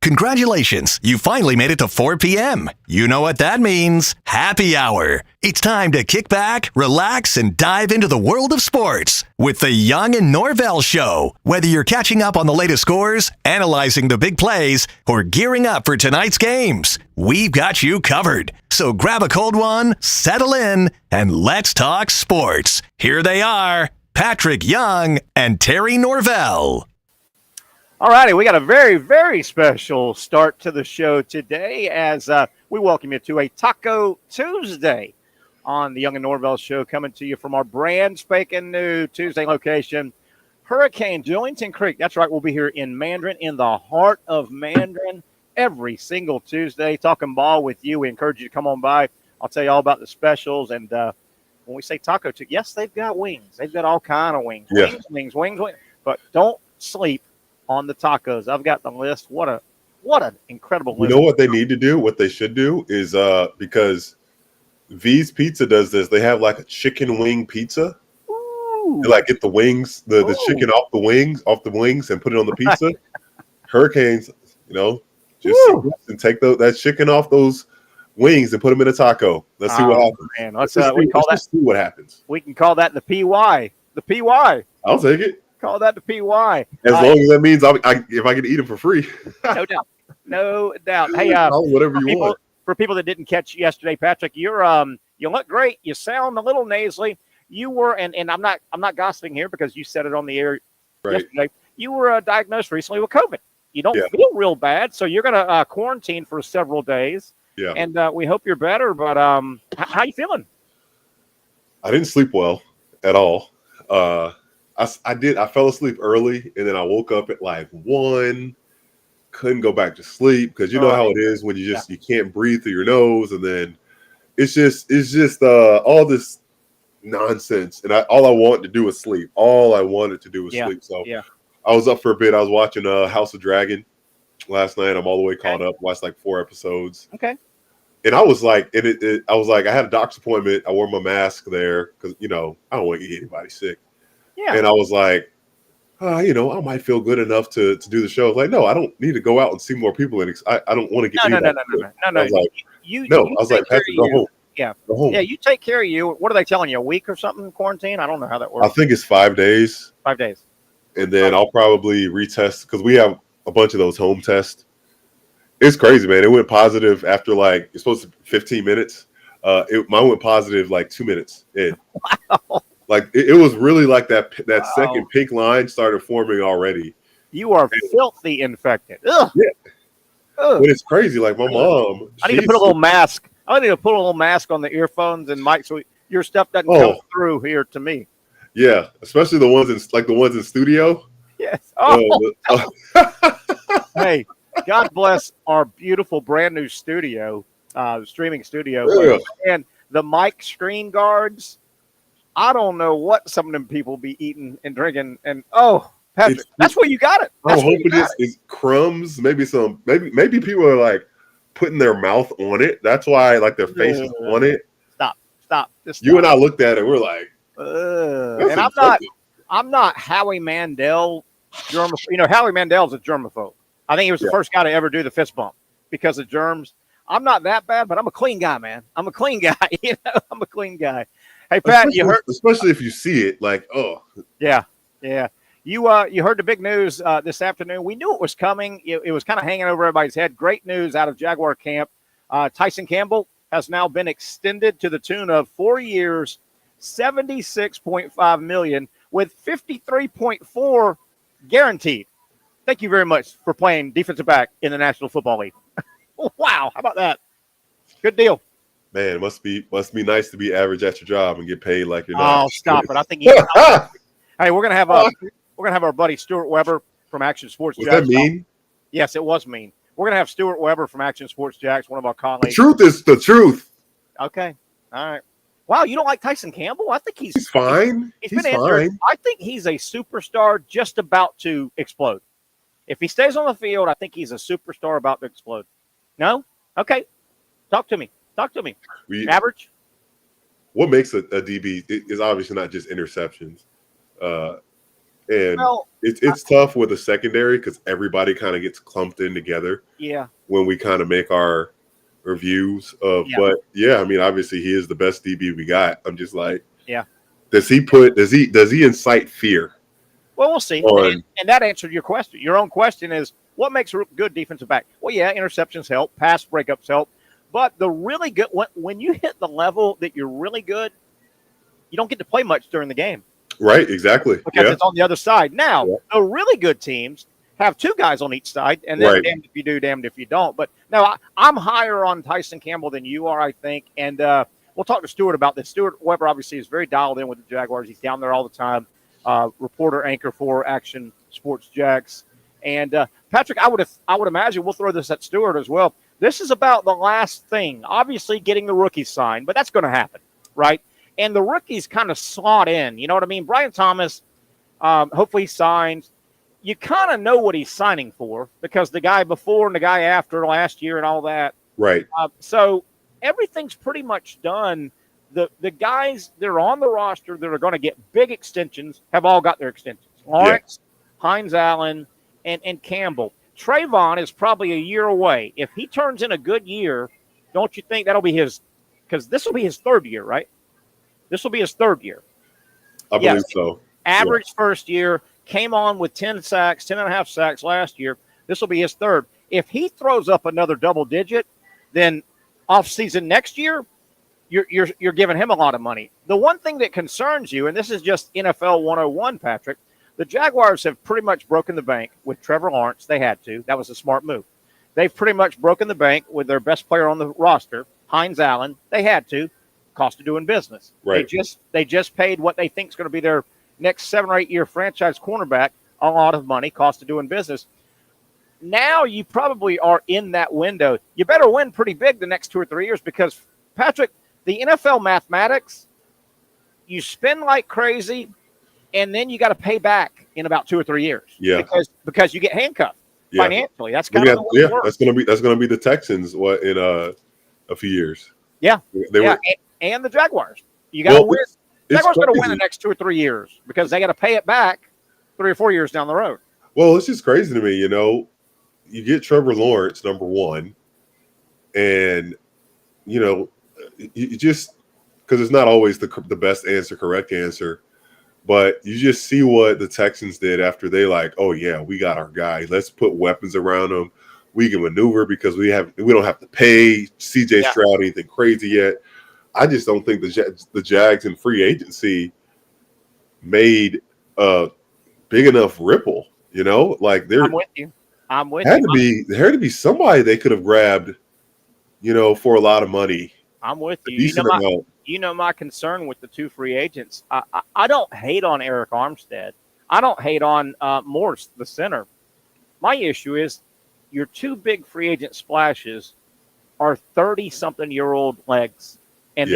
Congratulations, you finally made it to 4 p.m. You know what that means. Happy hour. It's time to kick back, relax, and dive into the world of sports with the Young and Norvelle Show. Whether you're catching up on the latest scores, analyzing the big plays, or gearing up for tonight's games, we've got you covered. So grab a cold one, settle in, and let's talk sports. Here they are, Patric Young and Terry Norvelle. All righty, we got a very, very special start to the show today as we welcome you to a Taco Tuesday on the Young and Norvelle Show, coming to you from our brand spanking new Tuesday location, Hurricane Jointon Creek. That's right, we'll be here in Mandarin, in the heart of Mandarin, every single Tuesday, talking ball with you. We encourage you to come on by. I'll tell you all about the specials. And when we say Taco Tuesday, yes, they've got wings. They've got all kind of wings. Yeah. Wings. But don't sleep on the tacos. I've got the list. What an incredible list. You know what they need to do? What they should do is because V's Pizza does this. They have like a chicken wing pizza. Ooh. They like get the wings, the chicken off the wings, and put it on the pizza. Hurricanes, just and take that chicken off those wings and put them in a taco. Let's see what happens. Man, let's see what happens. We can call that the PY. The PY. I'll take it. Call that the PY. As long as that means if I can eat them for free. No doubt. Hey, whatever you want. For people that didn't catch yesterday, Patrick, you look great. You sound a little nasally. You were, and I'm not gossiping here because you said it on the air yesterday. You were diagnosed recently with COVID. You don't feel real bad, so you're going to quarantine for several days. Yeah. And we hope you're better. But how you feeling? I didn't sleep well at all. I fell asleep early, and then I woke up at like 1. Couldn't go back to sleep because you know how it is when you can't breathe through your nose, and then it's just all this nonsense. And all I wanted to do was sleep. All I wanted to do was sleep. So I was up for a bit. I was watching House of Dragon last night. I'm all the way caught up. Watched like 4 episodes. Okay. And I was like, I had a doctor's appointment. I wore my mask there because I don't want to get anybody sick. Yeah. And I was like, I might feel good enough to do the show. I was like, no, I don't need to go out and see more people. And I don't want to get No. I was like, I was like, Patrick, go home. Yeah. Go home. Yeah, you take care of you. What are they telling you? A week or something quarantine? I don't know how that works. I think it's 5 days. 5 days. And then I'll probably retest because we have a bunch of those home tests. It's crazy, man. It went positive after it's supposed to be 15 minutes. Mine went positive like 2 minutes in. Wow. Like it was really like that second pink line started forming already. You are filthy infected. Ugh. Yeah. Ugh. But it's crazy. Like my mom. I need to put a little mask. I need to put a little mask on the earphones and mic so your stuff doesn't come through here to me. Yeah, especially the ones in studio. Yes. Hey, God bless our beautiful brand new studio, streaming studio, and the mic screen guards. I don't know what some of them people be eating and drinking, and Patrick, that's where you got it. I'm hoping it's crumbs. Maybe maybe people are like putting their mouth on it. That's why their face is on it. Stop. Just you and I looked at it. We're like, and I'm not Howie Mandel germaphobe. Howie Mandel's a germaphobe. I think he was the first guy to ever do the fist bump because of germs. I'm not that bad, but I'm a clean guy, man. I'm a clean guy. I'm a clean guy. Hey, Pat, especially if you see it, Yeah. You heard the big news this afternoon. We knew it was coming. It was kind of hanging over everybody's head. Great news out of Jaguar camp. Tyson Campbell has now been extended to the tune of 4 years, $76.5 million, with $53.4 guaranteed. Thank you very much for playing defensive back in the National Football League. Wow, how about that? Good deal. Man, it must be nice to be average at your job and get paid like you're not. Oh, stop it! I think. Hey, we're gonna have our buddy Stuart Weber from Action Sports. Was that mean? Yes, it was mean. We're gonna have Stuart Weber from Action Sports Jacks, one of our colleagues. The truth is the truth. Okay, all right. Wow, you don't like Tyson Campbell? I think he's fine. He's been injured. I think he's a superstar just about to explode. If he stays on the field, I think he's a superstar about to explode. No? Okay. Talk to me. Average? What makes a DB is obviously not just interceptions. And Well, it's tough with a secondary because everybody kind of gets clumped in together. Yeah. When we kind of make our reviews of, Yeah. but yeah, I mean, obviously he is the best DB we got. I'm just like, Yeah. does he incite fear? Well, we'll see. And that answered your question. Your own question is, what makes a good defensive back? Well, yeah, interceptions help, pass breakups help, but the really good when you hit the level that you're really good, you don't get to play much during the game. Right, exactly. Because it's on the other side. Now, the really good teams have two guys on each side, and then damned if you do, damned if you don't. But no, I'm higher on Tyson Campbell than you are, I think. And we'll talk to Stuart about this. Stuart Weber obviously is very dialed in with the Jaguars. He's down there all the time. Reporter, anchor for Action Sports Jags. And Patrick, I would imagine we'll throw this at Stuart as well. This is about the last thing. Obviously, getting the rookie signed, but that's going to happen, right? And the rookies kind of slot in. You know what I mean? Brian Thomas, hopefully he signs. You kind of know what he's signing for because the guy before and the guy after last year and all that. Right. So everything's pretty much done. The guys that are on the roster that are going to get big extensions have all got their extensions. Lawrence, Hines Allen, and Campbell. Trayvon is probably a year away. If he turns in a good year, don't you think that'll be his – because this will be his third year, right? This will be his third year. I believe so. Average first year, came on with 10 sacks, 10 and a half sacks last year. This will be his third. If he throws up another double digit, then off-season next year, you're giving him a lot of money. The one thing that concerns you, and this is just NFL 101, Patrick, the Jaguars have pretty much broken the bank with Trevor Lawrence. They had to. That was a smart move. They've pretty much broken the bank with their best player on the roster, Hines Allen. They had to. Cost of doing business. Right. They just paid what they think is going to be their next 7 or 8 year franchise cornerback a lot of money, cost of doing business. Now you probably are in that window. You better win pretty big the next 2 or 3 years because, Patrick, the NFL mathematics, you spend like crazy, and then you got to pay back in about 2 or 3 years. Yeah. Because you get handcuffed financially. That's kind of the way it works. That's gonna be the Texans in a few years. Yeah. And the Jaguars. You got to win. Jaguars got to win the next 2 or 3 years because they got to pay it back 3 or 4 years down the road. Well, it's just crazy to me, you know. You get Trevor Lawrence, number one, and you know, you just because it's not always the best answer, correct answer, but you just see what the Texans did after they like, oh yeah, we got our guy. Let's put weapons around him. We can maneuver because we don't have to pay CJ Stroud anything crazy yet. I just don't think the Jags in free agency made a big enough ripple. You know, like I'm with you. There had to be somebody they could have grabbed, you know, for a lot of money. I'm with you. You know my concern with the 2 free agents. I don't hate on Eric Armstead. I don't hate on Morse, the center. My issue is your 2 big free agent splashes are 30-something-year-old legs. And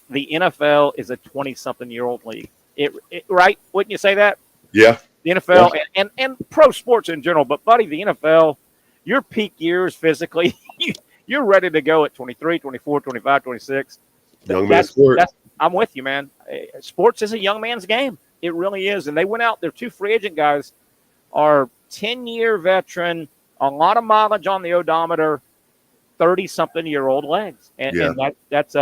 the NFL is a 20-something-year-old league. Right? Wouldn't you say that? Yeah. The NFL and pro sports in general. But, buddy, the NFL, your peak years physically, you're ready to go at 23, 24, 25, 26. Young man's sport. I'm with you, man. Sports is a young man's game. It really is. And they went out. Their 2 free agent guys are 10-year veteran, a lot of mileage on the odometer, 30-something-year-old legs. And that's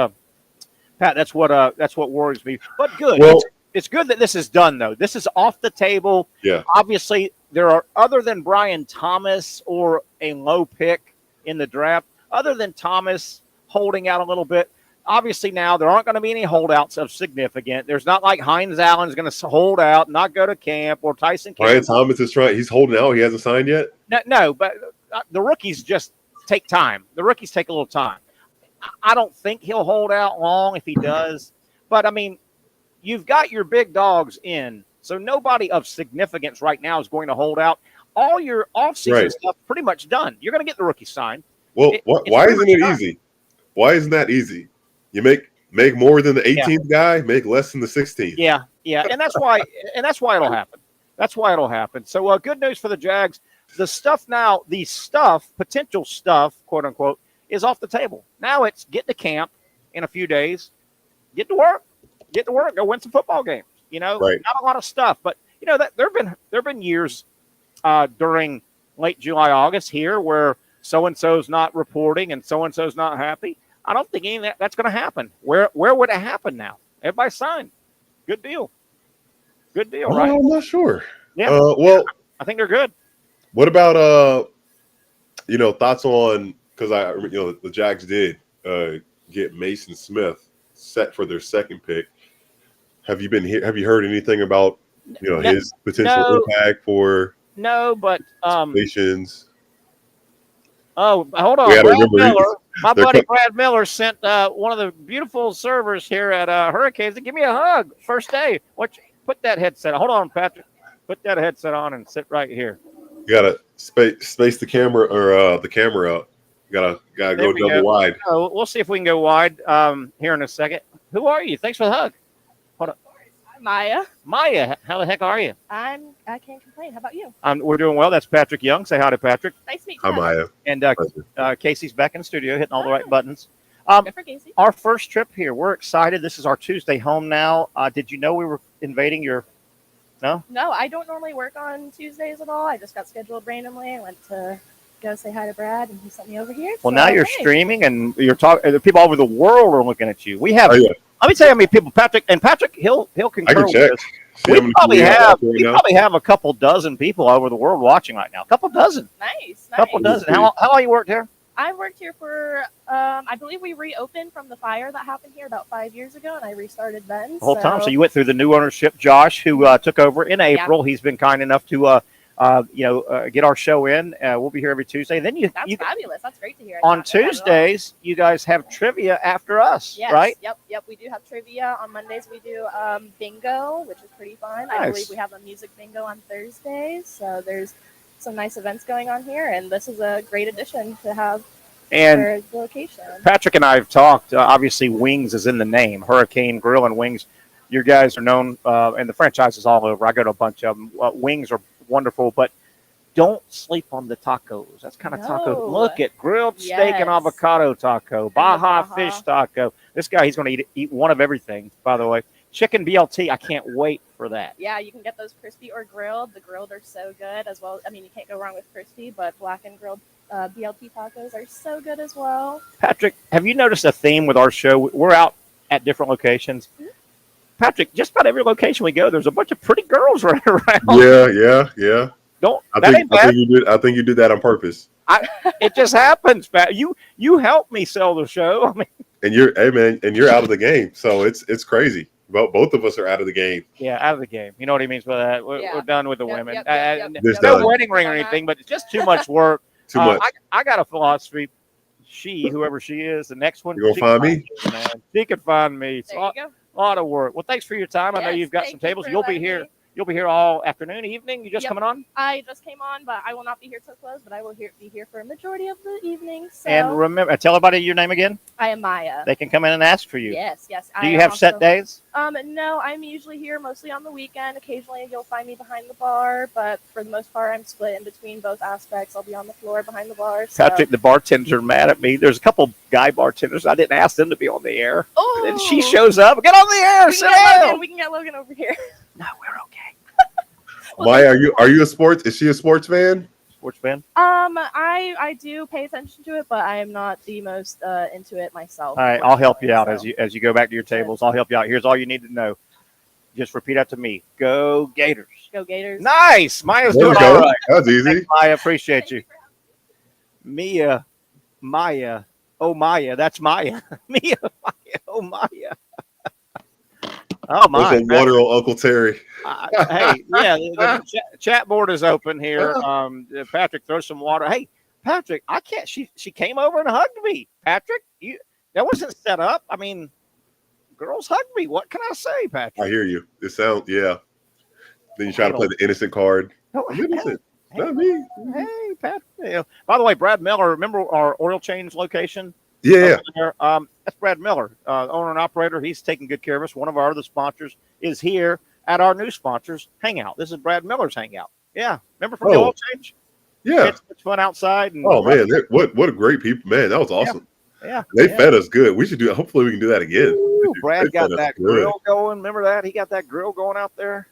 Pat, that's what worries me. But good. Well, it's good that this is done, though. This is off the table. Yeah. Obviously, there are, other than Brian Thomas or a low pick in the draft, other than Thomas holding out a little bit, obviously now there aren't going to be any holdouts of significant. There's not like Hines Allen's going to hold out, not go to camp, or Tyson Campbell. Brian Thomas is trying. He's holding out. He hasn't signed yet? No, but the rookies just take time. The rookies take a little time. I don't think he'll hold out long if he does. But, I mean, you've got your big dogs in, so nobody of significance right now is going to hold out. All your offseason stuff pretty much done. You're going to get the rookie signed. Well, why isn't it easy? Why isn't that easy? You make more than the 18th guy, make less than the 16th. Yeah, and that's why it'll happen. That's why it'll happen. So, good news for the Jags. The potential stuff, quote unquote, is off the table. Now it's get to camp in a few days, get to work, go win some football games. You know, not a lot of stuff, but you know that there've been years during late July, August here where so and so's not reporting and so so's not happy. I don't think any of that's going to happen. Where would it happen now? Everybody signed. Good deal. Good deal, right? I'm not sure. Yeah. Well, I think they're good. what about thoughts on, because the Jags did get Mason Smith set for their second pick. Have you heard anything about his potential impact for but nations? Oh, hold on. Brad Miller, my buddy Brad Miller sent one of the beautiful servers here at Hurricanes to give me a hug first day. Put that headset on. Hold on, Patrick. Put that headset on and sit right here. You gotta space the camera or the camera out. Gotta go double wide. Oh, we'll see if we can go wide here in a second. Who are you? Thanks for the hug. Hold on. Maya. Maya, how the heck are you? I can't complain. How about you? We're doing well. That's Patrick Young. Say hi to Patrick. Nice to meet you. Hi, Maya. And Casey's back in the studio, hitting all the right buttons. Good for Casey. Our first trip here. We're excited. This is our Tuesday home now. Did you know we were invading your? No. No, I don't normally work on Tuesdays at all. I just got scheduled randomly. I went to go say hi to Brad, and he sent me over here. Well, now you're streaming, and you're talking. The people all over the world are looking at you. We have. Oh, yeah. Let me tell you how many people Patrick he'll concur I can with check. this. We probably have a couple dozen people all over the world watching right now. A couple dozen. Nice. Couple dozen. How long you worked here? I worked here for, I believe we reopened from the fire that happened here about 5 years ago, and I restarted then. The whole time. So you went through the new ownership. Josh, who took over in April, he's been kind enough to, get our show in. We'll be here every Tuesday. And then That's fabulous. That's great to hear. On Tuesdays, you guys have trivia after us, yes, right? Yep. We do have trivia. On Mondays, we do bingo, which is pretty fun. Nice. I believe we have a music bingo on Thursdays. So there's some nice events going on here, and this is a great addition to have for the location. Patrick and I have talked. Obviously, Wings is in the name. Hurricane Grill and Wings. You guys are known, and the franchise is all over. I go to a bunch of them. Wings are wonderful, but don't sleep on the tacos. That's kind of taco. Look at grilled steak and avocado taco, Baja fish taco. This guy, he's going to eat one of everything, by the way. Chicken BLT, I can't wait for that. Yeah, you can get those crispy or grilled. The grilled are so good as well. I mean, you can't go wrong with crispy, but black and grilled BLT tacos are so good as well. Patrick, have you noticed a theme with our show? We're out at different locations. Mm-hmm. Patrick, just about every location we go, there's a bunch of pretty girls running around. Yeah. I think you did that on purpose. It just happens, Pat. You helped me sell the show. I mean, and you're out of the game, so it's crazy. Both of us are out of the game. Yeah, out of the game. You know what he means by that? We're done with the women. There's no wedding ring or anything, but it's just too much work. Too much. I got a philosophy. Whoever she is, the next one. You gonna find me? Man. She can find me. There you go. A lot of work. Well, thanks for your time. I know you've got some tables. You'll be here. You'll be here all afternoon, evening. You just coming on? I just came on, but I will not be here till close. But I will be here for a majority of the evening. So. And remember, tell everybody your name again. I am Maya. They can come in and ask for you. Yes. Do you have set days? No, I'm usually here mostly on the weekend. Occasionally, you'll find me behind the bar, but for the most part, I'm split in between both aspects. I'll be on the floor behind the bar. So. Patrick, the bartenders are mad at me. There's a couple guy bartenders. I didn't ask them to be on the air. Oh, and she shows up. Get on the air. We can get Logan over here. No, we're okay. Maya, are you a sports? Is she a sports fan? Sports fan? I do pay attention to it, but I am not the most into it myself. All right, I'll help you out as you go back to your tables. I'll help you out. Here's all you need to know. Just repeat after me. Go Gators. Go Gators. Nice. Maya's doing all right. That was easy. Thanks, Maya, appreciate you. Maya. Oh, Maya. That's Maya. Mia, Maya. Oh, Maya. Oh, my. That's a literal Uncle Terry. Hey, the chat board is open here. Patrick, throw some water. Hey, Patrick, I can't. She came over and hugged me. Patrick, that wasn't set up. I mean, girls hug me. What can I say, Patrick? I hear you. It sounds, yeah. Then you try to play the innocent card. No, innocent. Not me. Hey, Patrick. By the way, Brad Miller, remember our oil change location? Yeah. That's Brad Miller, owner and operator. He's taking good care of us. One of our other sponsors is here at our new sponsors hangout. This is Brad Miller's hangout. Yeah. Remember from the oil change? Yeah. It's fun outside. And man. What a great people. Man, that was awesome. Yeah. They fed us good. We should hopefully we can do that again. Ooh, Brad got that grill going. Remember that? He got that grill going out there.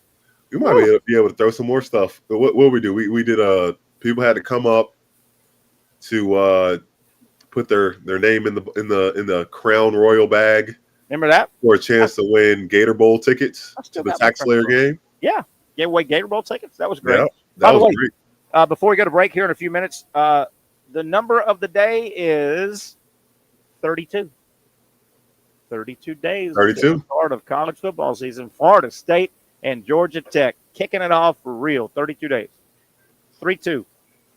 We might be able to throw some more stuff. But what we do? We did people had to come up to put their name in the Crown Royal bag. Remember that? For a chance to win Gator Bowl tickets to the Tax Slayer game. Yeah. Gave away Gator Bowl tickets. That was great. Yeah, that was great. Before we go to break here in a few minutes, the number of the day is 32. 32 days. 32. The start of college football season. Florida State and Georgia Tech kicking it off for real. 32 days. 3-2.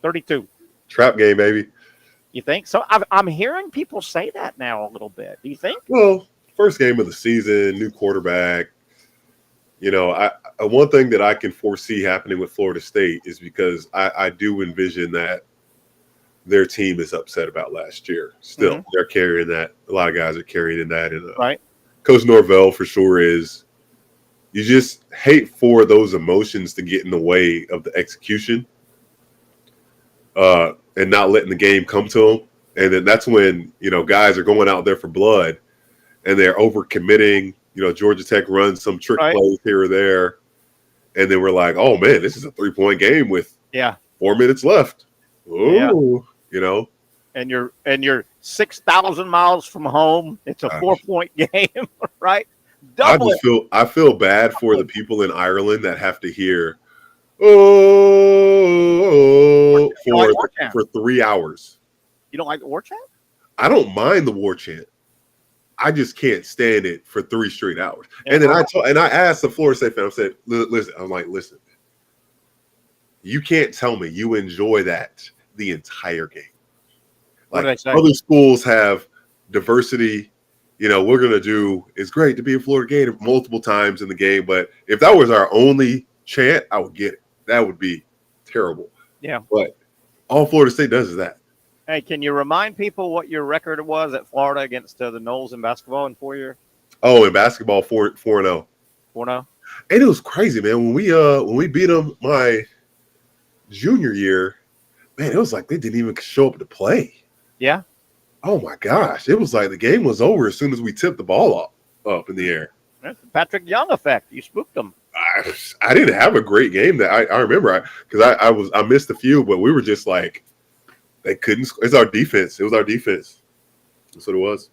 32. Trap game, baby. You think? So I'm hearing people say that now a little bit. Do you think? Well, first game of the season, new quarterback. You know, one thing that I can foresee happening with Florida State is because I do envision that their team is upset about last year. Still, they're carrying that. A lot of guys are carrying that. And right. Coach Norvelle for sure is. You just hate for those emotions to get in the way of the execution and not letting the game come to them. And then that's when, you know, guys are going out there for blood and they're overcommitting. You know, Georgia Tech runs some trick plays here or there. And then we're like, oh, man, this is a 3-point game with 4 minutes left. Ooh, you know. And you're 6,000 miles from home. It's a 4-point game, right? I feel bad for the people in Ireland that have to hear for 3 hours. You don't like the war chant? I don't mind the war chant. I just can't stand it for 3 straight hours. And then I asked the Florida State fan, I said, listen, you can't tell me you enjoy that the entire game. Like other schools have diversity. You know, it's great to be a Florida Gator multiple times in the game, but if that was our only chant, I would get it. That would be terrible. Yeah. But all Florida State does is that. Hey, can you remind people what your record was at Florida against the Noles in basketball in 4 years? Oh, in basketball, 4-0. 4-0. And it was crazy, man. When we beat them my junior year, man, it was like they didn't even show up to play. Yeah. Oh my gosh! It was like the game was over as soon as we tipped the ball up in the air. That's the Patric Young effect. You spooked them. I didn't have a great game that I remember because I missed a few, but we were just like they couldn't. It's our defense. It was our defense. That's what it was.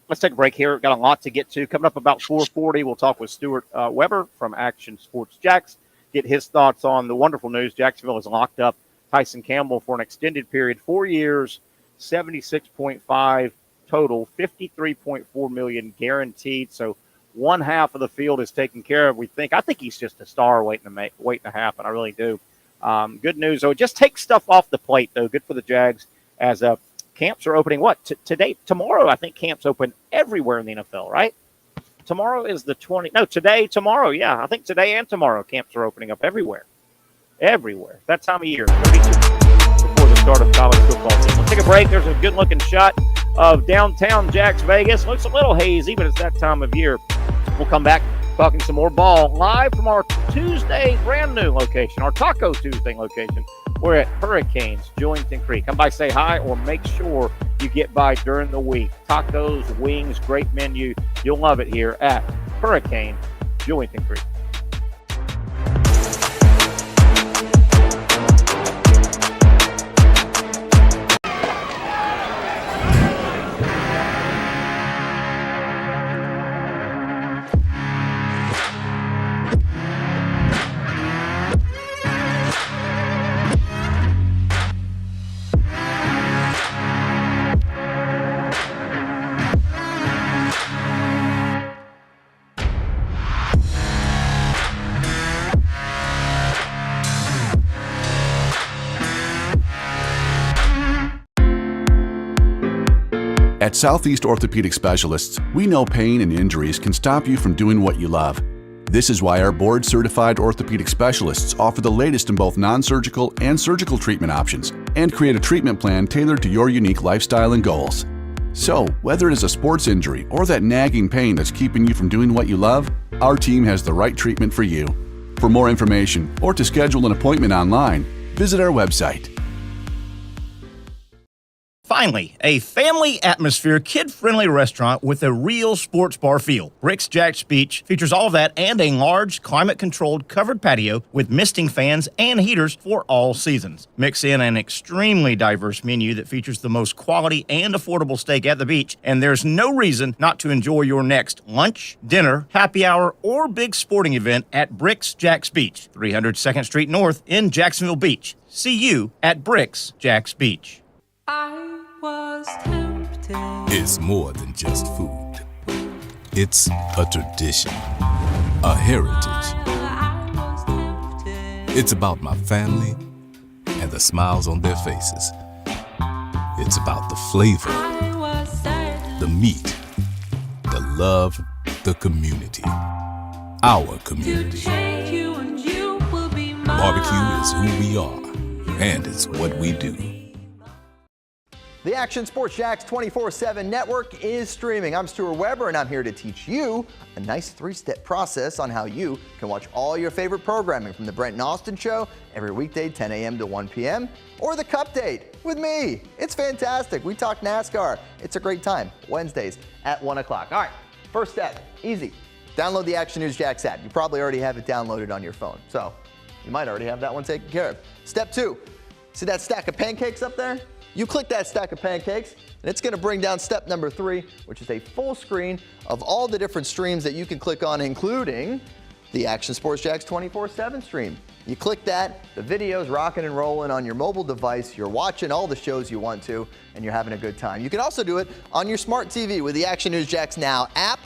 Let's take a break here. We've got a lot to get to. Coming up about 4:40, we'll talk with Stuart Weber from Action Sports Jacks. Get his thoughts on the wonderful news. Jacksonville has locked up Tyson Campbell for an extended period, 4 years, 76.5 total, 53.4 million guaranteed. So one half of the field is taken care of. I think he's just a star waiting to happen. I really do. Good news, though. Just take stuff off the plate, though. Good for the Jags as camps are opening. Tomorrow, I think camps open everywhere in the NFL, right? Tomorrow is the 20th. No, tomorrow. Yeah, I think today and tomorrow camps are opening up everywhere. Everywhere. That time of year. Before the start of college football season. We'll take a break. There's a good-looking shot of downtown Jax Vegas. Looks a little hazy, but it's that time of year. We'll come back talking some more ball live from our Tuesday brand new location, our Taco Tuesday location. We're at Hurricanes, Jewington Creek. Come by, say hi, or make sure you get by during the week. Tacos, wings, great menu. You'll love it here at Hurricane, Jewington Creek. At Southeast Orthopedic Specialists, we know pain and injuries can stop you from doing what you love. This is why our board-certified orthopedic specialists offer the latest in both non-surgical and surgical treatment options and create a treatment plan tailored to your unique lifestyle and goals. So, whether it is a sports injury or that nagging pain that's keeping you from doing what you love, our team has the right treatment for you. For more information or to schedule an appointment online, visit our website. Finally, a family atmosphere, kid-friendly restaurant with a real sports bar feel. Bricks Jack's Beach features all of that and a large, climate-controlled covered patio with misting fans and heaters for all seasons. Mix in an extremely diverse menu that features the most quality and affordable steak at the beach, and there's no reason not to enjoy your next lunch, dinner, happy hour, or big sporting event at Bricks Jack's Beach, 300 2nd Street North in Jacksonville Beach. See you at Bricks Jack's Beach. I was tempted. It's more than just food. It's a tradition, a heritage. It's about my family and the smiles on their faces. It's about the flavor, the meat, the love, the community. Our community. Barbecue is who we are, and it's what we do. The Action Sports Jax 24/7 network is streaming. I'm Stuart Weber, and I'm here to teach you a nice three-step process on how you can watch all your favorite programming from the Brent and Austin Show every weekday 10 a.m. to 1 p.m. or the Cup Date with me. It's fantastic. We talk NASCAR. It's a great time. Wednesdays at 1 o'clock. All right, first step, easy. Download the Action News Jax app. You probably already have it downloaded on your phone, so you might already have that one taken care of. Step 2, see that stack of pancakes up there? You click that stack of pancakes, and it's going to bring down step number 3, which is a full screen of all the different streams that you can click on, including the Action Sports Jax 24/7 stream. You click that, the video's rocking and rolling on your mobile device, you're watching all the shows you want to, and you're having a good time. You can also do it on your smart TV with the Action News Jax Now app.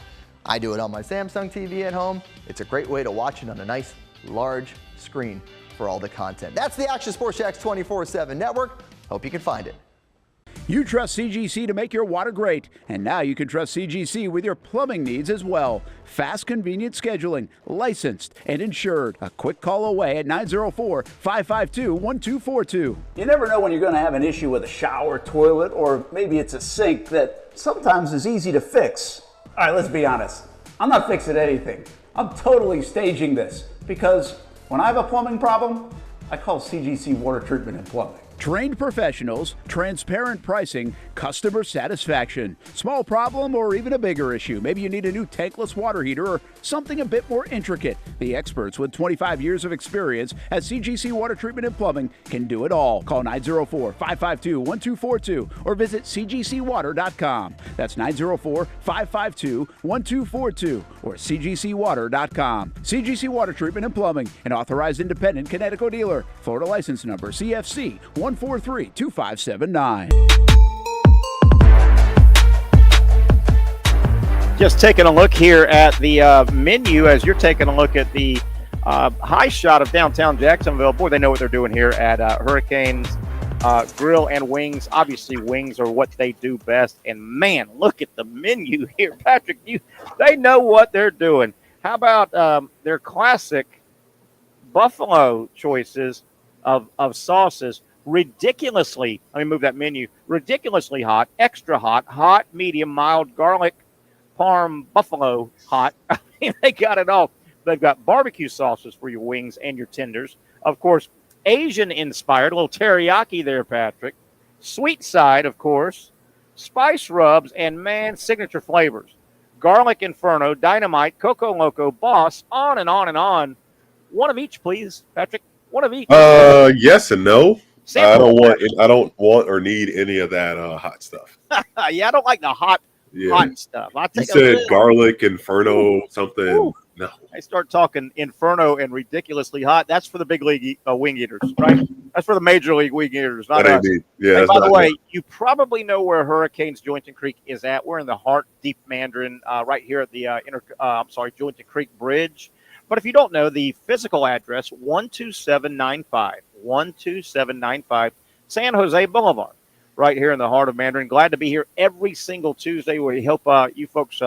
I do it on my Samsung TV at home. It's a great way to watch it on a nice, large screen for all the content. That's the Action Sports Jax 24/7 network. Hope you can find it. You trust CGC to make your water great, and now you can trust CGC with your plumbing needs as well. Fast, convenient scheduling, licensed and insured. A quick call away at 904-552-1242. You never know when you're going to have an issue with a shower, toilet, or maybe it's a sink that sometimes is easy to fix. All right, let's be honest. I'm not fixing anything. I'm totally staging this because when I have a plumbing problem, I call CGC Water Treatment and Plumbing. Trained professionals, transparent pricing, customer satisfaction. Small problem or even a bigger issue. Maybe you need a new tankless water heater or something a bit more intricate. The experts with 25 years of experience at CGC Water Treatment and Plumbing can do it all. Call 904-552-1242 or visit cgcwater.com. That's 904-552-1242 or cgcwater.com. CGC Water Treatment and Plumbing, an authorized independent Connecticut dealer. Florida license number CFC 1432579. Just taking a look here at the menu as you're taking a look at the high shot of downtown Jacksonville. Boy, they know what they're doing here at Hurricanes Grill and Wings. Obviously, wings are what they do best. And, man, look at the menu here. Patrick, they know what they're doing. How about their classic buffalo choices of sauces? Ridiculously, let me move that menu, ridiculously hot, extra hot, medium, mild, garlic, parm, buffalo, hot. I mean, they got it all. They've got barbecue sauces for your wings and your tenders. Of course, Asian-inspired, a little teriyaki there, Patrick. Sweet side, of course. Spice rubs, and, man, signature flavors. Garlic Inferno, Dynamite, Coco Loco, Boss, on and on and on. One of each, please, Patrick. One of each. Yes and no. Sample. I don't want or need any of that hot stuff. Yeah, I don't like the hot stuff. You said garlic, Inferno, something. Ooh. No. I start talking Inferno and ridiculously hot. That's for the big league wing eaters, right? That's for the major league wing eaters, not us. Yeah. Hey, by the way, you probably know where Hurricanes Jointon Creek is at. We're in the heart, deep Mandarin, right here at the Jointon Creek Bridge. But if you don't know, the physical address, 12795 San Jose Boulevard, right here in the heart of Mandarin. Glad to be here every single Tuesday. We help you folks,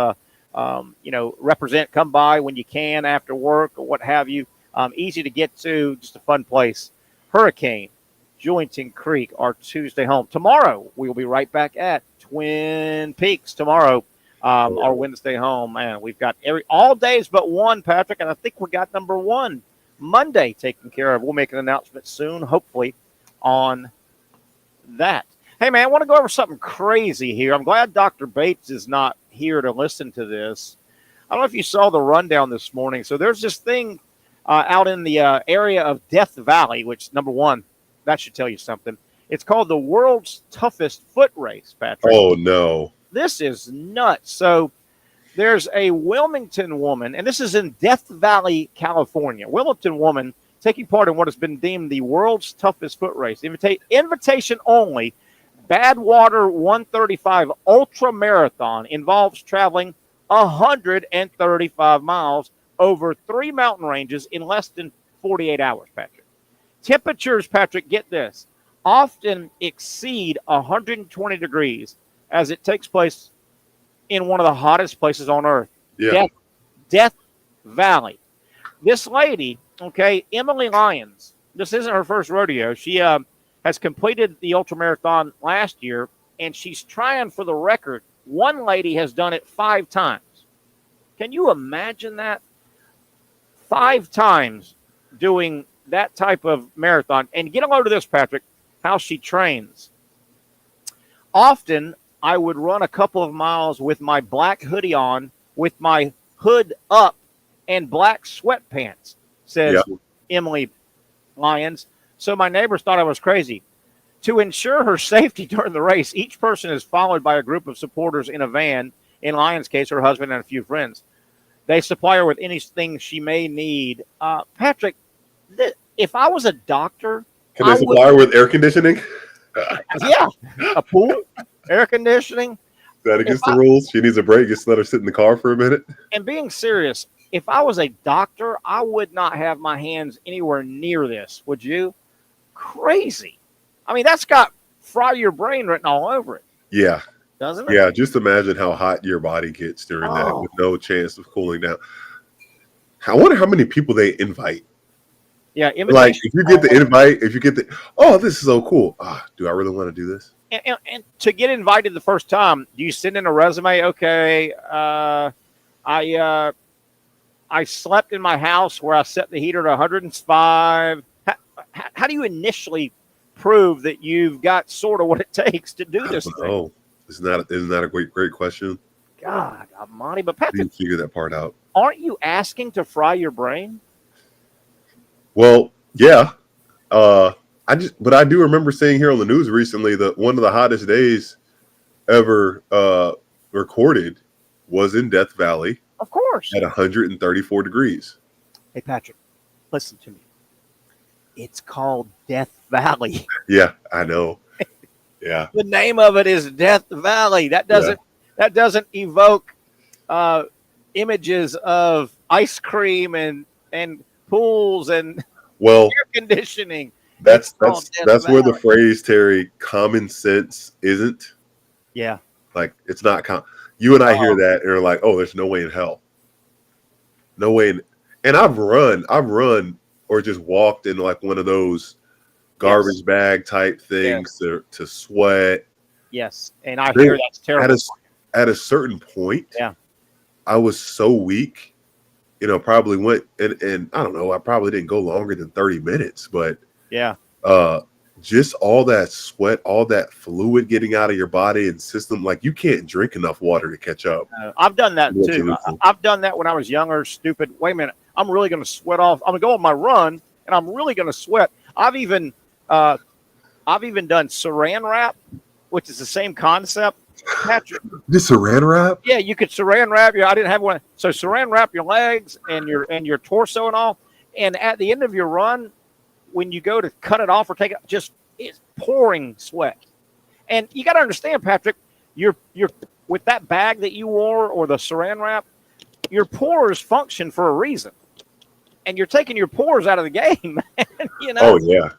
represent, come by when you can after work or what have you. Easy to get to, just a fun place. Hurricane, Jointon Creek, our Tuesday home. Tomorrow, we will be right back at Twin Peaks tomorrow. Our Wednesday home, man. We've got all days but one, Patrick, and I think we got number one Monday taken care of. We'll make an announcement soon, hopefully, on that. Hey, man, I want to go over something crazy here. I'm glad Dr. Bates is not here to listen to this. I don't know if you saw the rundown this morning. So there's this thing out in the area of Death Valley, which, number one, that should tell you something. It's called the world's toughest foot race, Patrick. Oh, no. This is nuts. So there's a Wilmington woman, and this is in Death Valley, California. Wilmington woman taking part in what has been deemed the world's toughest foot race. Invitation only. Badwater 135 Ultra Marathon involves traveling 135 miles over 3 mountain ranges in less than 48 hours, Patrick. Temperatures, Patrick, get this, often exceed 120 degrees as it takes place in one of the hottest places on earth, Death Valley. This lady, okay, Emily Lyons, this isn't her first rodeo. She has completed the ultramarathon last year, and she's trying for the record. One lady has done it 5 times. Can you imagine that? 5 times doing that type of marathon. And get a load of this, Patrick, how she trains. Often, I would run a couple of miles with my black hoodie on, with my hood up, and black sweatpants, says Emily Lyons. So my neighbors thought I was crazy. To ensure her safety during the race, each person is followed by a group of supporters in a van. In Lyons' case, her husband and a few friends. They supply her with anything she may need. Patrick, if I was a doctor... Can they supply her with air conditioning? Yeah, a pool, air conditioning. Is that against the rules? She needs a break. Just let her sit in the car for a minute. And being serious, if I was a doctor, I would not have my hands anywhere near this. Would you? Crazy. I mean, that's got fry your brain written all over it. Yeah. Doesn't it? Yeah, just imagine how hot your body gets during that with no chance of cooling down. I wonder how many people they invite. Yeah, like if you get the invite, this is so cool. Do I really want to do this? And to get invited the first time, do you send in a resume? Okay, I slept in my house where I set the heater to 105. How do you initially prove that you've got sort of what it takes to do this thing? Oh, isn't that a great question? God Almighty, but Patrick, didn't figure that part out. Aren't you asking to fry your brain? Well, yeah. But I do remember seeing here on the news recently that one of the hottest days ever recorded was in Death Valley. Of course. At 134 degrees. Hey, Patrick, listen to me. It's called Death Valley. Yeah, I know. Yeah. The name of it is Death Valley. That doesn't evoke images of ice cream and pools and air conditioning. That's where the phrase, Terry, common sense isn't. Yeah. Like it's not you and I hear that and are like, oh, there's no way in hell. No way and I've run or just walked in like one of those garbage bag type things to sweat. Yes. And I hear that's terrible. At a certain point, I was so weak, probably went and I don't know, I probably didn't go longer than 30 minutes, but just all that sweat, all that fluid getting out of your body and system, like you can't drink enough water to catch up. I've done that too. I've done that when I was younger. Stupid. Wait a minute. I'm really going to sweat off. I'm going to go on my run and I'm really going to sweat. I've even done saran wrap, which is the same concept. Patrick, the saran wrap? Yeah, you could saran wrap I didn't have one. So saran wrap your legs and your torso and all. And at the end of your run, when you go to cut it off or take it, it's pouring sweat. And you got to understand, Patrick, you're with that bag that you wore or the saran wrap, your pores function for a reason. And you're taking your pores out of the game, man. Oh, yeah.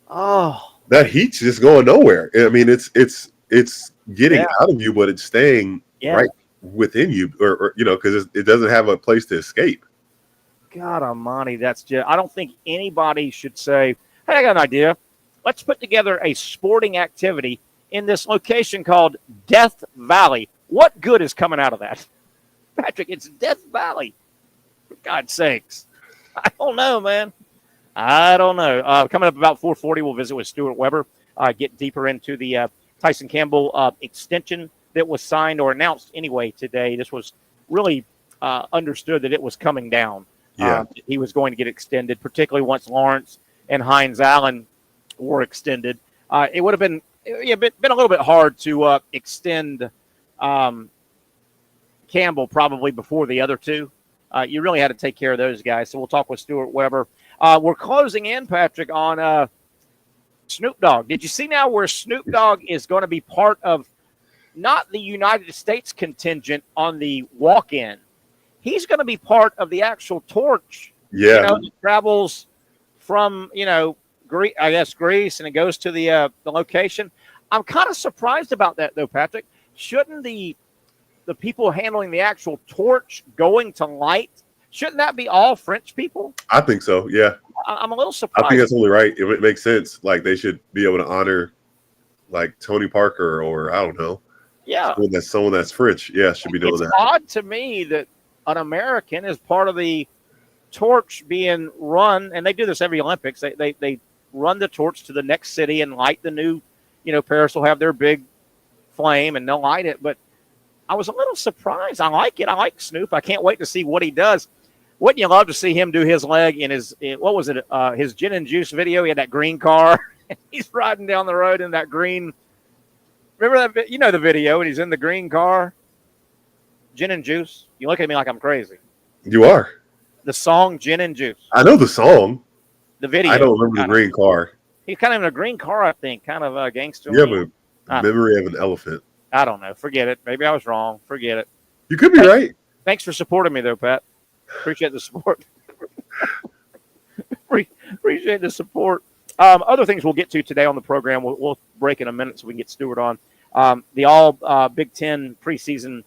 Oh. That heat's just going nowhere. I mean, it's getting out of you, but it's staying right within you or because it doesn't have a place to escape. God Almighty, I don't think anybody should say, hey, I got an idea. Let's put together a sporting activity in this location called Death Valley. What good is coming out of that? Patrick, it's Death Valley. For God's sakes. I don't know, man. I don't know. Coming up about 4:40, we'll visit with Stuart Weber, get deeper into the Tyson Campbell extension that was signed or announced anyway today. This was really understood that it was coming down. Yeah. He was going to get extended, particularly once Lawrence and Hines Allen were extended. It would have been a little bit hard to extend Campbell probably before the other two. You really had to take care of those guys. So we'll talk with Stuart Weber. We're closing in, Patrick, on Snoop Dogg. Did you see now where Snoop Dogg is going to be part of not the United States contingent on the walk-in? He's going to be part of the actual torch. Yeah. It travels from, Greece, and it goes to the location. I'm kind of surprised about that, though, Patrick. Shouldn't the people handling the actual torch going to light, shouldn't that be all French people? I think so, yeah. I'm a little surprised. I think that's only right. It makes sense. Like, they should be able to honor, like, Tony Parker or, I don't know. Yeah. Someone that's French, should be doing it's that. It's odd to me that an American is part of the torch being run, and they do this every Olympics. They run the torch to the next city and light the new, Paris will have their big flame and they'll light it. But I was a little surprised. I like it. I like Snoop. I can't wait to see what he does. Wouldn't you love to see him do his leg in his gin and juice video? He had that green car. He's riding down the road in that green. Remember that? The video, and he's in the green car. Gin and juice. You look at me like I'm crazy. You are. The song Gin and Juice. I know the song. The video. I don't remember the green car. He's kind of in a green car, I think. Kind of a gangster. You have a memory of an elephant. I don't know. Forget it. Maybe I was wrong. Forget it. You could be right. Thanks for supporting me, though, Pat. Appreciate the support. Appreciate the support. Other things we'll get to today on the program. We'll break in a minute so we can get Stuart on. The all Big Ten preseason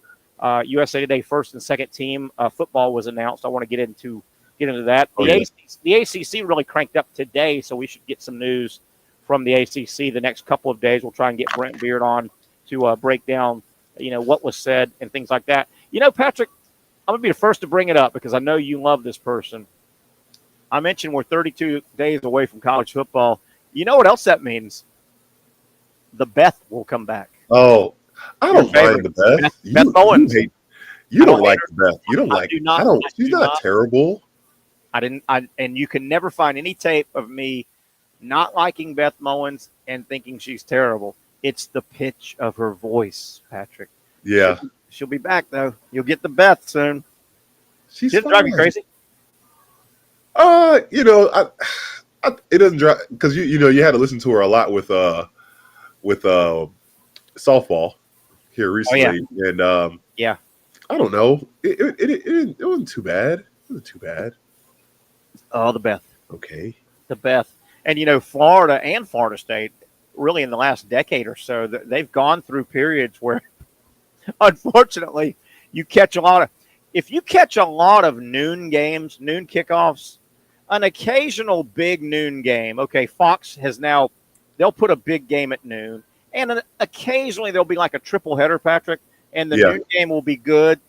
USA Today first and second team football was announced. I want to get into that. The ACC really cranked up today, so we should get some news from the ACC the next couple of days. We'll try and get Brent Beard on to break down, what was said and things like that. Patrick, I'm going to be the first to bring it up because I know you love this person. I mentioned we're 32 days away from college football. You know what else that means? The Beth will come back. Oh, I don't mind the Beth. Beth Owens. You don't like the Beth. You don't like. She's not terrible. And you can never find any tape of me not liking Beth Mowins and thinking she's terrible. It's the pitch of her voice, Patrick. Yeah. She'll be back, though. You'll get the Beth soon. She doesn't drive you crazy? It doesn't drive because you had to listen to her a lot with softball here recently, and I don't know. It wasn't too bad. It wasn't too bad. Oh, the Beth. Okay. The Beth. And, Florida and Florida State, really in the last decade or so, they've gone through periods where, unfortunately, if you catch a lot of noon games, noon kickoffs, an occasional big noon game. Okay, Fox they'll put a big game at noon, and occasionally there'll be like a triple header, Patrick, and the noon game will be good,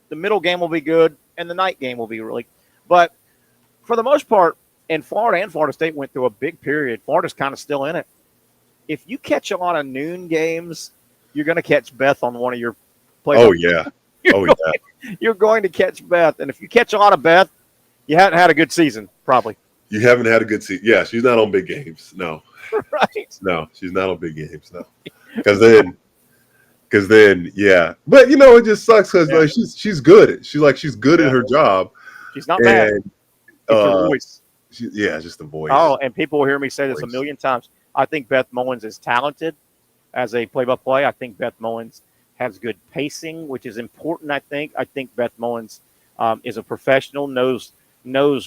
the middle game will be good, and the night game will be really. But for the most part, and Florida State went through a big period. Florida's kind of still in it. If you catch a lot of noon games, you're going to catch Beth on one of your plays. Oh, yeah. You're going to catch Beth. And if you catch a lot of Beth, you haven't had a good season, probably. You haven't had a good season. Yeah, she's not on big games. No. Right. No, she's not on big games. No. Because then, yeah. But, it just sucks because she's good. She's good at her job. She's not bad. It's her voice. Just the voice. Oh, and people will hear me say this a million times. I think Beth Mowins is talented as a play-by-play. I think Beth Mowins has good pacing, which is important, I think. I think Beth Mowins is a professional, knows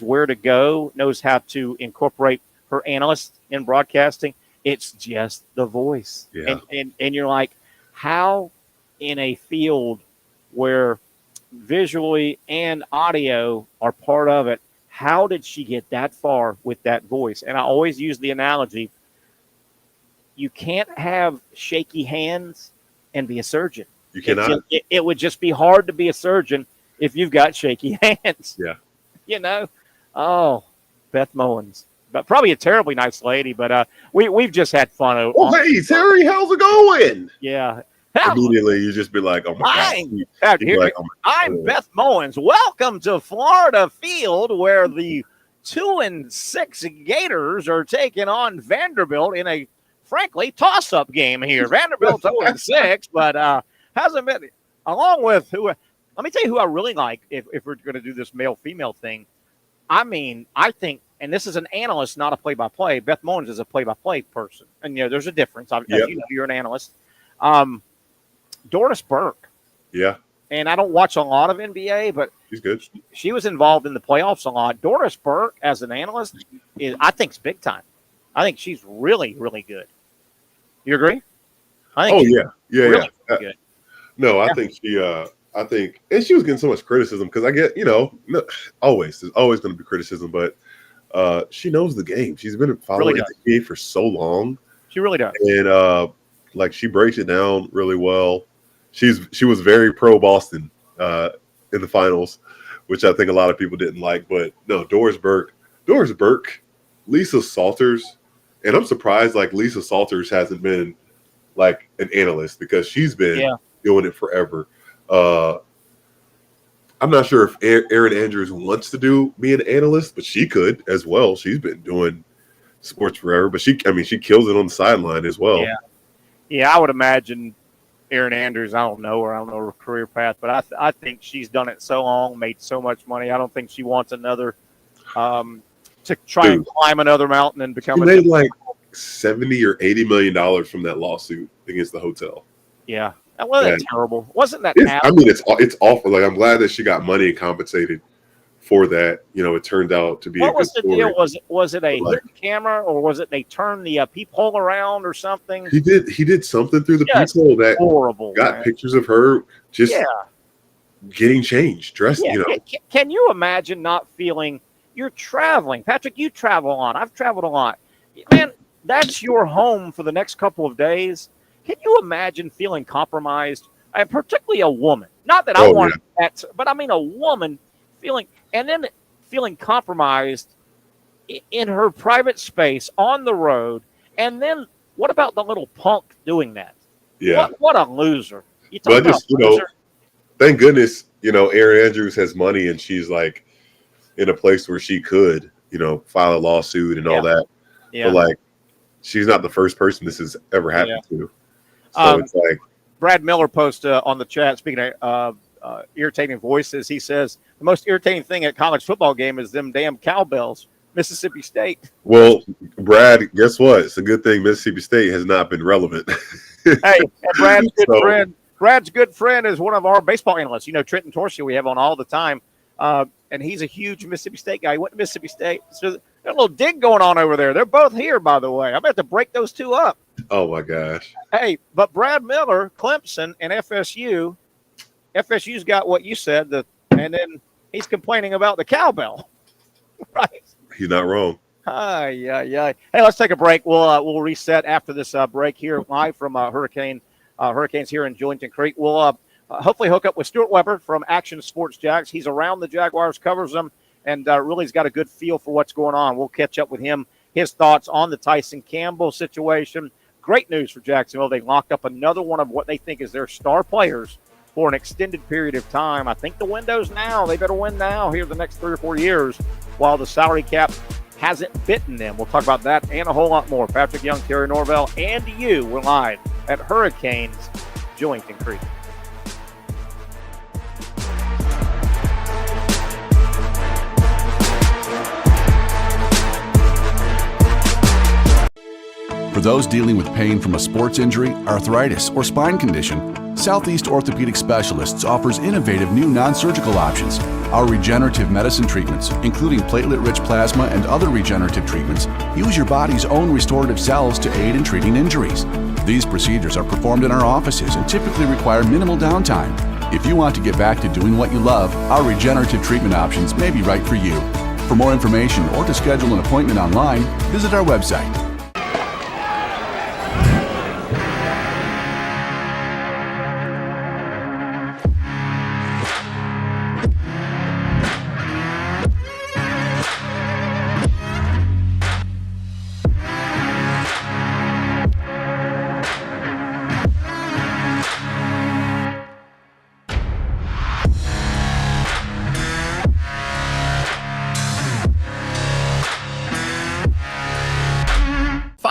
where to go, knows how to incorporate her analysts in broadcasting. It's just the voice. Yeah. And you're like, how in a field where visually and audio are part of it, how did she get that far with that voice? And I always use the analogy, you can't have shaky hands and be a surgeon. You cannot. It would just be hard to be a surgeon if you've got shaky hands. Yeah. Oh, Beth Mowins. but probably a terribly nice lady. But we've just had fun. Oh, hey, Terry, how's it going? Yeah. Immediately, you just be like, oh, my God. I'm Beth Mowens. Welcome to Florida Field, where the 2-6 Gators are taking on Vanderbilt in a, frankly, toss-up game here. Vanderbilt's 0-6, but hasn't been, along with who, let me tell you who I really like if we're going to do this male-female thing. I mean, I think, and this is an analyst, not a play-by-play. Beth Mowens is a play-by-play person. And, there's a difference. As you know, you're an analyst. Doris Burke. Yeah. And I don't watch a lot of NBA, but she's good. She was involved in the playoffs a lot. Doris Burke, as an analyst, I think is big time. I think she's really, really good. You agree? Yeah. Really good. No, I think and she was getting so much criticism because I get, there's always going to be criticism, but she knows the game. She's been following the game for so long. She really does. And she breaks it down really well. She was very pro Boston in the finals, which I think a lot of people didn't like. But no, Doris Burke, Lisa Salters, and I'm surprised Lisa Salters hasn't been an analyst because she's been doing it forever. I'm not sure if Erin Andrews wants to be an analyst, but she could as well. She's been doing sports forever, but she kills it on the sideline as well. Yeah, I would imagine Erin Andrews, I don't know her career path, but I think she's done it so long, made so much money. I don't think she wants another to try and climb another mountain and become. She made $70 or $80 million from that lawsuit against the hotel. Yeah, that wasn't terrible. Wasn't that? It's awful. I'm glad that she got money and compensated for that. It turned out to be. What was the deal? Was it a hidden camera, or was it they turned the peephole around or something? He did something through the peephole that horrible. Got pictures of her just getting changed, dressed. Can you imagine not feeling? You're traveling, Patrick. You travel a lot. I've traveled a lot, man. That's your home for the next couple of days. Can you imagine feeling compromised? And particularly a woman. Not that I want that, but I mean a woman feeling compromised in her private space on the road. And then what about the little punk doing that? Yeah. What a loser. Thank goodness, Erin Andrews has money and she's in a place where she could, file a lawsuit and all that. Yeah. But she's not the first person this has ever happened to. So it's Brad Miller posted on the chat, speaking of irritating voices, he says the most irritating thing at college football game is them damn cowbells. Mississippi State. Well, Brad, guess what? It's a good thing Mississippi State has not been relevant. Hey, and Brad's good friend is one of our baseball analysts. Trenton Torsia we have on all the time. And he's a huge Mississippi State guy. He went to Mississippi State. So there's a little dig going on over there. They're both here, by the way. I'm about to break those two up. Oh, my gosh. Hey, but Brad Miller, Clemson, and FSU's got what you said, and then he's complaining about the cowbell. Right? He's not wrong. Yeah. Hey, let's take a break. We'll reset after this break here live from Hurricanes here in Julington Creek. We'll hopefully hook up with Stuart Weber from Action Sports Jags. He's around the Jaguars, covers them, and really has got a good feel for what's going on. We'll catch up with him, his thoughts on the Tyson Campbell situation. Great news for Jacksonville. They locked up another one of what they think is their star players for an extended period of time. I think the window's now. They better win now here the next 3 or 4 years while the salary cap hasn't bitten them. We'll talk about that and a whole lot more. Patrick Young, Terry Norvelle, and you. We're live at Hurricanes, Julington Creek. For those dealing with pain from a sports injury, arthritis, or spine condition, Southeast Orthopedic Specialists offers innovative new non-surgical options. Our regenerative medicine treatments, including platelet-rich plasma and other regenerative treatments, use your body's own restorative cells to aid in treating injuries. These procedures are performed in our offices and typically require minimal downtime. If you want to get back to doing what you love, our regenerative treatment options may be right for you. For more information or to schedule an appointment online, visit our website.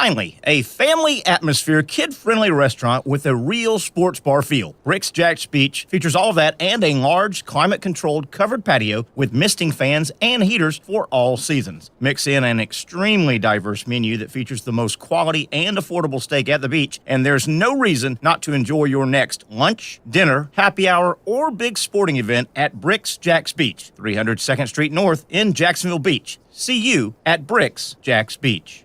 Finally, a family atmosphere, kid-friendly restaurant with a real sports bar feel. Bricks Jack's Beach features all that and a large, climate-controlled covered patio with misting fans and heaters for all seasons. Mix in an extremely diverse menu that features the most quality and affordable steak at the beach, and there's no reason not to enjoy your next lunch, dinner, happy hour, or big sporting event at Bricks Jack's Beach, 300 2nd Street North in Jacksonville Beach. See you at Bricks Jack's Beach.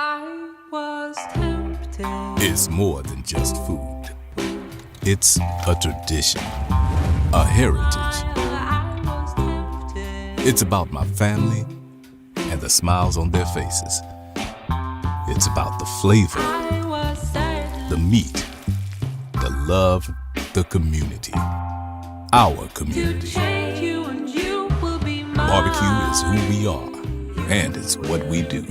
I was tempted. It's more than just food. It's a tradition, a heritage. I was tempted. It's about my family and the smiles on their faces. It's about the flavor, I was certain. the meat, the love, the community. Our To community. change you and you will be mine. Barbecue is who we are, and it's what we do.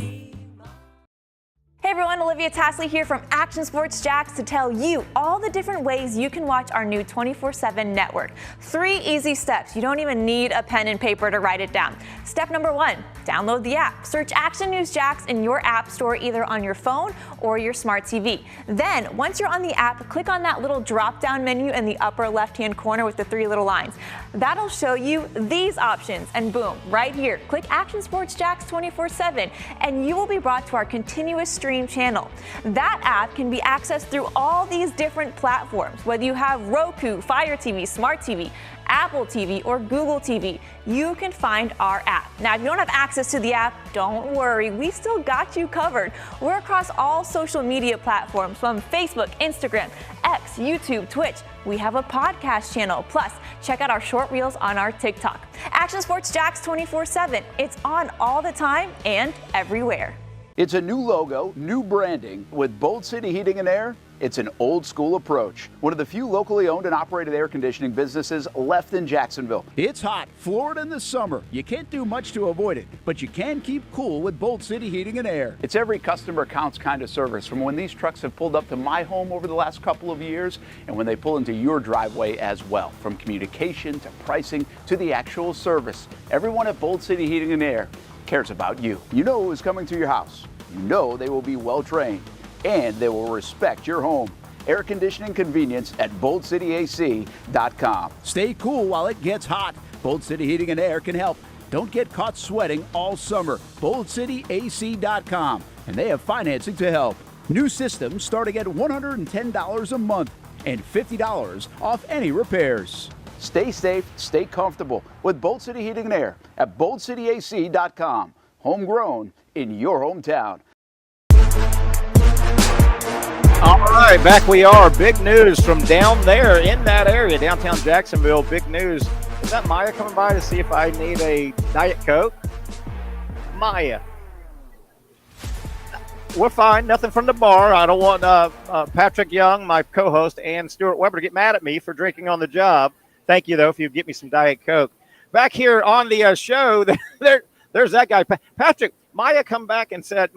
Hey everyone, Olivia Tasley here from Action Sports Jacks to tell you all the different ways you can watch our new 24/7 network. 3 easy steps. You don't even need a pen and paper to write it down. Step number 1, download the app. Search Action News Jacks in your app store either on your phone or your smart TV. Then, once you're on the app, click on that little drop-down menu in the upper left-hand corner with the 3 little lines. That'll show you these options, and boom, right here, click Action Sports Jacks 24/7, and you will be brought to our continuous stream channel. That app can be accessed through all these different platforms, whether you have Roku, Fire TV, Smart TV, Apple TV, or Google TV. You can find our app. Now, if you don't have access to the app, don't worry, we still got you covered. We're across all social media platforms from Facebook, Instagram, X, YouTube, Twitch. We have a podcast channel. Plus, check out our short reels on our TikTok. Action Sports Jacks 24/7. It's on all the time and everywhere. It's a new logo, new branding. With Bold City Heating and Air, it's an old school approach. One of the few locally owned and operated air conditioning businesses left in Jacksonville. It's hot, Florida in the summer. You can't do much to avoid it, but you can keep cool with Bold City Heating and Air. It's every customer counts kind of service, from when these trucks have pulled up to my home over the last couple of years and when they pull into your driveway as well. From communication to pricing to the actual service, everyone at Bold City Heating and Air cares about you. You know who is coming to your house. You know they will be well trained and they will respect your home. Air conditioning convenience at boldcityac.com. Stay cool while it gets hot. Bold City Heating and Air can help. Don't get caught sweating all summer. boldcityac.com, and they have financing to help. New systems starting at $110 a month and $50 off any repairs. Stay safe, stay comfortable with Bold City Heating and Air at boldcityac.com. Homegrown in your hometown. All right, back we are. Big news from down there in that area, downtown Jacksonville. Big news. Is that Maya coming by to see if I need a Diet Coke? Maya. We're fine. Nothing from the bar. I don't want Patrick Young, my co-host, and Stuart Weber to get mad at me for drinking on the job. Thank you, though, if you get me some Diet Coke. Back here on the show, there's that guy. Patrick, Maya came back and said,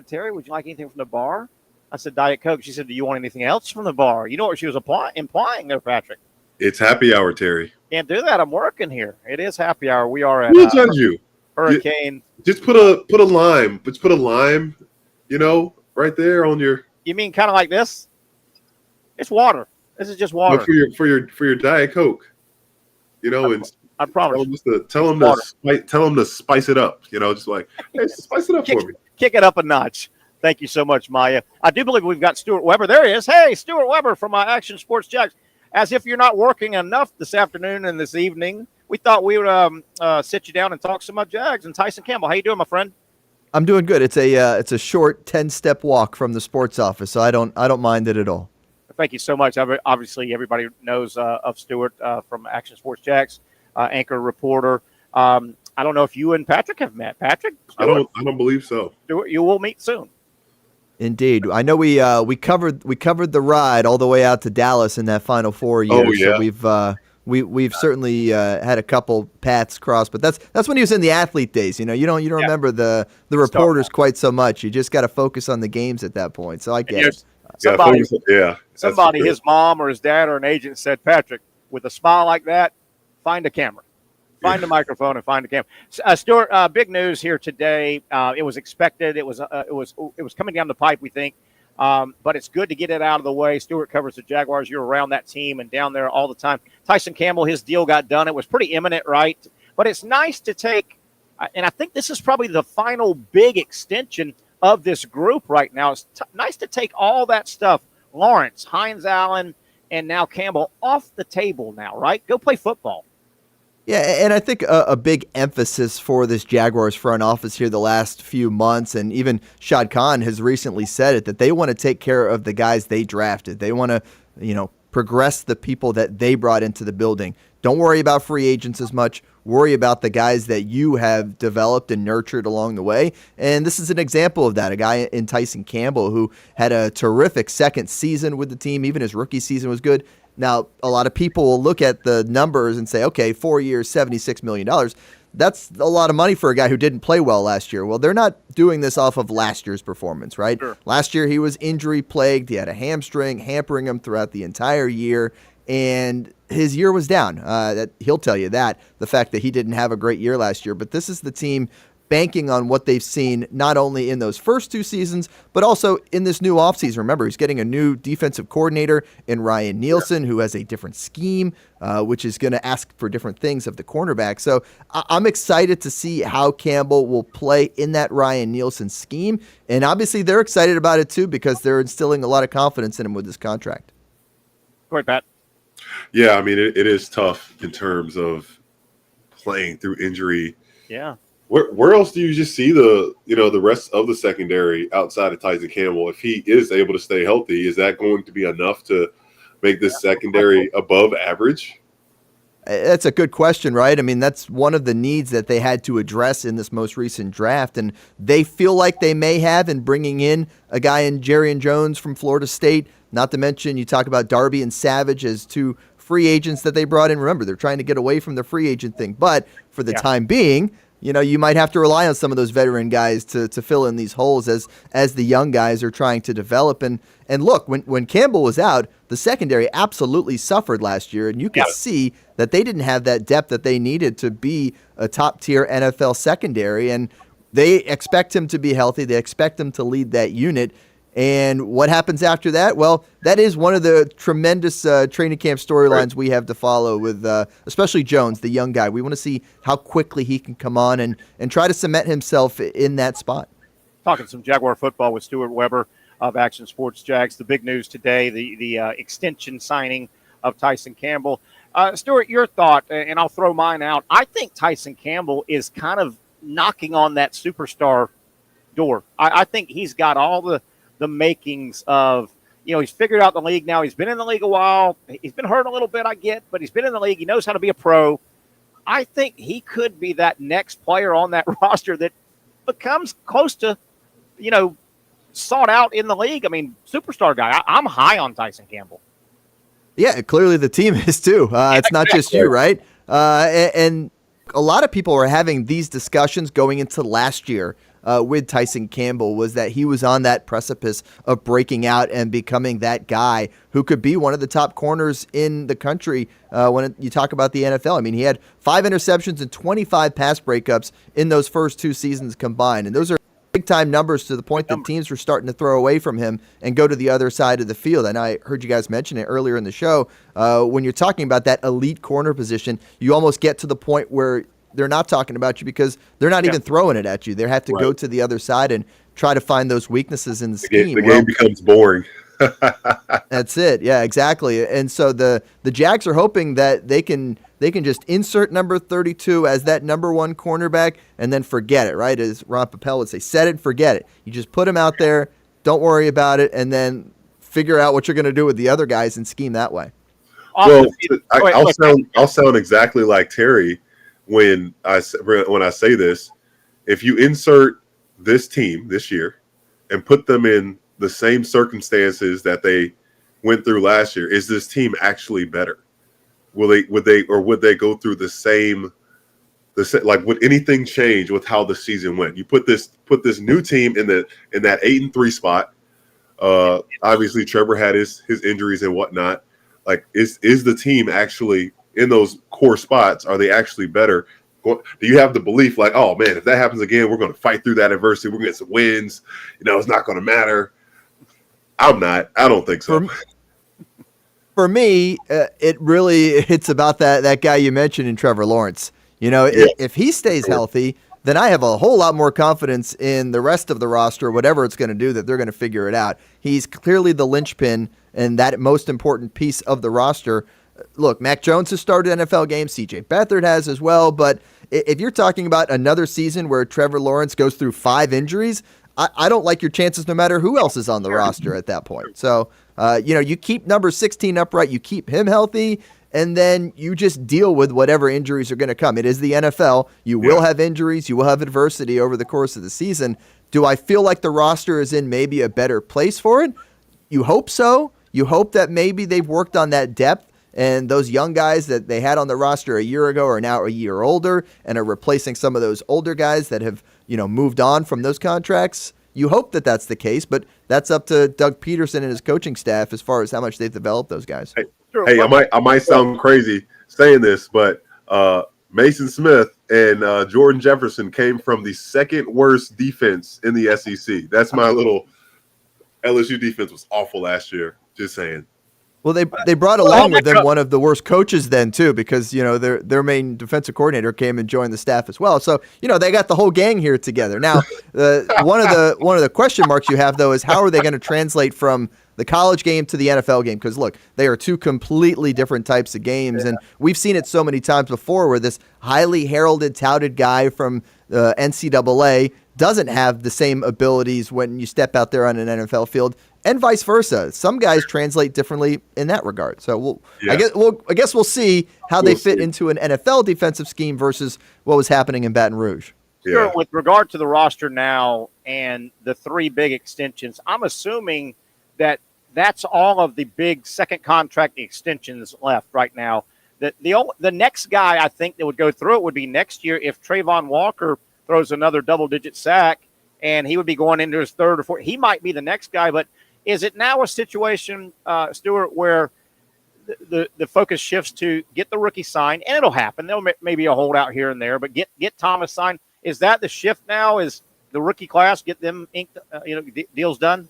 Terry, would you like anything from the bar? I said, Diet Coke. She said, do you want anything else from the bar? You know what she was implying there, Patrick? It's happy hour, Terry. Can't do that. I'm working here. It is happy hour. We are at We'll judge you. Hurricane. Just put a lime. Just put a lime, right there on your. You mean kind of like this? It's water. This is just water. But for your Diet Coke, and I promise. Tell them to spice it up. Just like, hey, spice it up for me. Kick it up a notch. Thank you so much, Maya. I do believe we've got Stuart Weber. There he is. Hey, Stuart Weber from Action Sports Jacks. As if you're not working enough this afternoon and this evening, we thought we would sit you down and talk some Jags. And Tyson Campbell, how you doing, my friend? I'm doing good. It's a short 10-step walk from the sports office, so I don't mind it at all. Thank you so much. Obviously, everybody knows of Stuart from Action Sports Jacks, anchor reporter. I don't know if you and Patrick have met. Patrick? Stuart? I don't believe so. Stuart, you will meet soon. Indeed, I know we covered the ride all the way out to Dallas in that Final Four year. Oh, yeah. So we've certainly had a couple paths cross, but that's when he was in the athlete days. You don't remember the reporters quite so much. You just got to focus on the games at that point. So I get it. Somebody, his mom or his dad or an agent said, Patrick, with a smile like that, find a camera. Find the microphone and find the camera. Stuart, big news here today. It was expected. It was coming down the pipe, we think. But it's good to get it out of the way. Stuart covers the Jaguars. You're around that team and down there all the time. Tyson Campbell, his deal got done. It was pretty imminent, right? But it's nice to take, and I think this is probably the final big extension of this group right now. It's nice to take all that stuff, Lawrence, Hines Allen, and now Campbell, off the table now, right? Go play football. Yeah, and I think a big emphasis for this Jaguars front office here the last few months, and even Shad Khan has recently said it, that they want to take care of the guys they drafted. They want to, progress the people that they brought into the building. Don't worry about free agents as much. Worry about the guys that you have developed and nurtured along the way. And this is an example of that. A guy in Tyson Campbell who had a terrific second season with the team. Even his rookie season was good. Now, a lot of people will look at the numbers and say, okay, 4 years, $76 million. That's a lot of money for a guy who didn't play well last year. Well, they're not doing this off of last year's performance, right? Sure. Last year, he was injury-plagued. He had a hamstring hampering him throughout the entire year, and his year was down. He'll tell you that, the fact that he didn't have a great year last year. But this is the team banking on what they've seen not only in those first two seasons, but also in this new offseason. Remember, he's getting a new defensive coordinator in Ryan Nielsen, who has a different scheme, which is going to ask for different things of the cornerback. So I'm excited to see how Campbell will play in that Ryan Nielsen scheme. And obviously they're excited about it too, because they're instilling a lot of confidence in him with this contract. Go ahead, Pat. Yeah, I mean, it is tough in terms of playing through injury. Yeah. Where else do you just see the rest of the secondary outside of Tyson Campbell? If he is able to stay healthy, is that going to be enough to make this secondary above average? That's a good question, right? I mean, that's one of the needs that they had to address in this most recent draft, and they feel like they may have in bringing in a guy in Jerrion Jones from Florida State. Not to mention, you talk about Darby and Savage as two free agents that they brought in. Remember, they're trying to get away from the free agent thing, but for the time being, you might have to rely on some of those veteran guys to fill in these holes as the young guys are trying to develop. And look, when Campbell was out, the secondary absolutely suffered last year, and you could see that they didn't have that depth that they needed to be a top-tier NFL secondary, and they expect him to be healthy. They expect him to lead that unit. And what happens after that? Well, that is one of the tremendous training camp storylines we have to follow with especially Jones, the young guy. We want to see how quickly he can come on and try to cement himself in that spot. Talking some Jaguar football with Stuart Weber of Action Sports Jags. The big news today, the extension signing of Tyson Campbell. Stuart, your thought, and I'll throw mine out. I think Tyson Campbell is kind of knocking on that superstar door. I think he's got all the makings of, he's figured out the league now. He's been in the league a while. He's been hurt a little bit, I get, but he's been in the league. He knows how to be a pro. I think he could be that next player on that roster that becomes close to, sought out in the league. I mean, superstar guy. I'm high on Tyson Campbell. Yeah, clearly the team is too. It's not just you, right? And a lot of people were having these discussions going into last year with Tyson Campbell, was that he was on that precipice of breaking out and becoming that guy who could be one of the top corners in the country when you talk about the NFL. I mean, he had 5 interceptions and 25 pass breakups in those first 2 seasons combined. And those are big-time numbers to the point that teams were starting to throw away from him and go to the other side of the field. And I heard you guys mention it earlier in the show. When you're talking about that elite corner position, you almost get to the point where they're not talking about you because they're not even throwing it at you. They have to go to the other side and try to find those weaknesses in the scheme. The game becomes boring. That's it. Yeah, exactly. And so the Jags are hoping that they can just insert number 32 as that number 1 cornerback and then forget it, right? As Ron Papel would say, set it and forget it. You just put him out there, don't worry about it, and then figure out what you're going to do with the other guys and scheme that way. Well, I'll sound exactly like Terry when I say this. If you insert this team this year and put them in the same circumstances that they went through last year, is this team actually better? Would they go through the same? Would anything change with how the season went? You put this new team in that 8-3 spot. Obviously, Trevor had his injuries and whatnot. Like, is the team actually in those core spots, are they actually better? Do you have the belief like, oh man, if that happens again, we're going to fight through that adversity. We're going to get some wins. It's not going to matter. I'm not. I don't think so. For me, it's about that guy you mentioned in Trevor Lawrence. If he stays healthy, then I have a whole lot more confidence in the rest of the roster, whatever it's going to do, that they're going to figure it out. He's clearly the linchpin and that most important piece of the roster. Look, Mac Jones has started NFL games. C.J. Beathard has as well. But if you're talking about another season where Trevor Lawrence goes through 5 injuries, I don't like your chances no matter who else is on the roster at that point. So, you keep number 16 upright, you keep him healthy, and then you just deal with whatever injuries are going to come. It is the NFL. You will have injuries. You will have adversity over the course of the season. Do I feel like the roster is in maybe a better place for it? You hope so. You hope that maybe they've worked on that depth, and those young guys that they had on the roster a year ago are now a year older and are replacing some of those older guys that have, moved on from those contracts. You hope that that's the case, but that's up to Doug Peterson and his coaching staff as far as how much they've developed those guys. Hey, I might sound crazy saying this, but Mason Smith and Jordan Jefferson came from the second worst defense in the SEC. That's my little LSU defense was awful last year. Just saying. Well, they brought along with them one of the worst coaches then too, because their main defensive coordinator came and joined the staff as well. So they got the whole gang here together. Now, one of the question marks you have though is how are they going to translate from the college game to the NFL game? Because look, they are 2 completely different types of games, and we've seen it so many times before where this highly heralded, touted guy from NCAA doesn't have the same abilities when you step out there on an NFL field, and vice versa. Some guys translate differently in that regard. So I guess we'll see how they fit into an NFL defensive scheme versus what was happening in Baton Rouge. Sure. With regard to the roster now and the 3 big extensions, I'm assuming that that's all of the big second contract extensions left right now. The next guy I think that would go through it would be next year if Trayvon Walker throws another double-digit sack, and he would be going into his 3rd or 4th. He might be the next guy, but is it now a situation, Stuart, where the focus shifts to get the rookie signed, and it'll happen. There'll maybe a holdout here and there, but get Thomas signed. Is that the shift now? Is the rookie class get them inked, deals done?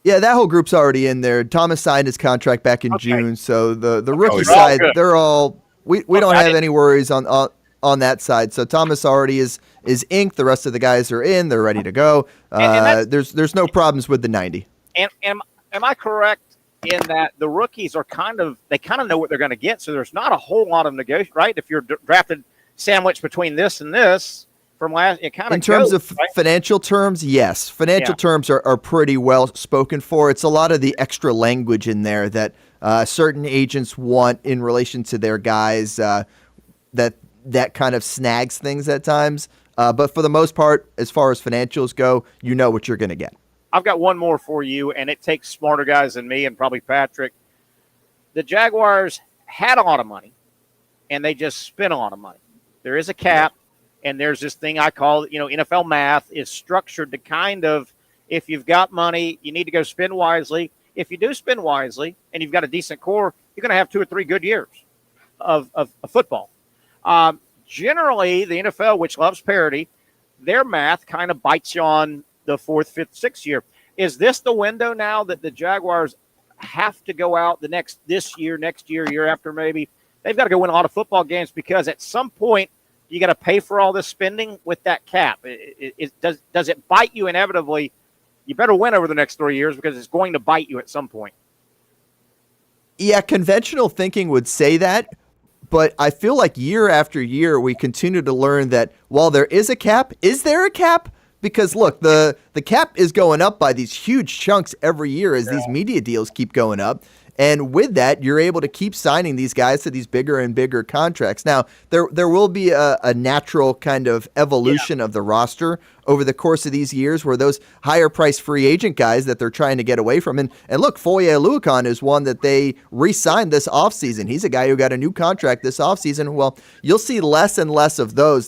Yeah, that whole group's already in there. Thomas signed his contract back in June, so the rookie side, they're all we don't have any worries on that side. So Thomas already is inked. The rest of the guys are in. They're ready to go. There's no problems with the 90. And am I correct in that the rookies are kind of know what they're going to get, so there's not a whole lot of negotiation, right? If you're drafted sandwiched between this and this from last, it kind of in terms of financial terms, yes, financial terms are pretty well spoken for. It's a lot of the extra language in there that certain agents want in relation to their guys that kind of snags things at times. But for the most part, as far as financials go, you know what you're going to get. I've got one more for you, and it takes smarter guys than me and probably Patrick. The Jaguars had a lot of money, and they just spent a lot of money. There is a cap, and there's this thing I call, NFL math is structured to kind of, if you've got money, you need to go spend wisely. If you do spend wisely and you've got a decent core, you're going to have 2 or 3 good years of football. Generally, the NFL, which loves parity, their math kind of bites you on the 4th, 5th, 6th year. Is this the window now that the Jaguars have to go out this year, next year, year after maybe? They've got to go win a lot of football games because at some point you got to pay for all this spending with that cap. Does it bite you inevitably? You better win over the next 3 years because it's going to bite you at some point. Yeah, conventional thinking would say that. But I feel like year after year, we continue to learn that while there is a cap, is there a cap? Because look, the cap is going up by these huge chunks every year as these media deals keep going up. And with that, you're able to keep signing these guys to these bigger and bigger contracts. Now, there will be a natural kind of evolution of the roster over the course of these years where those higher-priced free agent guys that they're trying to get away from. And look, Foye Oluokun is one that they re-signed this offseason. He's a guy who got a new contract this offseason. Well, you'll see less and less of those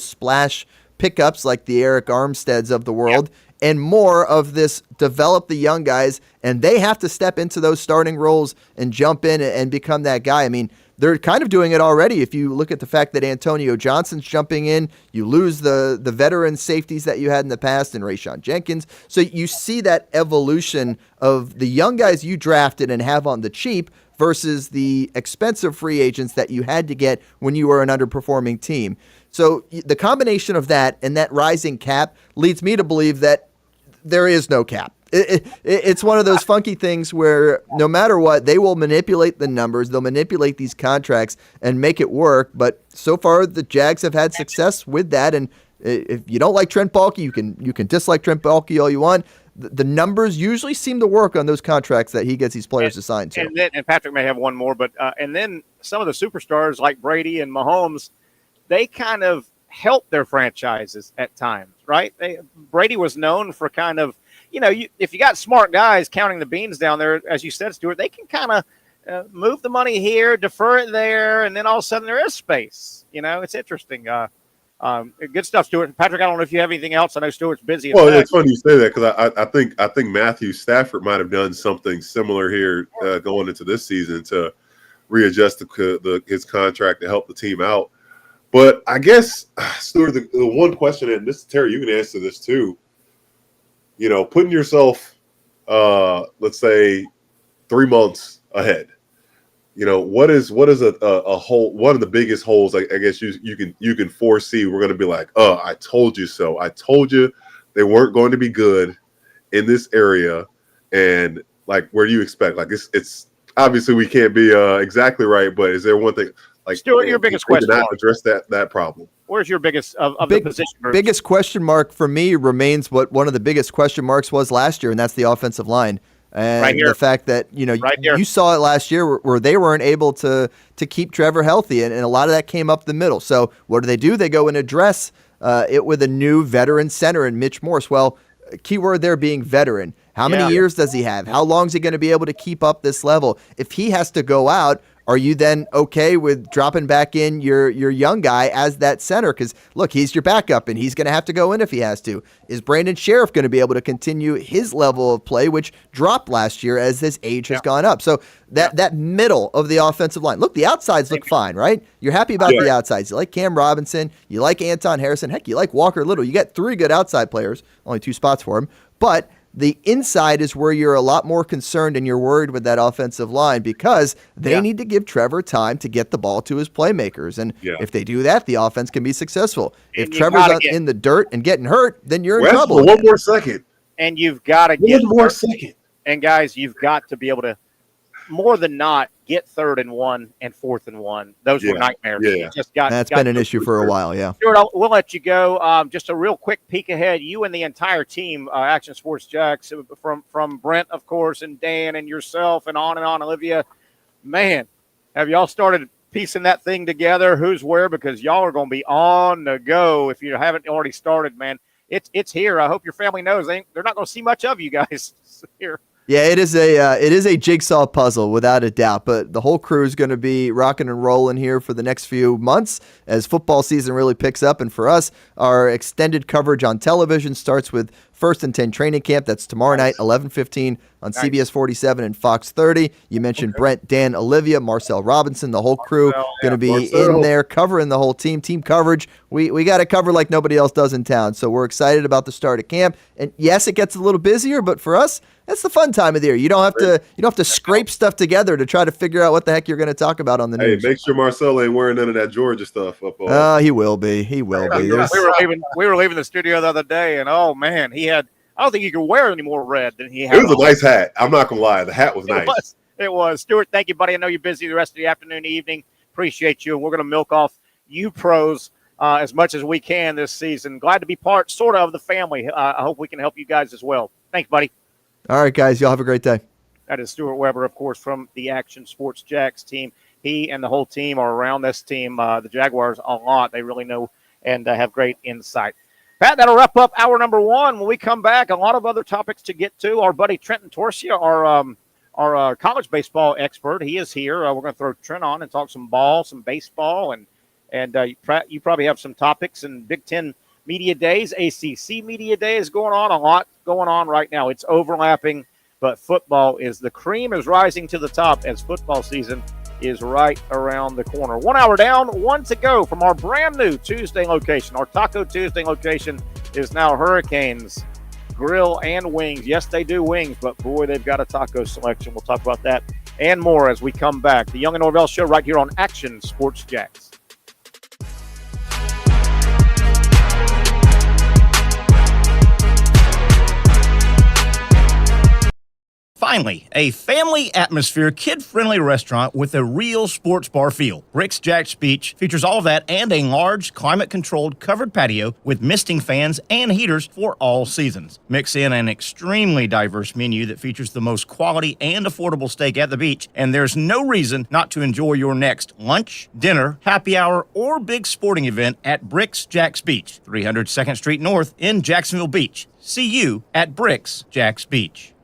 splash pickups like the Eric Armsteads of the world, and more of this develop the young guys, and they have to step into those starting roles and jump in and become that guy. I mean, they're kind of doing it already. If you look at the fact that Antonio Johnson's jumping in, you lose the veteran safeties that you had in the past in Rayshon Jenkins. So you see that evolution of the young guys you drafted and have on the cheap versus the expensive free agents that you had to get when you were an underperforming team. So the combination of that and that rising cap leads me to believe that there is no cap. It's one of those funky things where no matter what, they will manipulate the numbers, they'll manipulate these contracts and make it work. But so far, the Jags have had success with that. And if you don't like Trent Baalke, you can dislike Trent Baalke all you want. The numbers usually seem to work on those contracts that he gets these players assigned to. And Patrick may have one more, but and then some of the superstars like Brady and Mahomes, they kind of help their franchises at times, right? Brady was known for kind of, if you got smart guys counting the beans down there, as you said, Stuart, they can kind of move the money here, defer it there, and then all of a sudden there is space. It's interesting. Good stuff, Stuart. Patrick, I don't know if you have anything else. I know Stuart's busy. Well, it's funny you say that because I think Matthew Stafford might have done something similar here going into this season to readjust his contract to help the team out. But I guess, Stuart, the one question, and this, Terry, you can answer this too. Putting yourself, let's say, 3 months ahead. What is a hole? One of the biggest holes I guess you can foresee. We're going to be like, oh, I told you so. I told you they weren't going to be good in this area. And like, where do you expect? Like, it's obviously we can't be exactly right, but is there one thing? Like, Stuart, your biggest question mark. Address that problem. Where's your biggest of the position groups? Biggest question mark for me remains what one of the biggest question marks was last year, and that's the offensive line. And right the fact that, you saw it last year where they weren't able to keep Trevor healthy, and a lot of that came up the middle. So what do? They go and address it with a new veteran center in Mitch Morse. Well, keyword there being veteran. How many years does he have? How long is he going to be able to keep up this level? If he has to go out, are you then okay with dropping back in your young guy as that center? Because, look, he's your backup, and he's going to have to go in if he has to. Is Brandon Sheriff going to be able to continue his level of play, which dropped last year as his age has gone up? So that middle of the offensive line. Look, the outsides look fine, right? You're happy about the outsides. You like Cam Robinson. You like Anton Harrison. Heck, you like Walker Little. You got 3 good outside players, only 2 spots for him. But the inside is where you're a lot more concerned and you're worried with that offensive line because they need to give Trevor time to get the ball to his playmakers. And if they do that, the offense can be successful. If Trevor's in the dirt and getting hurt, then you're in trouble. One more second. And you've got to get one more second. And, guys, you've got to be able to, more than not, get 3rd and 1 and 4th and 1. Those were nightmares. That's been an issue for a while, Stuart, we'll let you go. Just a real quick peek ahead. You and the entire team, Action Sports Jacks, from Brent, of course, and Dan and yourself and on, Olivia. Man, have y'all started piecing that thing together? Who's where? Because y'all are going to be on the go if you haven't already started, man. It's here. I hope your family knows they're not going to see much of you guys here. Yeah, it is a jigsaw puzzle without a doubt, but the whole crew is going to be rocking and rolling here for the next few months as football season really picks up. And for us, our extended coverage on television starts with First and 10 training camp. That's tomorrow night, 11:15 on CBS 47 and Fox 30. You mentioned Brent, Dan, Olivia, Marcel Robinson, the whole crew going to be in there covering the whole team coverage. We got to cover like nobody else does in town. So we're excited about the start of camp. And yes, it gets a little busier, but for us, that's the fun time of the year. You don't have to scrape stuff together to try to figure out what the heck you're going to talk about on the news. Hey, make sure Marcel ain't wearing none of that Georgia stuff up on. Oh, he will be. He will be. We were leaving the studio the other day, and oh man, I don't think you could wear any more red than he had. It was a nice hat. I'm not gonna lie, the hat was nice. It was. Stuart, thank you, buddy. I know you're busy the rest of the afternoon, evening. Appreciate you, and we're gonna milk off you pros as much as we can this season. Glad to be part, sort of the family. I hope we can help you guys as well. Thanks, buddy. All right, guys. Y'all have a great day. That is Stuart Weber, of course, from the Action Sports Jacks team. He and the whole team are around this team, the Jaguars, a lot. They really know and have great insight. Pat, that'll wrap up hour number 1. When we come back, a lot of other topics to get to. Our buddy Trenton Torsia, our college baseball expert, he is here. We're going to throw Trent on and talk some ball, some baseball, and you probably have some topics. And Big Ten Media Days, ACC Media Days going on. A lot going on right now. It's overlapping, but football is the cream is rising to the top as football season is right around the corner. 1 hour down, 1 to go from our brand new Tuesday location. Our Taco Tuesday location is now Hurricanes Grill and Wings. Yes, they do wings, but boy, they've got a taco selection. We'll talk about that and more as we come back. The Young and Norvelle Show right here on Action Sports Jacks. Finally, a family atmosphere, kid-friendly restaurant with a real sports bar feel. Rick's Jack's Beach features all of that and a large, climate-controlled covered patio with misting fans and heaters for all seasons. Mix in an extremely diverse menu that features the most quality and affordable steak at the beach, and there's no reason not to enjoy your next lunch, dinner, happy hour, or big sporting event at Rick's Jack's Beach, 300 2nd Street North in Jacksonville Beach. See you at Rick's Jack's Beach.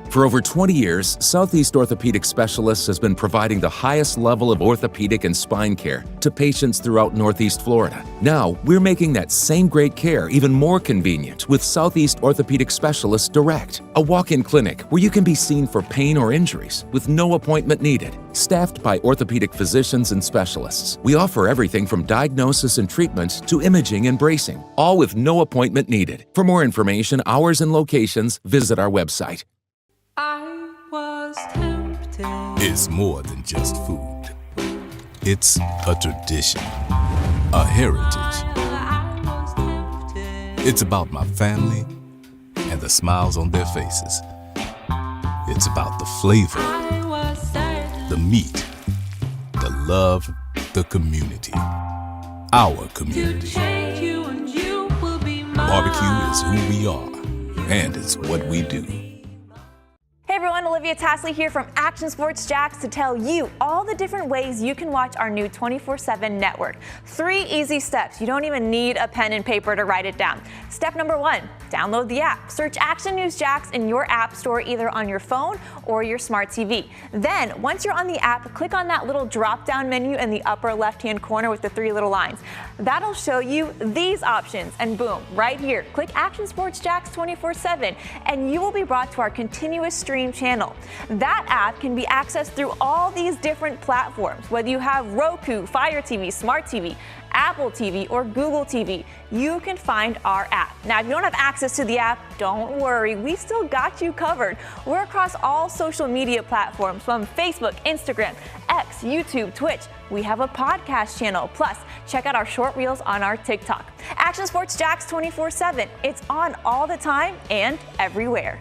For over 20 years, Southeast Orthopedic Specialists has been providing the highest level of orthopedic and spine care to patients throughout Northeast Florida. Now, we're making that same great care even more convenient with Southeast Orthopedic Specialists Direct, a walk-in clinic where you can be seen for pain or injuries with no appointment needed. Staffed by orthopedic physicians and specialists, we offer everything from diagnosis and treatment to imaging and bracing, all with no appointment needed. For more information, hours, and locations, visit our website. I was tempted. It's more than just food. It's a tradition, a heritage. I was tempted. It's about my family and the smiles on their faces. It's about the flavor, I was certain. the meat, the love, the community. Our To community. change you and you will be mine. Barbecue is who we are, and it's what we do. Hey everyone, Olivia Tasley here from Action Sports Jacks to tell you all the different ways you can watch our new 24/7 network. 3 easy steps. You don't even need a pen and paper to write it down. Step number 1, download the app. Search Action News Jacks in your app store either on your phone or your smart TV. Then, once you're on the app, click on that little drop-down menu in the upper left-hand corner with the 3 little lines. That'll show you these options, and boom, right here, click Action Sports Jacks 24/7, and you will be brought to our continuous stream channel. That app can be accessed through all these different platforms. Whether you have Roku, Fire TV, Smart TV, Apple TV, or Google TV, you can find our app. Now, if you don't have access to the app, don't worry, we still got you covered. We're across all social media platforms from Facebook, Instagram, X, YouTube, Twitch. We have a podcast channel. Plus, check out our short reels on our TikTok. Action Sports Jacks 24/7. It's on all the time and everywhere.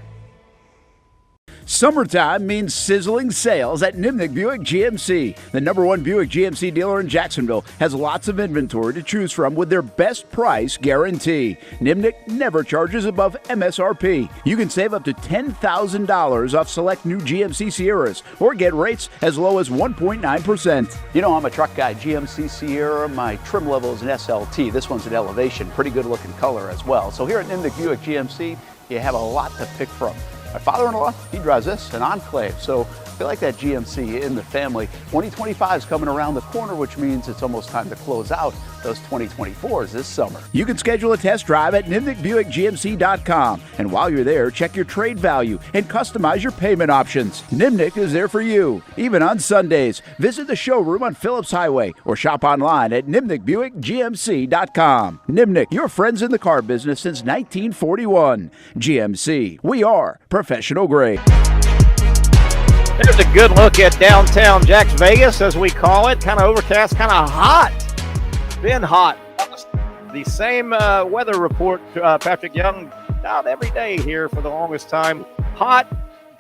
Summertime means sizzling sales at Nimnick Buick GMC. The #1 Buick GMC dealer in Jacksonville has lots of inventory to choose from with their best price guarantee. Nimnick never charges above MSRP. You can save up to $10,000 off select new GMC Sierras or get rates as low as 1.9%. You know, I'm a truck guy. GMC Sierra, my trim level is an SLT. This one's an Elevation. Pretty good looking color as well. So here at Nimnick Buick GMC, you have a lot to pick from. My father-in-law, he drives this, an Enclave, so I feel like that GMC in the family. 2025 is coming around the corner, which means it's almost time to close out those 2024s this summer. You can schedule a test drive at NimnickBuickGMC.com. And while you're there, check your trade value and customize your payment options. Nimnick is there for you, even on Sundays. Visit the showroom on Phillips Highway or shop online at NimnickBuickGMC.com. Nimnick, your friends in the car business since 1941. GMC, we are professional grade. There's a good look at downtown Jax Vegas, as we call it. Kind of overcast, kind of hot. Been hot. The same weather report, Patrick Young, out every day here for the longest time. Hot,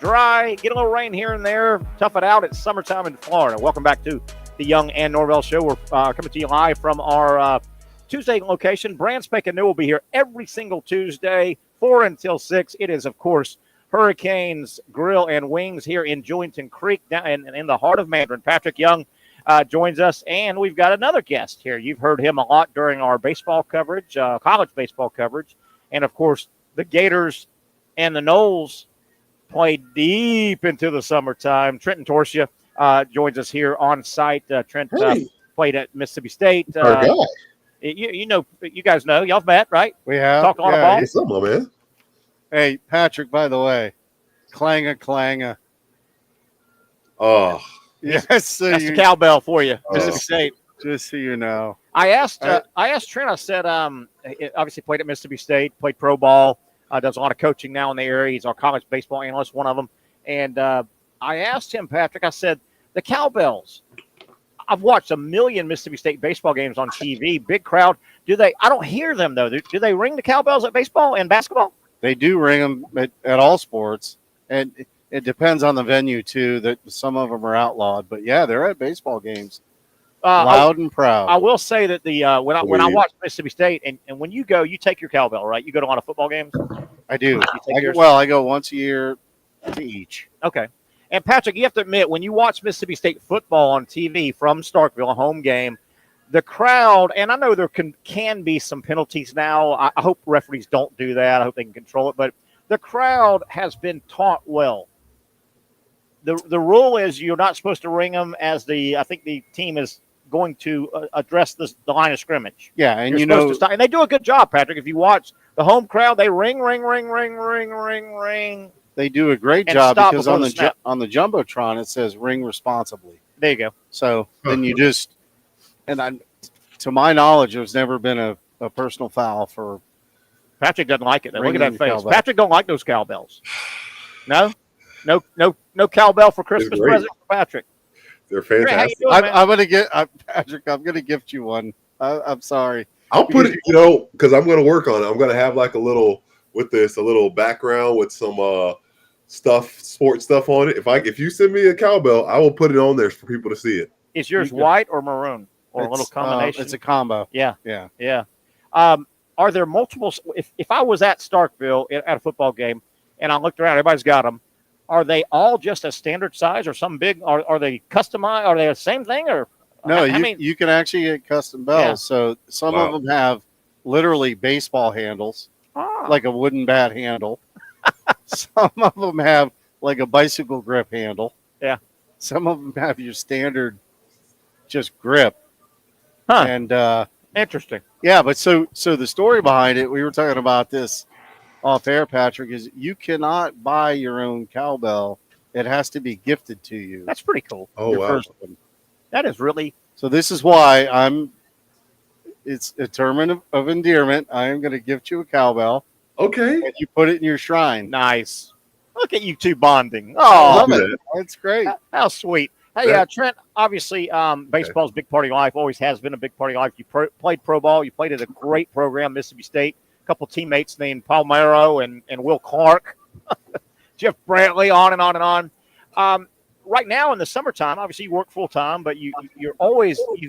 dry, get a little rain here and there. Tough it out. It's summertime in Florida. Welcome back to the Young and Norvelle Show. We're coming to you live from our Tuesday location. Brand spanking new will be here every single Tuesday, 4 until 6. It is, of course, Hurricanes Grill and Wings here in Jointon Creek, down in the heart of Mandarin. Patric Young joins us, and we've got another guest here. You've heard him a lot during our baseball coverage, college baseball coverage, and, of course, the Gators and the Noles played deep into the summertime. Trenton Torsia joins us here on site. Trent played at Mississippi State. Our guy. You guys know. Y'all have met, right? We have. Talked on a ball. What's up, my man? Hey, Patrick, by the way, clanger. Oh. Yes, so that's the cowbell for you, Mississippi State. Just so you know. I asked Trent, I said, obviously played at Mississippi State, played pro ball, does a lot of coaching now in the area. He's our college baseball analyst, one of them. And I asked him, Patrick, I said, the cowbells, I've watched a million Mississippi State baseball games on TV, big crowd. I don't hear them, though. Do they ring the cowbells at baseball and basketball? They do ring them at all sports. And it depends on the venue, too, that some of them are outlawed. But, yeah, they're at baseball games. Loud and proud. I will say that when I watch Mississippi State, and when you go, you take your cowbell, right? You go to a lot of football games? I do. I go once a year to each. Okay. And, Patrick, you have to admit, when you watch Mississippi State football on TV from Starkville, a home game, the crowd, and I know there can be some penalties now. I hope referees don't do that. I hope they can control it. But the crowd has been taught well. The rule is you're not supposed to ring them as I think the team is going to address the line of scrimmage. Yeah, and you're supposed to stop. And they do a good job, Patrick. If you watch the home crowd, they ring. They do a great job because on the Jumbotron it says ring responsibly. There you go. So then you just to my knowledge, there's never been a personal foul for Patrick. Doesn't like it. Look at that face. Cowbell. Patrick don't like those cowbells. No cowbell for Christmas present for Patrick. They're fantastic. I'm gonna get Patrick. I'm gonna gift you one. I'm sorry. I'll put it, because I'm gonna work on it. I'm gonna have like a little background with some sports stuff on it. If you send me a cowbell, I will put it on there for people to see it. Is yours white or maroon or a little combination? It's a combo. Yeah. Are there multiple? If I was at Starkville at a football game and I looked around, everybody's got them. Are they all just a standard size or some big? Are they customized? Are they the same thing or? No, you can actually get custom bells. Yeah. So some of them have literally baseball handles, like a wooden bat handle. Some of them have like a bicycle grip handle. Yeah. Some of them have your standard just grip. Huh. And interesting. Yeah, but so the story behind it, we were talking about this off air, Patrick, is you cannot buy your own cowbell. It has to be gifted to you. That's pretty cool. Oh, wow. First one. That is really. So this is why it's a term of endearment. I am going to gift you a cowbell. Okay. And you put it in your shrine. Nice. Look at you two bonding. Oh, love it. It's great. How sweet. Hey, Trent, obviously baseball's a big part of your life, always has been a big part of your life. You played pro ball. You played at a great program, Mississippi State. A couple teammates named Palmero and Will Clark, Jeff Brantley, on and on and on. Right now in the summertime, obviously you work full time, but you've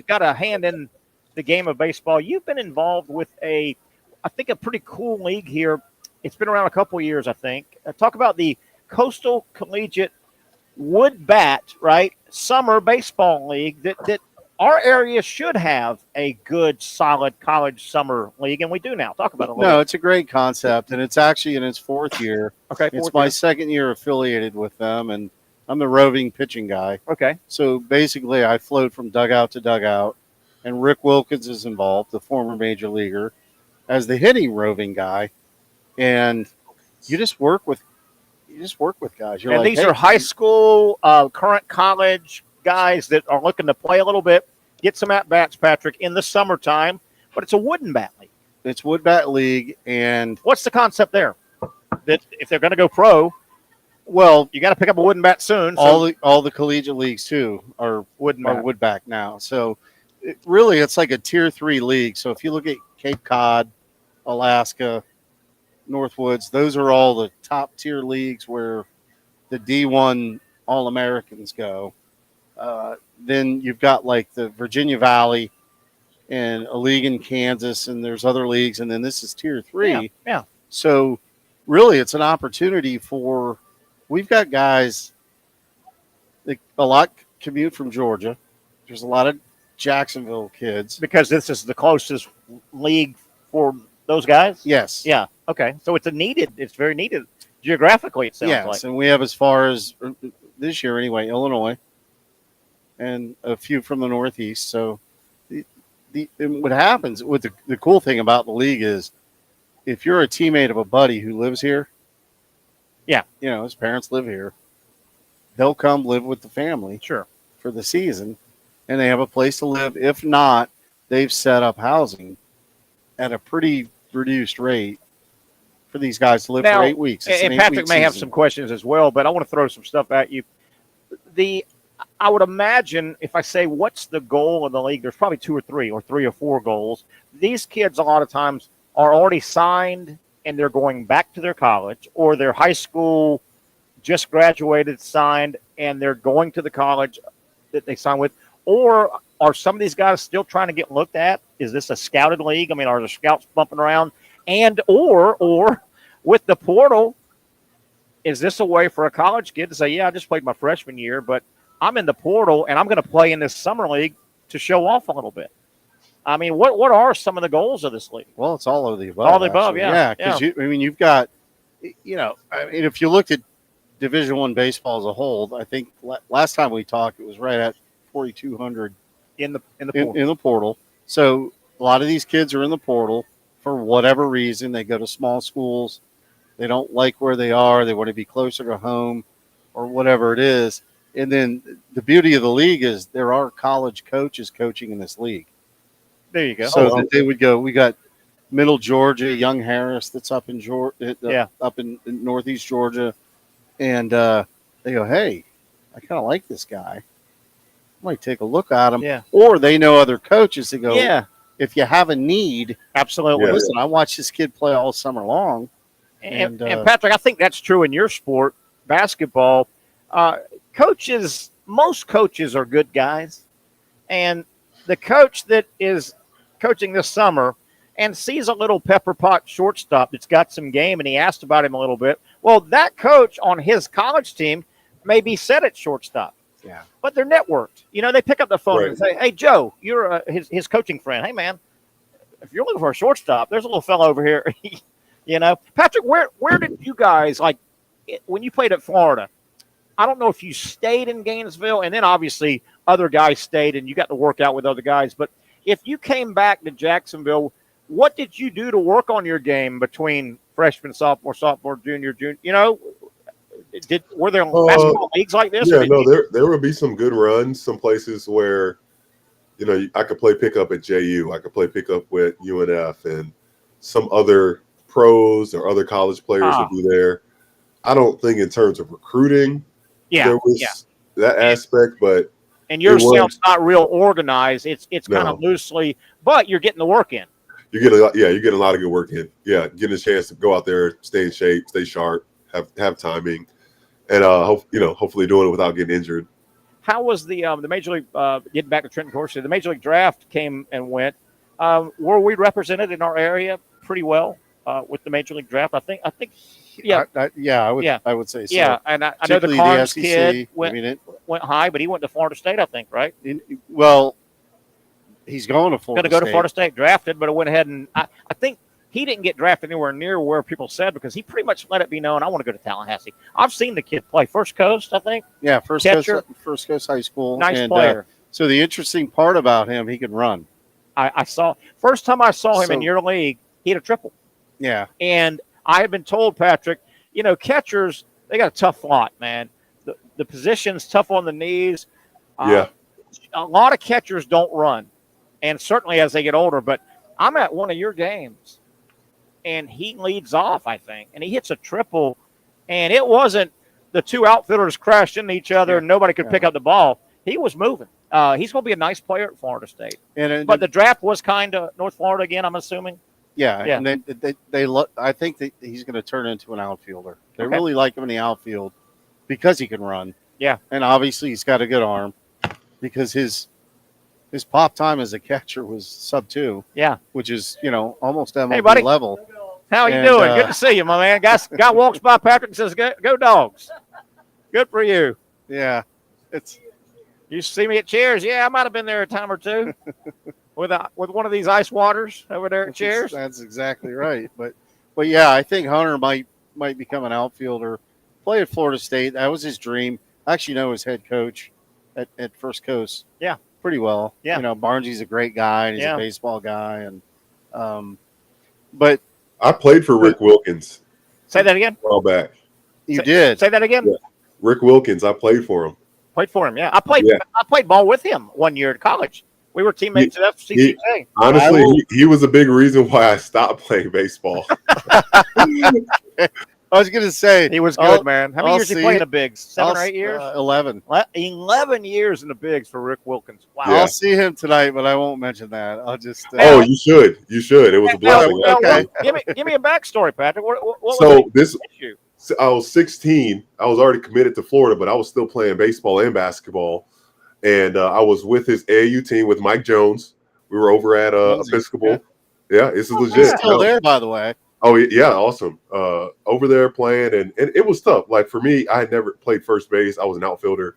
got a hand in the game of baseball. You've been involved with I think a pretty cool league here. It's been around a couple of years, I think. Talk about the Coastal Collegiate Wood Bat, right? Summer baseball league that our area should have a good, solid college summer league, and we do now. Talk about it a little bit. It's a great concept, and it's actually in its fourth year. Okay, it's my second year affiliated with them, and I'm the roving pitching guy. Okay. So basically, I float from dugout to dugout, and Rick Wilkins is involved, the former major leaguer, as the hitting roving guy, and you just work with guys. And these are high school, current college guys that are looking to play a little bit, get some at-bats, Patrick, in the summertime, but it's a wooden bat league. It's wood bat league, and what's the concept there? That if they're going to go pro, well, you got to pick up a wooden bat soon. So. All the collegiate leagues too are wood back now. So it's like a tier 3 league. So if you look at Cape Cod, Alaska, Northwoods, those are all the top tier leagues where the D1 All-Americans go. Then you've got like the Virginia Valley and a league in Kansas, and there's other leagues, and then this is tier 3. Yeah. So really, it's an opportunity for. We've got guys. A lot commute from Georgia. There's a lot of Jacksonville kids because this is the closest league for those guys. Yes. Yeah. Okay. So it's very needed geographically. It sounds Yes, like. and we have as far as this year anyway, Illinois, and a few from the Northeast. So, and what happens with the cool thing about the league is, if you're a teammate of a buddy who lives here, yeah, his parents live here, they'll come live with the family, sure, for the season, and they have a place to live. If not, they've set up housing at a pretty reduced rate for these guys to live now, for 8 weeks. It's and an Patrick 8-week may have season. some questions as well, but I want to throw some stuff at you. I would imagine if I say what's the goal of the league, there's probably 2 or 3 or 3 or 4 goals. These kids a lot of times are already signed and they're going back to their college, or their high school just graduated, signed, and they're going to the college that they signed with. Or are some of these guys still trying to get looked at? Is this a scouted league? I mean, are the scouts bumping around? And or with the portal, is this a way for a college kid to say, yeah, I just played my freshman year, but I'm in the portal and I'm going to play in this summer league to show off a little bit? I mean, what are some of the goals of this league? Well, it's all of the above. All the above, actually. yeah. Because you've got, if you looked at Division I baseball as a whole, I think last time we talked, it was right at 4,200 in the portal. In the portal. So a lot of these kids are in the portal for whatever reason. They go to small schools. They don't like where they are. They want to be closer to home, or whatever it is. And then the beauty of the league is there are college coaches coaching in this league. There you go. So that they would go. We got Middle Georgia, Young Harris, that's up in up in Northeast Georgia, and they go, hey, I kind of like this guy. I might take a look at him. Yeah. Or they know other coaches that go, yeah, if you have a need, absolutely. Listen, I watched this kid play all summer long. And Patrick, I think that's true in your sport, basketball. Coaches, most coaches are good guys, and the coach that is coaching this summer and sees a little pepper pot shortstop that's got some game, and he asked about him a little bit. Well, that coach on his college team may be set at shortstop. Yeah. But they're networked. They pick up the phone Right. and say, hey, Joe, you're his coaching friend. Hey, man, if you're looking for a shortstop, there's a little fellow over here. Patrick, where did you guys, like, when you played at Florida, I don't know if you stayed in Gainesville, and then obviously other guys stayed and you got to work out with other guys. But if you came back to Jacksonville, what did you do to work on your game between freshman, sophomore, junior? Were there basketball leagues like this? Yeah, no, there would be some good runs, some places where, I could play pickup at JU. I could play pickup with UNF, and some other pros or other college players would be there. I don't think in terms of recruiting, there was that aspect, but and your sound's not real organized. It's kind of loosely, but you're getting the work in. You're getting a lot of good work in. Yeah, getting a chance to go out there, stay in shape, stay sharp, have timing, and hopefully doing it without getting injured. How was the Major League? Getting back to Trenton Corsi, the Major League Draft came and went. Were we represented in our area pretty well with the Major League Draft? I think. Yeah, I would say so. Yeah, and I know the Carnes kid went high, but he went to Florida State, I think, right? He's going to Florida. Going to go to Florida State, drafted, but it went ahead and I think he didn't get drafted anywhere near where people said, because he pretty much let it be known, I want to go to Tallahassee. I've seen the kid play First Coast, I think. Yeah, First Coast High School. Nice player. So the interesting part about him, he can run. I saw first time I saw him in your league, he had a triple. Yeah, and I have been told, Patrick, catchers, they got a tough lot, man. The position's tough on the knees. A lot of catchers don't run, and certainly as they get older. But I'm at one of your games, and he leads off, I think, and he hits a triple, and it wasn't the two outfielders crashed into each other and nobody could pick up the ball. He was moving. He's going to be a nice player at Florida State. But the draft was kind of North Florida again, I'm assuming. Yeah. And I think that he's going to turn into an outfielder. They really like him in the outfield because he can run. Yeah. And obviously he's got a good arm, because his pop time as a catcher was sub-2. Yeah. Which is, almost MLB level. How you doing? Good to see you, my man. Guy walks by Patrick and says, "Go Dogs." Good for you. Yeah, it's. You see me at Cheers? Yeah, I might have been there a time or two with one of these ice waters over there at Cheers. That's exactly right. But yeah, I think Hunter might become an outfielder. Play at Florida State. That was his dream. I actually know his head coach at First Coast. Yeah, pretty well. Yeah, Barnsley's a great guy and he's a baseball guy. And but I played for Rick Wilkins. Say that again. A while back. You did. Say that again. Yeah. Rick Wilkins. I played for him. Played for him, yeah. I played ball with him 1 year at college. We were teammates at FCCJ. Honestly, he was a big reason why I stopped playing baseball. I was going to say. He was good, man. How many years did he play in the Bigs? 7 or 8 years? 11. 11 years in the Bigs for Rick Wilkins. Wow. Yeah. I'll see him tonight, but I won't mention that. I'll just. Oh, you should. You should. It was a blessing. Okay. Give me a backstory, Patrick. What so was the issue? I was 16. I was already committed to Florida, but I was still playing baseball and basketball. And I was with his AAU team with Mike Jones. We were over at Episcopal. Yeah, this is legit. He's still there, by the way. Oh, yeah, awesome. Over there playing, and it was tough. Like, for me, I had never played first base. I was an outfielder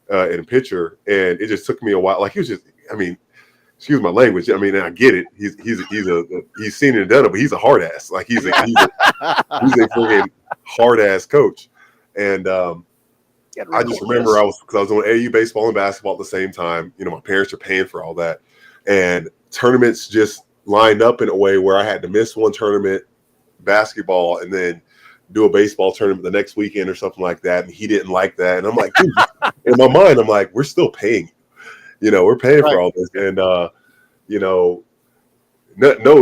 and a pitcher, and it just took me a while. Like, he was just, I mean, excuse my language. I mean, I get it. He's seen it and done it, but he's a hard ass. Like, he's a freaking hard ass coach. And I just remember I was on AAU baseball and basketball at the same time. My parents are paying for all that, and tournaments just lined up in a way where I had to miss one tournament, basketball, and then do a baseball tournament the next weekend or something like that. And he didn't like that. And I'm like, dude, in my mind, I'm like, we're still paying. We're paying for all this. And no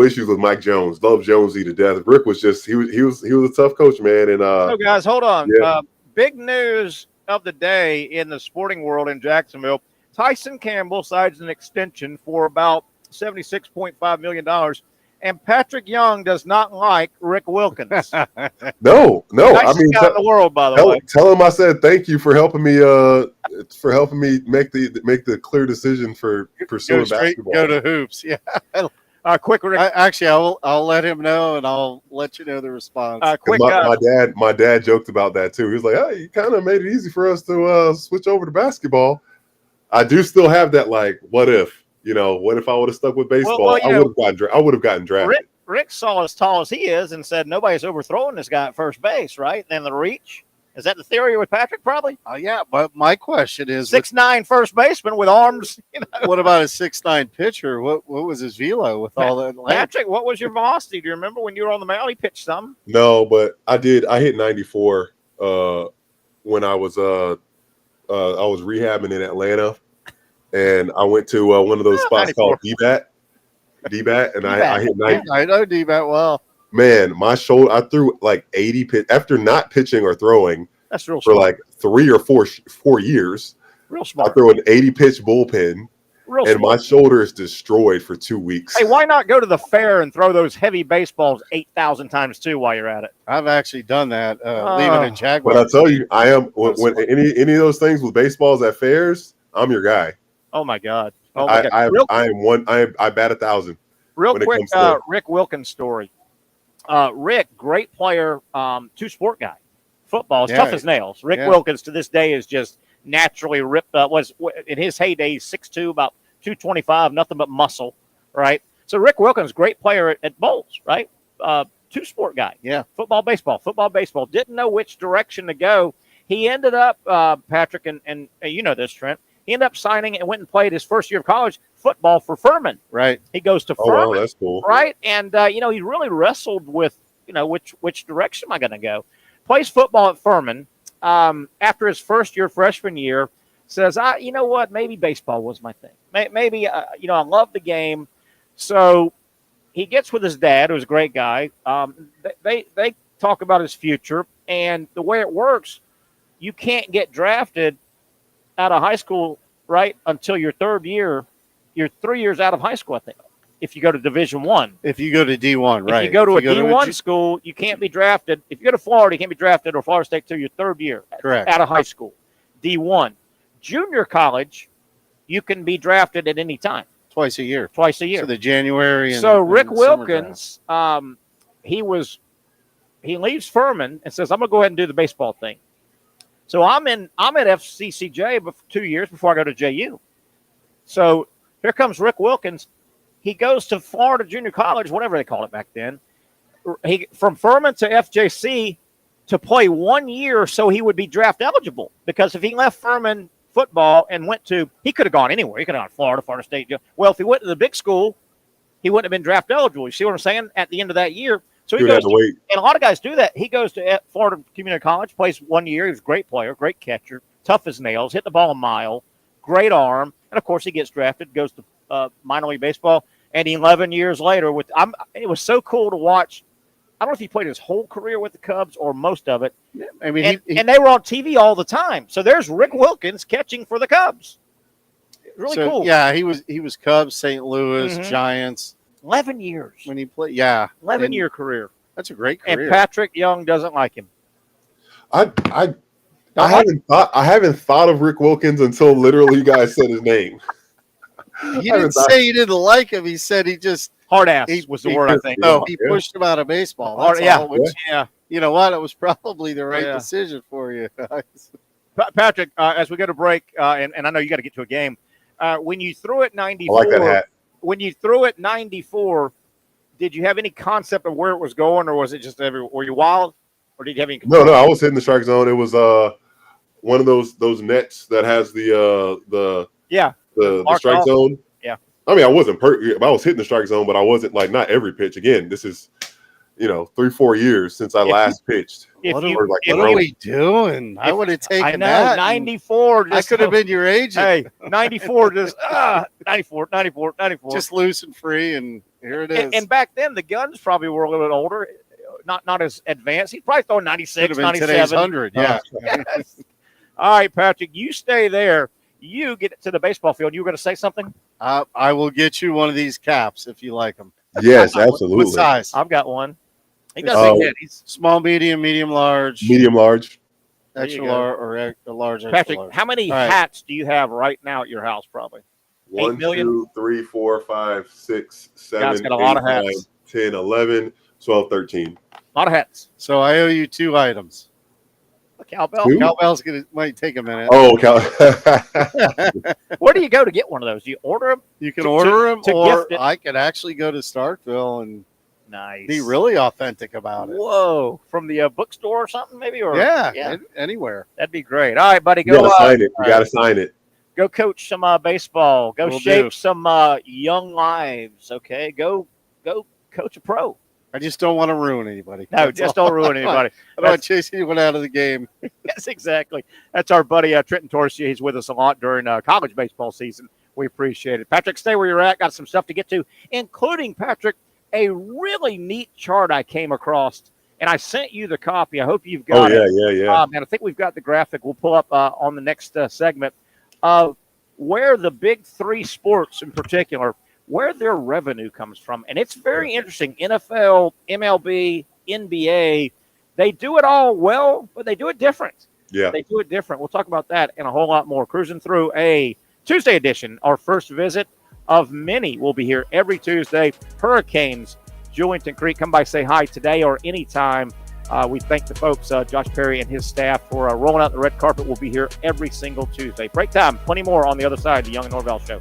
issues with Mike Jones. Love Jonesy to death. Rick was just he was a tough coach, man. And so guys, hold on. Yeah. Big news of the day in the sporting world in Jacksonville. Tyson Campbell signs an extension for about $76.5 million. And Patrick Young does not like Rick Wilkins. No. I mean, in the world, by the way. Tell him I said thank you for helping me. Make the clear decision for pursuing basketball. Go to hoops. Yeah. Quick, Rick. I'll let him know, and I'll let you know the response. My dad joked about that too. He was like, "Oh, you kind of made it easy for us to switch over to basketball." I do still have that, like, what if? What if I would have stuck with baseball? I would have gotten drafted. Rick saw as tall as he is and said nobody's overthrowing this guy at first base, right? And the reach. Is that the theory with Patrick? Probably. Yeah, but my question is 6'9" first baseman with arms. What about a 6'9" pitcher? What was his velo with all that? Patrick, what was your velocity? Do you remember when you were on the mound? He pitched some. No, but I did. I hit 94 when I was rehabbing in Atlanta. And I went to one of those spots 94. Called D-Bat, and I hit 90. I know D-Bat well. Man, my shoulder, I threw like 80 pitch after not pitching or throwing. That's real for smart. Like 3 or 4 years. Real smart. I threw an 80 pitch bullpen, my shoulder is destroyed for 2 weeks. Hey, why not go to the fair and throw those heavy baseballs 8,000 times too while you're at it? I've actually done that, leaving in Jaguar. But I tell you, I am when any of those things with baseballs at fairs, I'm your guy. Oh my God! I bat 1,000. Real quick, Rick Wilkins story. Rick, great player, two-sport guy. Football is tough as nails. Rick Wilkins to this day is just naturally ripped up. Was in his heyday 6'2", about 225, nothing but muscle, right? So Rick Wilkins, great player at Bowles, right? Two-sport guy. Yeah. Football, baseball. Didn't know which direction to go. He ended up, Patrick, and you know this, Trent. He ended up signing and went and played his first year of college football for Furman. Right. He goes to Furman. Oh, wow, that's cool. Right. And, he really wrestled with, which direction am I going to go? Plays football at Furman. After his first year, freshman year, says, you know what? Maybe baseball was my thing. Maybe, I love the game. So he gets with his dad, who's a great guy. They talk about his future. And the way it works, you can't get drafted out of high school, right, until your third year. You're 3 years out of high school, I think, if you go to Division I. If you go to D1, right. If you go to a D1 school, you can't be drafted. If you go to Florida, you can't be drafted or Florida State till your third year. Correct. Out of high school. D1. Junior college, you can be drafted at any time. Twice a year. So the January. So Rick Wilkins he leaves Furman and says, I'm going to go ahead and do the baseball thing. So I'm at FCCJ for 2 years before I go to JU. So here comes Rick Wilkins. He goes to Florida Junior College, whatever they called it back then. From Furman to FJC to play 1 year so he would be draft eligible. Because if he left Furman football and he could have gone anywhere. He could have gone to Florida State. Well, if he went to the big school, he wouldn't have been draft eligible. You see what I'm saying? At the end of that year. So he goes and a lot of guys do that. He goes to Florida Community College, plays 1 year. He was a great player, great catcher, tough as nails, hit the ball a mile, great arm. And, of course, he gets drafted, goes to minor league baseball. And 11 years later, it was so cool to watch. I don't know if he played his whole career with the Cubs or most of it. Yeah, I mean, and they were on TV all the time. So there's Rick Wilkins catching for the Cubs. Really cool. Yeah, he was Cubs, St. Louis, Giants. 11 years. When he played, yeah. 11-year career. That's a great career. And Patrick Young doesn't like him. I haven't thought of Rick Wilkins until literally you guys said his name. He didn't say he didn't like him. He said he just hard ass was the word, I think. No, he pushed him out of baseball. That's all, which, yeah. You know what? It was probably the right decision for you. Patrick, as we go to break, and I know you got to get to a game. When you threw it 94, I like that hat. When you threw it 94, did you have any concept of where it was going, or was it just everywhere? Were you wild, or did you have any control? No, I was hitting the strike zone. It was one of those nets that has the strike zone. Yeah. I mean, I wasn't perfect. I was hitting the strike zone, but I wasn't not every pitch. Again, this is 3-4 years since I last pitched. What are we doing? I would have taken I know, that. 94. I could have been your agent. Hey, 94 just 94. Just loose and free, and here it is. And back then, the guns probably were a little bit older, not as advanced. He's probably throwing 96, 97. Today's 100, yeah. Yes. All right, Patrick, you stay there. You get to the baseball field. You were going to say something? I will get you one of these caps if you like them. Yes, absolutely. What size? I've got one. He doesn't get it. Small, medium, large. Medium, large. Extra large or large. Patrick, large. how many hats do you have right now at your house? Probably 1, 2, 3, 4, 5, 6, 7, got a lot of hats. 9, 10, 11, 12, 13. A lot of hats. So I owe you 2 items. A cowbell. Two? Cowbell's might take a minute. Oh, Where do you go to get one of those? Do you order them? You can order them, or gift it? I could actually go to Starkville and nice. Be really authentic about it. Whoa, from the bookstore or something, maybe, or anywhere. That'd be great. All right, buddy, You gotta sign it. You gotta sign it. Go coach some baseball. Go Will shape do. some young lives. Okay, go coach a pro. I just don't want to ruin anybody. No, just don't ruin anybody. I don't want to chase anyone out of the game. Yes, exactly. That's our buddy Trenton Torsia. He's with us a lot during college baseball season. We appreciate it. Patrick, stay where you're at. Got some stuff to get to, including, Patrick, a really neat chart I came across, and I sent you the copy. I hope you've got it. Yeah. And I think we've got the graphic. We'll pull up on the next segment of where the big 3 sports in particular, where their revenue comes from. And it's very interesting. NFL, MLB, NBA, they do it all well, but they do it different. Yeah. They do it different. We'll talk about that and a whole lot more. Cruising through a Tuesday edition, our first visit of many. Will be here every Tuesday. Hurricanes, Julington Creek. Come by, say hi today or anytime. We thank the folks, Josh Perry and his staff, for rolling out the red carpet. We'll be here every single Tuesday. Break time. Plenty more on the other side of the Young and Norvelle Show.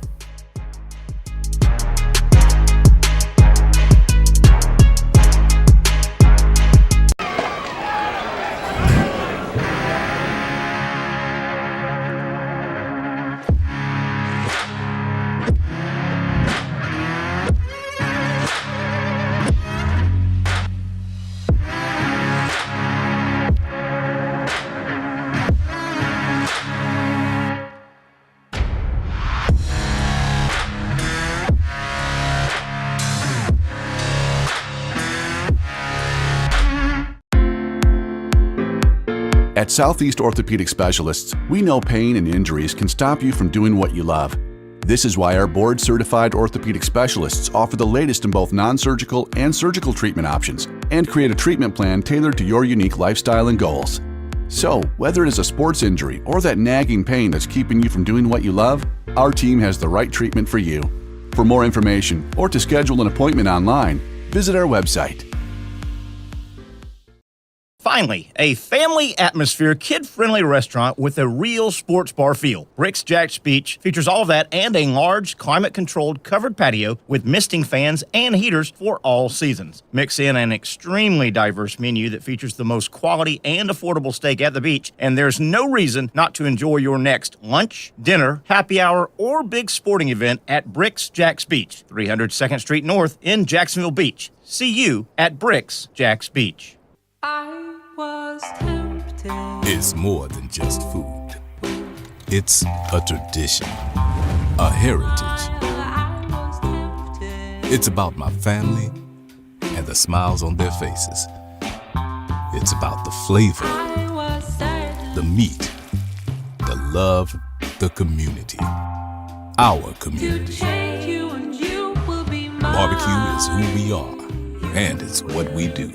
At Southeast Orthopedic Specialists, we know pain and injuries can stop you from doing what you love. This is why our board-certified orthopedic specialists offer the latest in both non-surgical and surgical treatment options and create a treatment plan tailored to your unique lifestyle and goals. So, whether it is a sports injury or that nagging pain that's keeping you from doing what you love, our team has the right treatment for you. For more information or to schedule an appointment online, visit our website. Finally, a family atmosphere, kid-friendly restaurant with a real sports bar feel. Bricks Jack's Beach features all of that and a large, climate-controlled covered patio with misting fans and heaters for all seasons. Mix in an extremely diverse menu that features the most quality and affordable steak at the beach, and there's no reason not to enjoy your next lunch, dinner, happy hour, or big sporting event at Bricks Jack's Beach, 300 2nd Street North in Jacksonville Beach. See you at Bricks Jack's Beach. I was tempted. It's more than just food. It's a tradition, a heritage. It's about my family and the smiles on their faces. It's about the flavor, the meat, the love, the community. Our community. Barbecue is who we are, and it's what we do.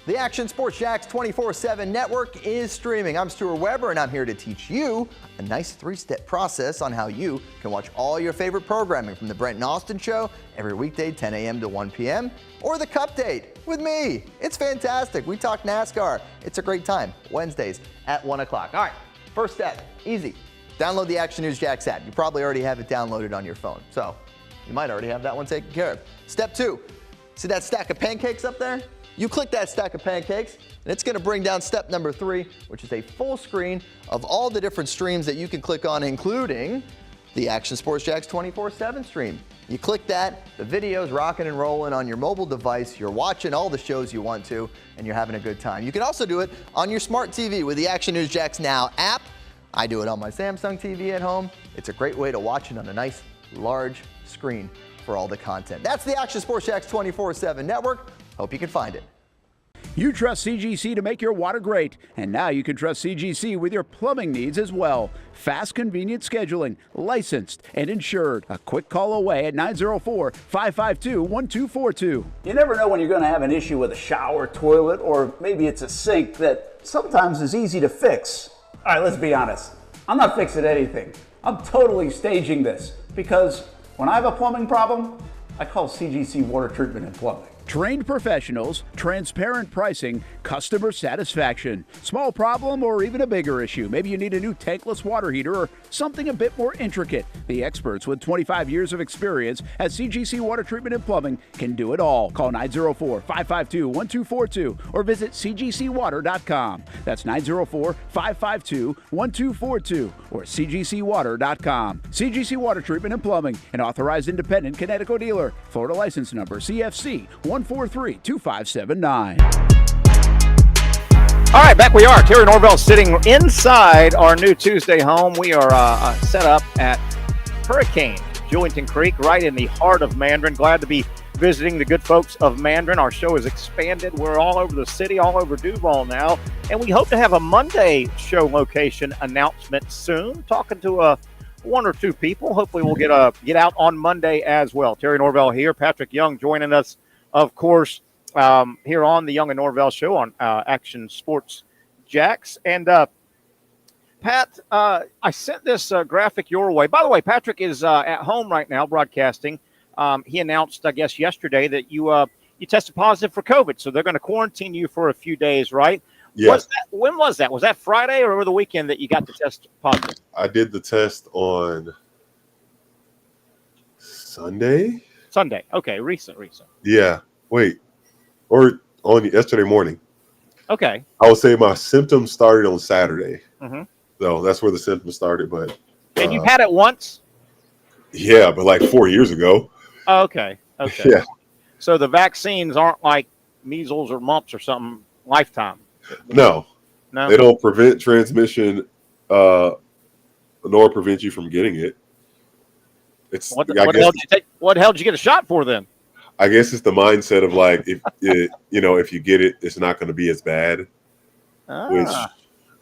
The Action Sports Jacks 24/7 network is streaming. I'm Stuart Weber, and I'm here to teach you a nice three-step process on how you can watch all your favorite programming from the Brent and Austin Show every weekday 10 a.m. to 1 p.m. or the Cup Date with me. It's fantastic. We talk NASCAR. It's a great time. Wednesdays at 1 o'clock. All right, first step, easy. Download the Action News Jacks app. You probably already have it downloaded on your phone, so you might already have that one taken care of. Step 2, see that stack of pancakes up there? You click that stack of pancakes, and it's going to bring down step number 3, which is a full screen of all the different streams that you can click on, including the Action Sports Jacks 24/7 stream. You click that, the video's rocking and rolling on your mobile device, you're watching all the shows you want to, and you're having a good time. You can also do it on your smart TV with the Action News Jacks Now app. I do it on my Samsung TV at home. It's a great way to watch it on a nice, large screen for all the content. That's the Action Sports Jacks 24/7 network. Hope you can find it. You trust CGC to make your water great, and now you can trust CGC with your plumbing needs as well. Fast, convenient scheduling, licensed and insured. A quick call away at 904-552-1242. You never know when you're going to have an issue with a shower, toilet, or maybe it's a sink that sometimes is easy to fix. All right, let's be honest. I'm not fixing anything. I'm totally staging this because when I have a plumbing problem, I call CGC Water Treatment and Plumbing. Trained professionals, transparent pricing, customer satisfaction. Small problem or even a bigger issue. Maybe you need a new tankless water heater or something a bit more intricate. The experts with 25 years of experience at CGC Water Treatment and Plumbing can do it all. Call 904-552-1242 or visit cgcwater.com. That's 904-552-1242 or cgcwater.com. CGC Water Treatment and Plumbing, an authorized independent Connecticut dealer. Florida license number CFC 1432579. All right, back we are. Terry Norvelle sitting inside our new Tuesday home. We are set up at Hurricane, Julington Creek, right in the heart of Mandarin. Glad to be visiting the good folks of Mandarin. Our show has expanded. We're all over the city, all over Duval now, and we hope to have a Monday show location announcement soon. Talking to one or two people. Hopefully we'll get out on Monday as well. Terry Norvelle here. Patrick Young joining us, of course, here on the Young and Norvelle show on Action Sports Jacks. And Pat, I sent this graphic your way. By the way, Patrick is at home right now broadcasting. He announced, I guess, yesterday that you tested positive for COVID, so they're going to quarantine you for a few days, right? Yes. When was that? Was that Friday or over the weekend that you got the test positive? I did the test on Sunday. Sunday. Okay, recent. Yeah. Wait. Or on yesterday morning. Okay. I would say my symptoms started on Saturday. Mm-hmm. So that's where the symptoms started. But and you've had it once? Yeah, but like 4 years ago. Oh, okay. Yeah. So the vaccines aren't like measles or mumps or something lifetime. No. They don't prevent transmission, nor prevent you from getting it. It's what the hell did you take? What the hell did you get a shot for then? I guess it's the mindset of like if if you get it, it's not going to be as bad. Which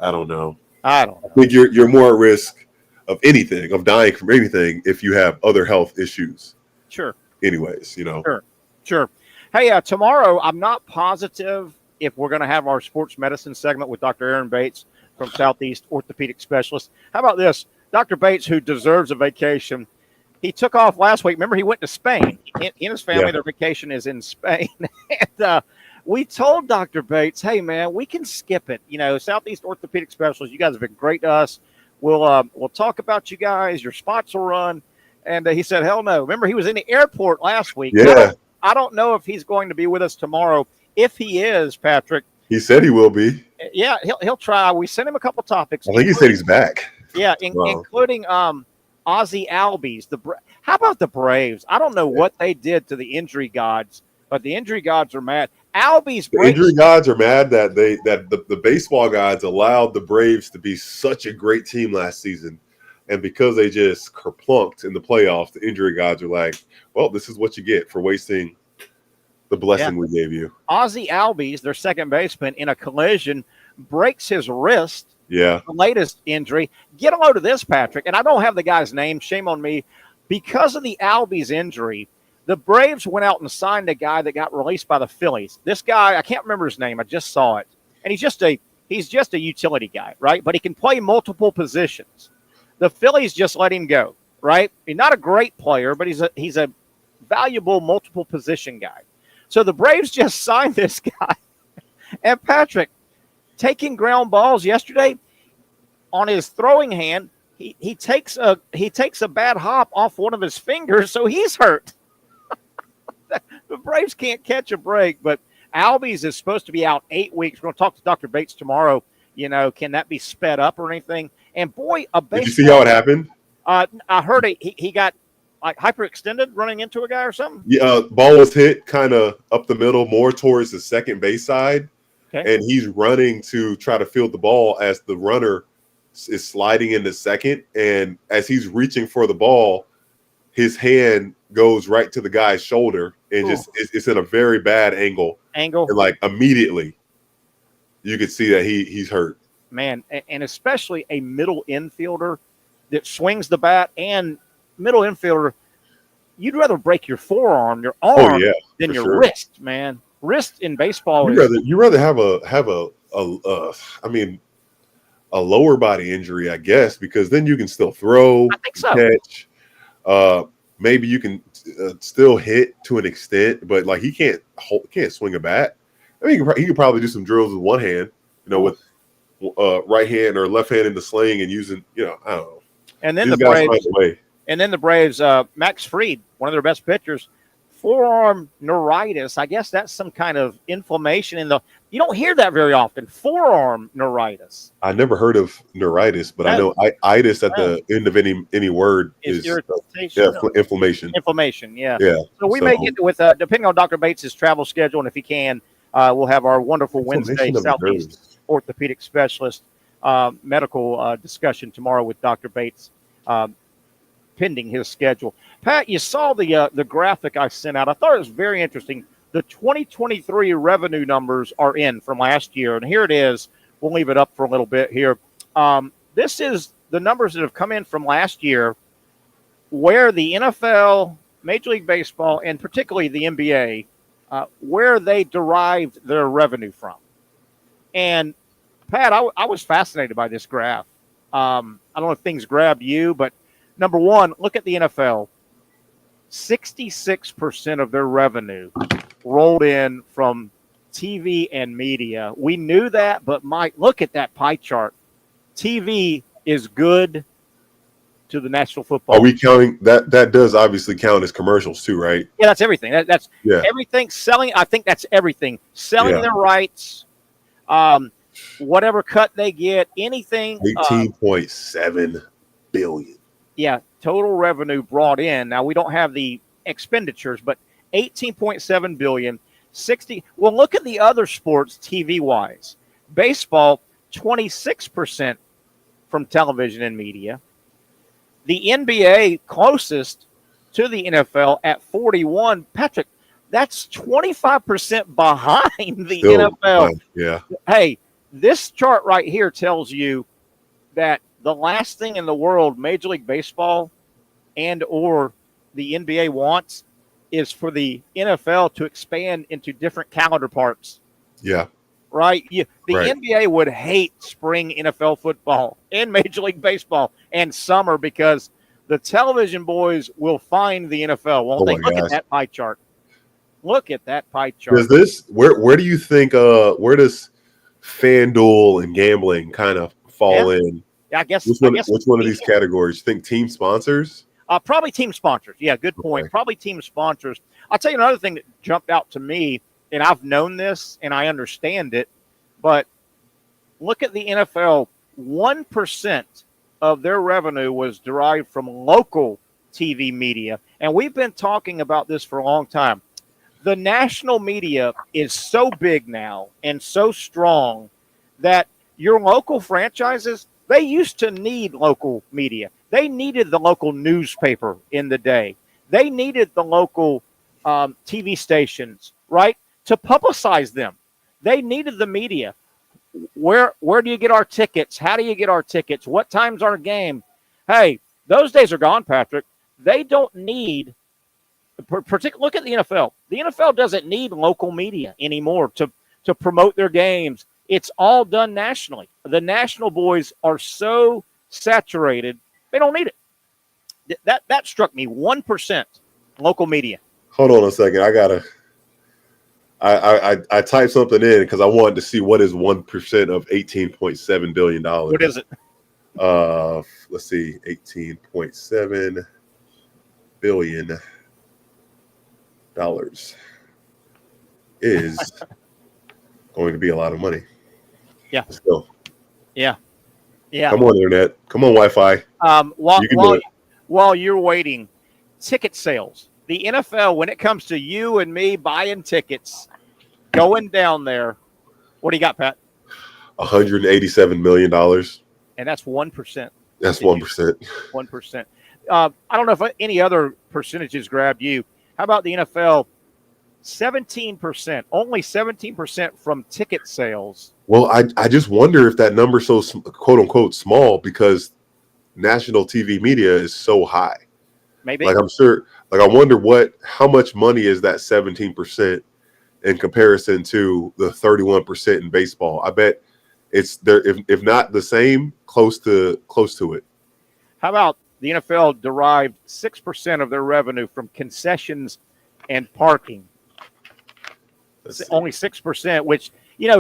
I don't know. I think you're more at risk of anything, of dying from anything, if you have other health issues. Sure. Anyways, Sure. Hey, tomorrow I'm not positive if we're going to have our sports medicine segment with Dr. Aaron Bates from Southeast Orthopedic Specialist. How about this? Dr. Bates, who deserves a vacation, he took off last week. Remember, he went to Spain. He and his family, their vacation is in Spain. And we told Dr. Bates, hey, man, we can skip it. Southeast Orthopedic Specialists, you guys have been great to us. We'll talk about you guys. Your spots will run. And he said, hell no. Remember, he was in the airport last week. Yeah. I don't know if he's going to be with us tomorrow. If he is, Patrick. He said he will be. Yeah, he'll try. We sent him a couple topics. I think he said he's back. Yeah, including Ozzie Albies. How about the Braves? I don't know what they did to the injury gods, but the injury gods are mad. Albies. The injury gods are mad that the baseball gods allowed the Braves to be such a great team last season, and because they just kerplunked in the playoffs, the injury gods are like, well, this is what you get for wasting the blessing we gave you. Ozzie Albies, their second baseman, in a collision, breaks his wrist. Yeah. The latest injury. Get a load of this, Patrick, and I don't have the guy's name. Shame on me. Because of the Albies injury, the Braves went out and signed a guy that got released by the Phillies. This guy, I can't remember his name. I just saw it. And he's just a utility guy, right? But he can play multiple positions. The Phillies just let him go, right? He's not a great player, but he's a valuable multiple position guy. So the Braves just signed this guy. And Patrick, taking ground balls yesterday, on his throwing hand, he takes a bad hop off one of his fingers, so he's hurt. The Braves can't catch a break, but Albies is supposed to be out 8 weeks. We're going to talk to Dr. Bates tomorrow. Can that be sped up or anything? And boy, did you see how it happened? I heard he got like hyperextended running into a guy or something. Yeah, ball was hit kind of up the middle, more towards the second base side. Okay. And he's running to try to field the ball as the runner is sliding into second. And as he's reaching for the ball, his hand goes right to the guy's shoulder and it's in a very bad angle. And like immediately you could see that he's hurt. Man, and especially a middle infielder that swings the bat and middle infielder, you'd rather break your forearm, your arm, than your wrist, man. Wrist in baseball you rather have a lower body injury, I guess, because then you can still throw, I think so. Catch. Maybe you can still hit to an extent, but like he can't swing a bat. I mean, he could probably do some drills with one hand, with right hand or left hand in the sling and using, I don't know. And then the Braves, Max Fried, one of their best pitchers, forearm neuritis. I guess that's some kind of inflammation you don't hear that very often. Forearm neuritis. I never heard of neuritis, but I know itis at the end of any word is inflammation. Inflammation, yeah. Yeah. So we may get with depending on Dr. Bates' travel schedule, and if he can, we'll have our wonderful Wednesday Southeast Orthopedic Specialist medical discussion tomorrow with Dr. Bates, pending his schedule. Pat, you saw the graphic I sent out. I thought it was very interesting. The 2023 revenue numbers are in from last year, and here it is. We'll leave it up for a little bit here. This is the numbers that have come in from last year, where the NFL, Major League Baseball, and particularly the NBA, where they derived their revenue from. And, Pat, I was fascinated by this graph. I don't know if things grabbed you, but number one, look at the NFL. 66% of their revenue rolled in from TV and media. We knew that, but Mike, look at that pie chart. TV is good to the National Football. Are we counting that? That does obviously count as commercials too, right? Yeah, that's everything. That's everything. Selling, I think that's everything. Selling their rights, whatever cut they get, anything. 18.7 billion. Yeah, total revenue brought in. Now we don't have the expenditures, but 18.7 billion. 60. Well, look at the other sports TV wise. Baseball, 26% from television and media. The NBA closest to the NFL at 41. Patrick, that's 25% behind the NFL. Yeah. Hey, this chart right here tells you that the last thing in the world Major League Baseball and or the NBA wants is for the NFL to expand into different calendar parts. Yeah. Right? The NBA would hate spring NFL football and Major League Baseball and summer because the television boys will find the NFL, won't they? Look at that pie chart. Look at that pie chart. Does this where do you think where does FanDuel and gambling kind of fall in? Yeah, I guess which one of these categories? You think team sponsors? Probably team sponsors. Yeah, good point. Okay. Probably team sponsors. I'll tell you another thing that jumped out to me, and I've known this and I understand it, but look at the NFL. 1% of their revenue was derived from local TV media, and we've been talking about this for a long time. The national media is so big now and so strong that your local franchises, they used to need local media. They needed the local newspaper in the day. They needed the local TV stations, right, to publicize them. They needed the media. Where do you get our tickets? How do you get our tickets? What time's our game? Hey, those days are gone, Patrick. They don't need look at the NFL. The NFL doesn't need local media anymore to promote their games. It's all done nationally. The national boys are so saturated, they don't need it. That struck me. 1% local media. Hold on a second. I typed something in because I wanted to see what is 1% of $18.7 billion. What is it? Let's see, $18.7 billion is going to be a lot of money. Yeah. Let's go. Yeah. Yeah. Come on, internet. Come on, Wi-Fi. While you're waiting, ticket sales. The NFL, when it comes to you and me buying tickets, going down there, what do you got, Pat? $187 million. And that's 1%. That's 1%. 1%. I don't know if any other percentages grabbed you. How about the NFL? 17%, only 17% from ticket sales. Well, I just wonder if that number's so quote unquote small because national TV media is so high. Maybe. Like I'm sure. Like I wonder how much money is that 17% in comparison to the 31% in baseball. I bet it's there, if not the same, close to it. How about the NFL derived 6% of their revenue from concessions and parking? Only 6%, which,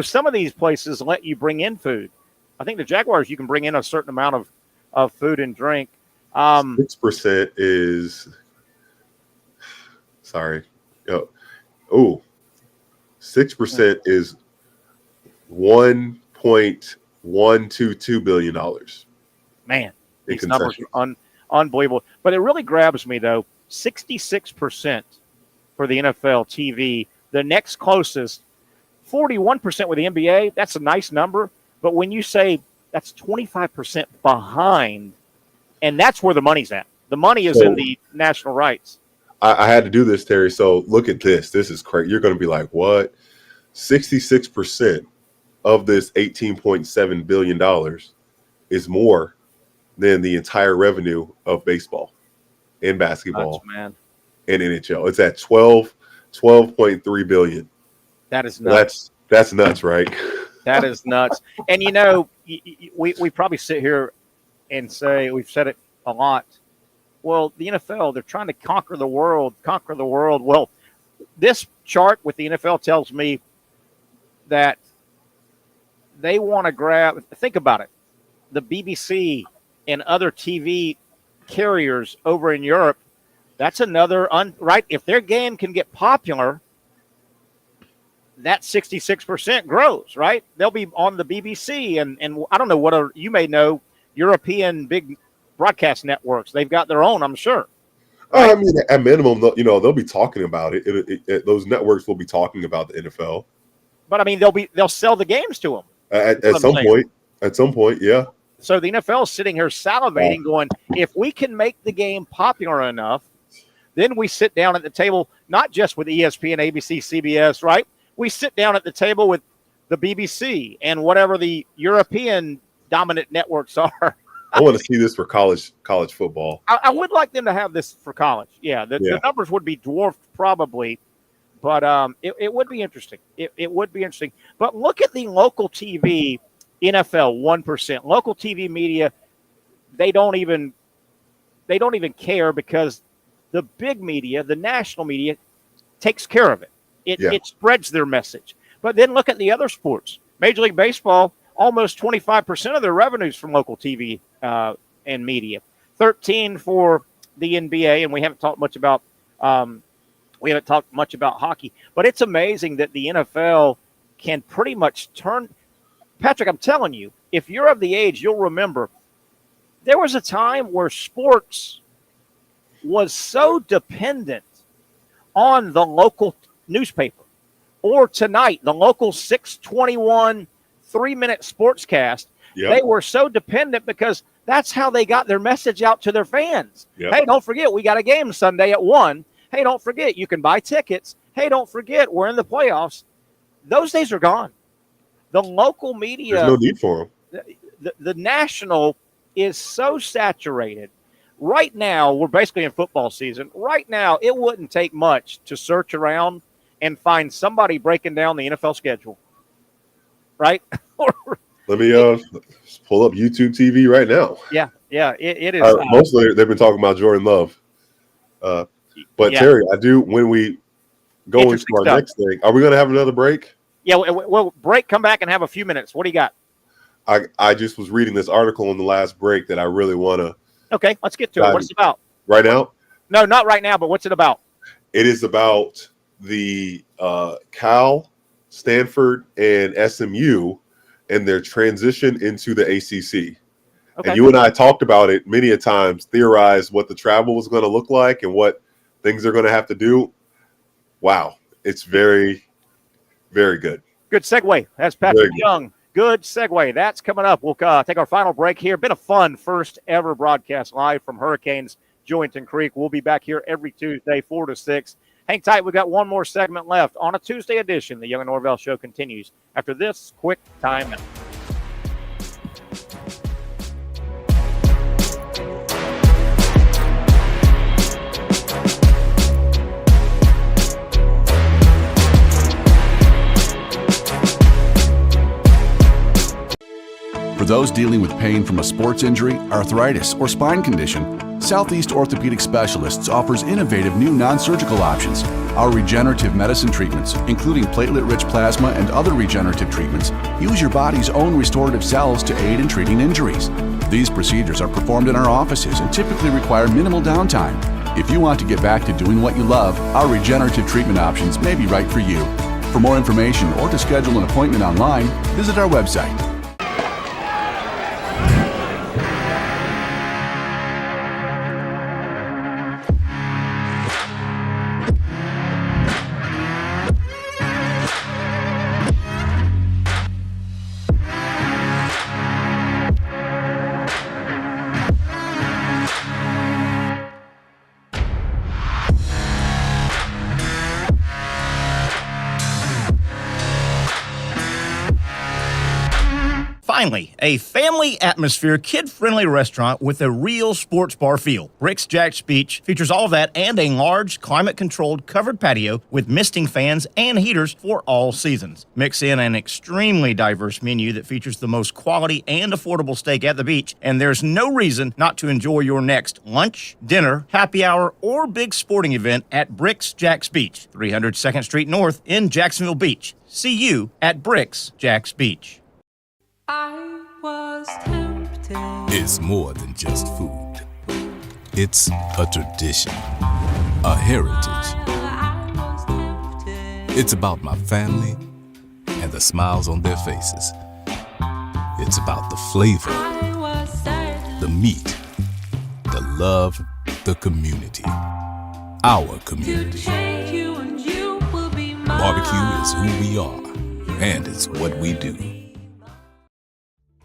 some of these places let you bring in food. I think the Jaguars, you can bring in a certain amount of food and drink. 6% is, sorry. 6% is $1.122 billion. Man, these numbers are unbelievable. But it really grabs me, though. 66% for the NFL TV. The next closest, 41% with the NBA. That's a nice number. But when you say that's 25% behind, and that's where the money's at. The money is in the national rights. I had to do this, Terry. So look at this. This is crazy. You're going to be like, what? 66% of this $18.7 billion is more than the entire revenue of baseball and basketball and NHL. It's at 12.3 billion. That is nuts. That's nuts, right? That is nuts. And we probably sit here and say, we've said it a lot. Well, the NFL, they're trying to conquer the world. Well, this chart with the NFL tells me that they want to think about it. The BBC and other TV carriers over in Europe, that's another, right? If their game can get popular, that 66% grows, right? They'll be on the BBC and I don't know you may know, European big broadcast networks. They've got their own, I'm sure. Right? I mean, at minimum, they'll be talking about it. Those networks will be talking about the NFL. But I mean, they'll sell the games to them at some point. At some point, yeah. So the NFL is sitting here salivating, going, if we can make the game popular enough, then we sit down at the table, not just with ESPN, ABC, CBS, right? We sit down at the table with the BBC and whatever the European dominant networks are. I want to see this for college football. I would like them to have this for college. Yeah, the numbers would be dwarfed probably, but it would be interesting. It would be interesting. But look at the local TV, NFL 1%. Local TV media, they don't even care because the big media, the national media, takes care of it. It spreads their message. But then look at the other sports. Major League Baseball, almost 25% of their revenues from local TV and media. 13 for the NBA, and we haven't talked much about hockey. But it's amazing that the NFL can pretty much turn. Patrick, I'm telling you, if you're of the age, you'll remember there was a time where sports was so dependent on the local newspaper, or tonight, the local 621 3-minute sportscast. Yep. They were so dependent because that's how they got their message out to their fans. Yep. Hey, don't forget, we got a game Sunday at 1. Hey, don't forget, you can buy tickets. Hey, don't forget, we're in the playoffs. Those days are gone. The local media. There's no need for them. The national is so saturated. Right now, we're basically in football season. Right now, it wouldn't take much to search around and find somebody breaking down the NFL schedule. Right? Let me pull up YouTube TV right now. Yeah, it is. Mostly, they've been talking about Jordan Love. But Terry, I do, when we go into our next thing, are we going to have another break? Yeah, well, break, come back and have a few minutes. What do you got? I just was reading this article in the last break that I really want to. Okay, let's get to it. What's it about? Right now? No, not right now, but what's it about? It is about the Cal, Stanford, and SMU and their transition into the ACC. Okay. And you and I talked about it many a times, theorized what the travel was going to look like and what things they're going to have to do. Wow. It's very, very good. Good segue. That's Patrick Young. Good segue. That's coming up. We'll take our final break here. Been a fun first ever broadcast live from Hurricanes Jointon Creek. We'll be back here every Tuesday, 4 to 6. Hang tight. We've got one more segment left on a Tuesday edition. The Young and Norvelle Show continues after this quick timeout. For those dealing with pain from a sports injury, arthritis, or spine condition, Southeast Orthopedic Specialists offers innovative new non-surgical options. Our regenerative medicine treatments, including platelet-rich plasma and other regenerative treatments, use your body's own restorative cells to aid in treating injuries. These procedures are performed in our offices and typically require minimal downtime. If you want to get back to doing what you love, our regenerative treatment options may be right for you. For more information or to schedule an appointment online, visit our website. Finally, a family atmosphere, kid-friendly restaurant with a real sports bar feel. Rick's Jack's Beach features all of that and a large, climate-controlled covered patio with misting fans and heaters for all seasons. Mix in an extremely diverse menu that features the most quality and affordable steak at the beach, and there's no reason not to enjoy your next lunch, dinner, happy hour, or big sporting event at Rick's Jack's Beach, 300 2nd Street North in Jacksonville Beach. See you at Rick's Jack's Beach. I was tempted. It's more than just food. It's a tradition, a heritage. It's about my family and the smiles on their faces. It's about the flavor, the meat, the love, the community. Our community. Barbecue is who we are, and it's what we do.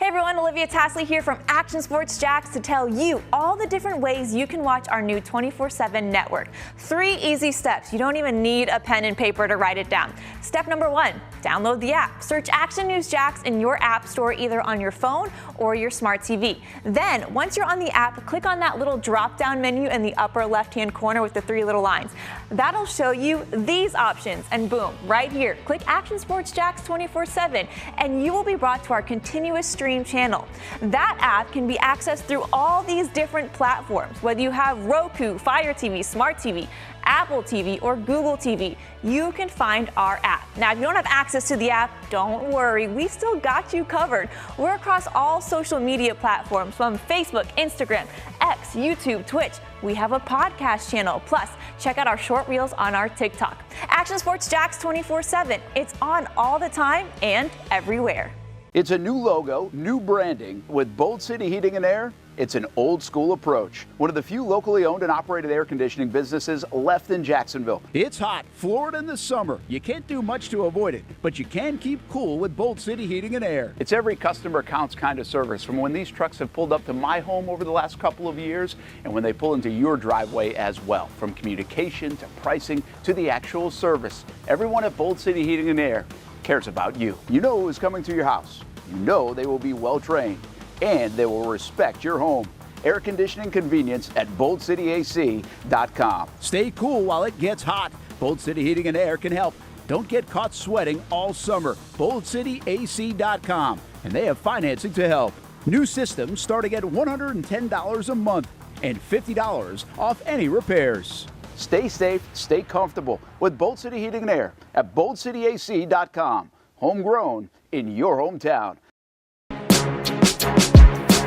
Hey everyone, Olivia Tasley here from Action Sports Jacks to tell you all the different ways you can watch our new 24/7 network. 3 easy steps. You don't even need a pen and paper to write it down. Step number 1, download the app. Search Action News Jacks in your app store either on your phone or your smart TV. Then, once you're on the app, click on that little drop-down menu in the upper left-hand corner with the 3 little lines. That'll show you these options, and boom, right here, click Action Sports Jacks 24/7, and you will be brought to our continuous stream channel. That app can be accessed through all these different platforms. Whether you have Roku, Fire TV, Smart TV, Apple TV, or Google TV, you can find our app. Now, if you don't have access to the app, don't worry, we still got you covered. We're across all social media platforms from Facebook, Instagram, X, YouTube, Twitch. We have a podcast channel. Plus, check out our short reels on our TikTok. Action Sports Jax 24/7. It's on all the time and everywhere. It's a new logo, new branding. With Bold City Heating and Air, it's an old school approach. One of the few locally owned and operated air conditioning businesses left in Jacksonville. It's hot, Florida in the summer. You can't do much to avoid it, but you can keep cool with Bold City Heating and Air. It's every customer counts kind of service, from when these trucks have pulled up to my home over the last couple of years and when they pull into your driveway as well. From communication to pricing to the actual service, everyone at Bold City Heating and Air cares about you. You know who is coming to your house. You know they will be well trained and they will respect your home. Air conditioning convenience at boldcityac.com. Stay cool while it gets hot. Bold City Heating and Air can help. Don't get caught sweating all summer. boldcityac.com, and they have financing to help. New systems starting at $110 a month and $50 off any repairs. Stay safe, stay comfortable with Bold City Heating and Air at boldcityac.com. Homegrown in your hometown.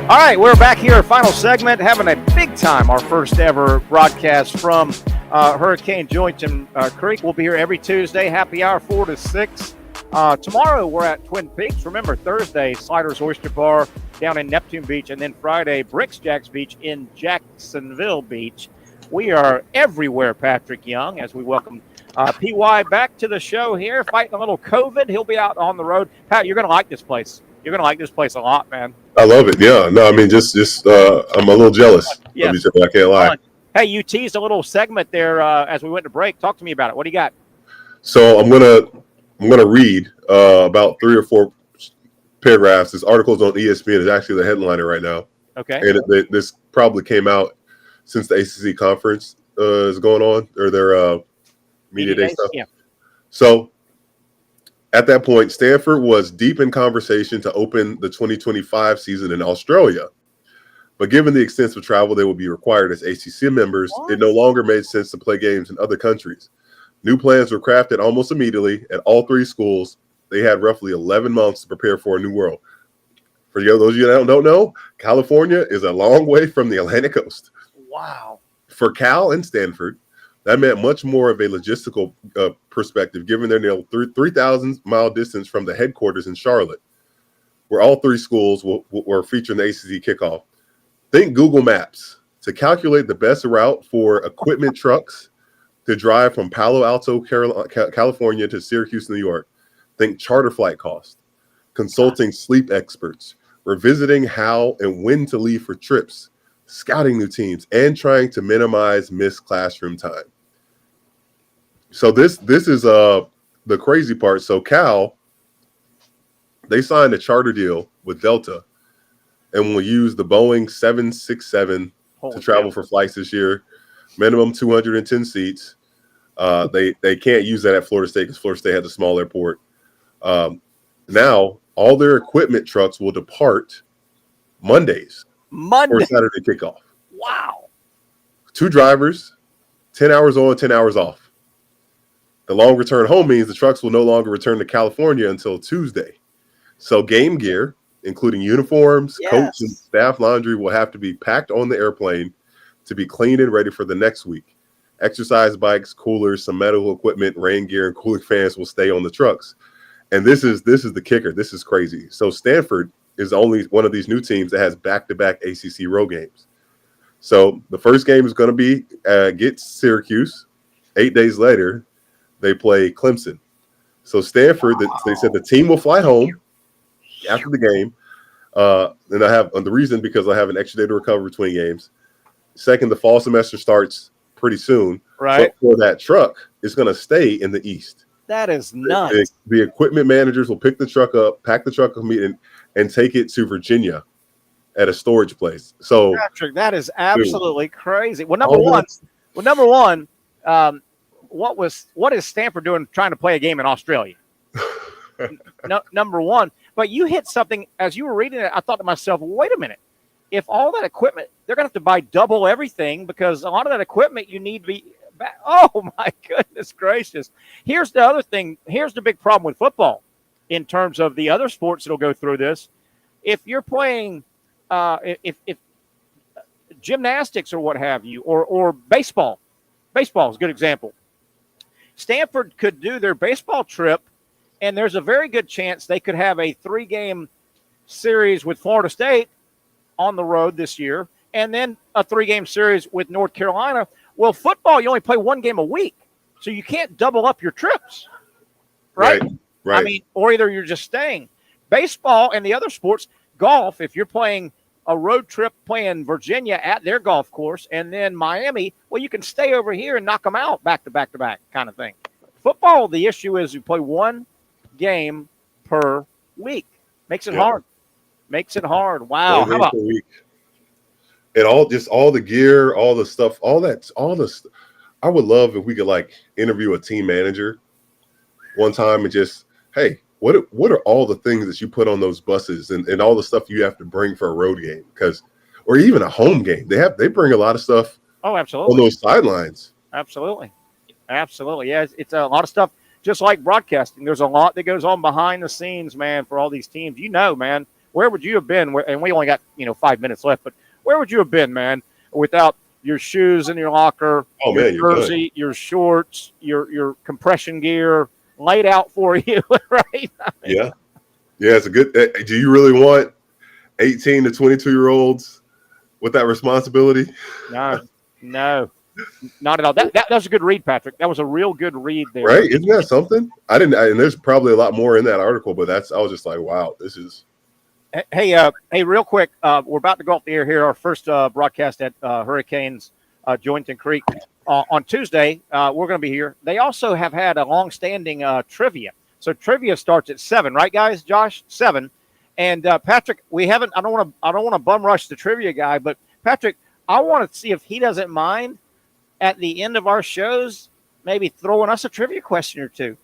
All right, we're back here, final segment, having a big time, our first ever broadcast from Hurricane Joynton Creek. We'll be here every Tuesday, happy hour 4 to 6. Tomorrow we're at Twin Peaks. Remember, Thursday, Sliders Oyster Bar down in Neptune Beach, and then Friday, Bricks Jacks Beach in Jacksonville Beach. We are everywhere, Patrick Young, as we welcome PY back to the show here, fighting a little COVID. He'll be out on the road. Pat, you're going to like this place. You're going to like this place a lot, man. I love it. Yeah. No, I mean, just I'm a little jealous. Yeah. I can't lie. Hey, you teased a little segment there as we went to break. Talk to me about it. What do you got? So I'm gonna read about 3 or 4 paragraphs. This article is on ESPN. It's actually the headliner right now. Okay. And this probably came out since the ACC conference is going on, or their media day stuff. Yeah. So at that point, Stanford was deep in conversation to open the 2025 season in Australia. But given the extensive travel they would be required as ACC members, it no longer made sense to play games in other countries. New plans were crafted almost immediately at all 3 schools. They had roughly 11 months to prepare for a new world. For those of you that don't know, California is a long way from the Atlantic coast. Wow. For Cal and Stanford, that meant much more of a logistical perspective, given their nearly 3,000-mile distance from the headquarters in Charlotte, where all 3 schools were featuring the ACC kickoff. Think Google Maps to calculate the best route for equipment trucks to drive from Palo Alto, California to Syracuse, New York. Think charter flight cost, consulting sleep experts, revisiting how and when to leave for trips, scouting new teams, and trying to minimize missed classroom time. So this is the crazy part. So Cal, they signed a charter deal with Delta and will use the Boeing 767 to travel for flights this year. Minimum 210 seats. They can't use that at Florida State because Florida State has a small airport. Now all their equipment trucks will depart Mondays. Or Saturday kickoff. Wow. 2 drivers, 10 hours on, 10 hours off. The long return home means the trucks will no longer return to California until Tuesday. So game gear, including uniforms, coats, and staff laundry, will have to be packed on the airplane to be cleaned and ready for the next week. Exercise bikes, coolers, some medical equipment, rain gear, and cooling fans will stay on the trucks. And this is the kicker. This is crazy. So Stanford is only one of these new teams that has back-to-back ACC road games. So the first game is going to be against Syracuse. 8 days later, they play Clemson. So Stanford, they said the team will fly home after the game. And I have the reason because I have an extra day to recover between games. Second, the fall semester starts pretty soon. Right. But for that truck, it's going to stay in the East. That is nuts. The equipment managers will pick the truck up, pack the truck up, and take it to Virginia at a storage place. So, Patrick, that is absolutely crazy. Well, number one, what is Stanford doing trying to play a game in Australia? Number one, But you hit something as you were reading it. I thought to myself, well, wait a minute. If all that equipment, they're going to have to buy double everything because a lot of that equipment you need to be back. Oh, my goodness gracious. Here's the other thing. Here's the big problem with football in terms of the other sports that will go through this. If you're playing, if gymnastics or what have you, or baseball is a good example. Stanford could do their baseball trip, and there's a very good chance they could have a 3-game series with Florida State on the road this year, and then a 3-game series with North Carolina. Well, football, you only play 1 game a week, so you can't double up your trips, right? Right. I mean, or either you're just staying. Baseball and the other sports, golf, if you're playing a road trip playing Virginia at their golf course and then Miami, well, you can stay over here and knock them out back to back to back kind of thing. Football, the issue is you play 1 game per week. Makes it hard. Makes it hard. Wow. How about and all the gear, all the stuff, all this. I would love if we could like interview a team manager one time and just, hey, what are all the things that you put on those buses and all the stuff you have to bring for a road game? Or even a home game. They bring a lot of stuff absolutely on those sidelines. Absolutely. Yeah, it's a lot of stuff. Just like broadcasting, there's a lot that goes on behind the scenes, man, for all these teams. Man, where would you have been? And we only got 5 minutes left, but where would you have been, man, without your shoes in your locker, your jersey, your shorts, your compression gear laid out for you, right? Yeah, it's a good. Do you really want 18 to 22-year-olds with that responsibility? No. Not at all. That was a good read, Patrick. That was a real good read there. Right? Isn't that something? And there's probably a lot more in that article, but I was just like, wow, this is. Hey, real quick. We're about to go off the air here. Our first broadcast at Hurricanes Jointon Creek on Tuesday. We're going to be here. They also have had a long-standing trivia. So trivia starts at 7, right, guys? Josh, 7. And Patrick, we haven't. I don't want to bum rush the trivia guy, but Patrick, I want to see if he doesn't mind at the end of our shows, maybe throwing us a trivia question or two.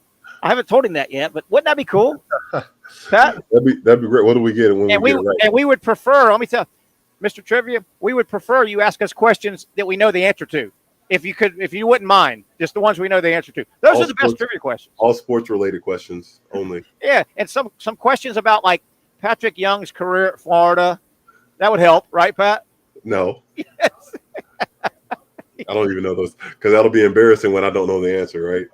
I haven't told him that yet, but wouldn't that be cool, Pat? That'd be great. What do we get when we get it right? And we would prefer, let me tell Mr. Trivia, we would prefer you ask us questions that we know the answer to. If you wouldn't mind, just the ones we know the answer to. Those are the best trivia questions. All sports-related questions only. Yeah, and some questions about, like, Patrick Young's career at Florida. That would help, right, Pat? No. Yes. I don't even know those because that'll be embarrassing when I don't know the answer, right?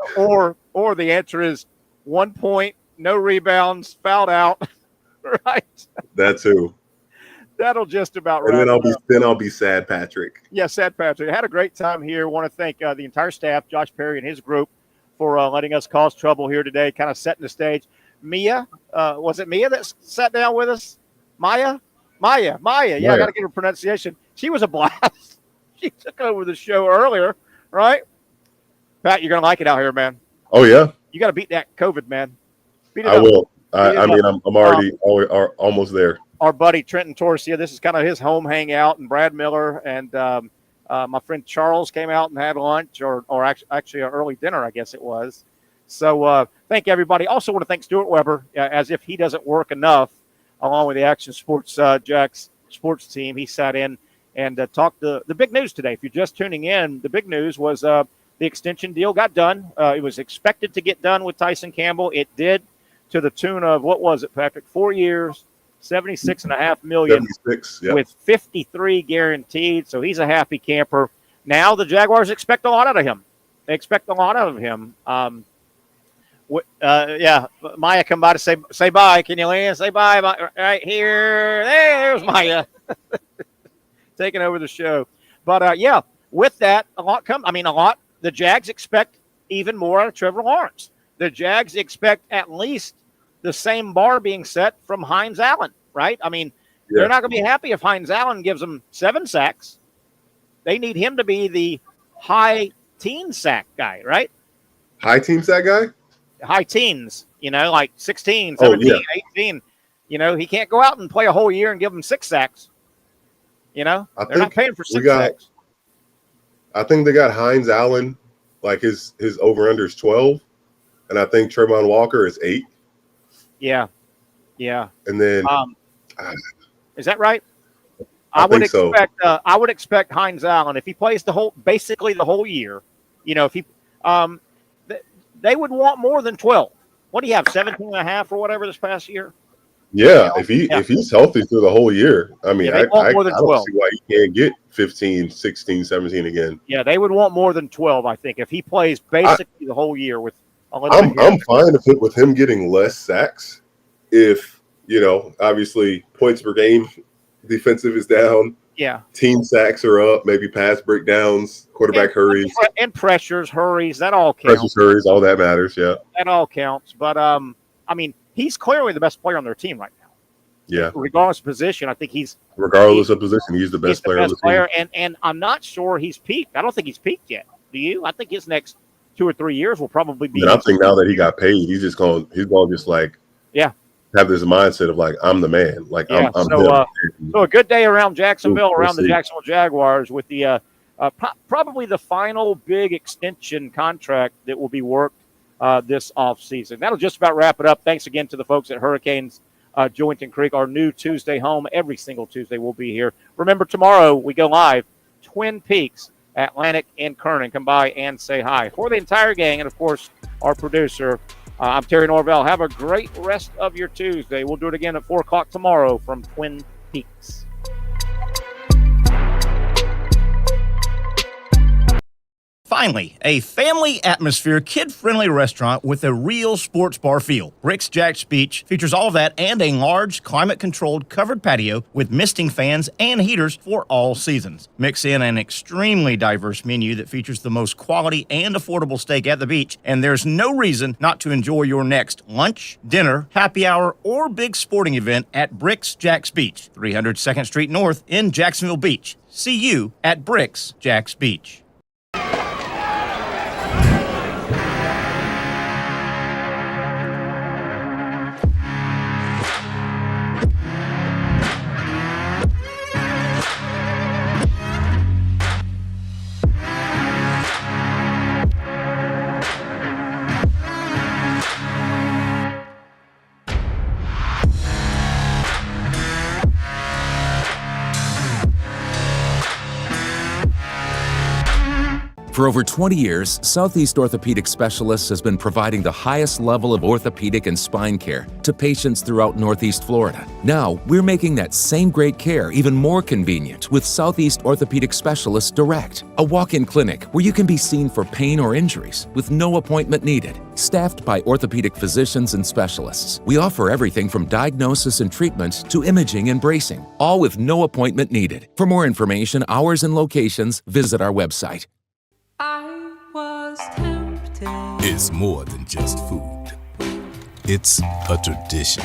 Or the answer is 1 point, no rebounds, fouled out, right? That too. That'll just about and right. Then I'll be sad, Patrick. Yeah, sad Patrick. I had a great time here. Want to thank the entire staff, Josh Perry and his group, for letting us cause trouble here today, kind of setting the stage. Mia, was it Mia that sat down with us? Maya. Yeah, I got to get her pronunciation. She was a blast. She took over the show earlier, right? Pat, you're going to like it out here, man. Oh, yeah? You got to beat that COVID, man. Beat it I up. will. I'm already almost there. Our buddy Trenton Torsia, this is kind of his home hangout, and Brad Miller and my friend Charles came out and had lunch, or actually an early dinner, I guess it was. So thank everybody. Also want to thank Stuart Weber, as if he doesn't work enough, along with the Action Sports Jacks sports team. He sat in and talked the big news today. If you're just tuning in, the big news was the extension deal got done. It was expected to get done with Tyson Campbell. It did, to the tune of, what was it, Patrick? 4 years, $76.5 million, with 53 guaranteed. So he's a happy camper. Now the Jaguars expect a lot out of him. They expect a lot out of him. Maya come by to say bye. Can you land? Say bye. Right here. There's Maya. Taking over the show. But, with that, a lot. The Jags expect even more out of Trevor Lawrence. The Jags expect at least the same bar being set from Hines Allen, right? They're not going to be happy if Hines Allen gives them 7 sacks. They need him to be the high teen sack guy, right? High teen sack guy? High teens, like 16, 17, 18. He can't go out and play a whole year and give them 6 sacks. They're not paying for 6 sacks. I think they got Hines Allen, like his over-under is 12, and I think Trayvon Walker is 8. Yeah. Yeah. And then is that right? I think so. I would expect Hines Allen, if he plays basically the whole year, if he they would want more than 12. What do you have, 17 and a half or whatever this past year? Yeah, if he's healthy through the whole year, I mean, they want more than 12. don't see why he can't get 15, 16, 17 again. Yeah, they would want more than 12, I think, if he plays basically the whole year with a little I'm fine with him getting less sacks if, obviously points per game defensive is down. Yeah. Team sacks are up, maybe pass breakdowns, quarterback hurries. And pressures, hurries, that all counts. Pressures, hurries, all that matters, yeah. That all counts. But, I mean, he's clearly the best player on their team right now. Yeah. Regardless of position, I think regardless of position, he's the best player on the team. And I'm not sure he's peaked. I don't think he's peaked yet. Do you? I think his next 2 or 3 years will probably be. And I think now that he got paid, he's going to just like have this mindset of like, I'm the man. Like I'm so a good day around Jacksonville, around the Jacksonville Jaguars with the probably the final big extension contract that will be worked this offseason. That'll just about wrap it up. Thanks again to the folks at Hurricanes Jointon Creek, our new Tuesday home. Every single Tuesday we'll be here. Remember, tomorrow we go live, Twin Peaks, Atlantic, and Kernan. Come by and say hi. For the entire gang and, of course, our producer, I'm Terry Norvelle. Have a great rest of your Tuesday. We'll do it again at 4 o'clock tomorrow from Twin Peaks. Finally, a family atmosphere, kid-friendly restaurant with a real sports bar feel. Rick's Jack's Beach features all of that and a large, climate-controlled covered patio with misting fans and heaters for all seasons. Mix in an extremely diverse menu that features the most quality and affordable steak at the beach, and there's no reason not to enjoy your next lunch, dinner, happy hour, or big sporting event at Rick's Jack's Beach, 300 2nd Street North in Jacksonville Beach. See you at Rick's Jack's Beach. For over 20 years, Southeast Orthopedic Specialists has been providing the highest level of orthopedic and spine care to patients throughout Northeast Florida. Now, we're making that same great care even more convenient with Southeast Orthopedic Specialists Direct, a walk-in clinic where you can be seen for pain or injuries with no appointment needed. Staffed by orthopedic physicians and specialists, we offer everything from diagnosis and treatment to imaging and bracing, all with no appointment needed. For more information, hours, and locations, visit our website. I was tempted. It's more than just food. It's a tradition,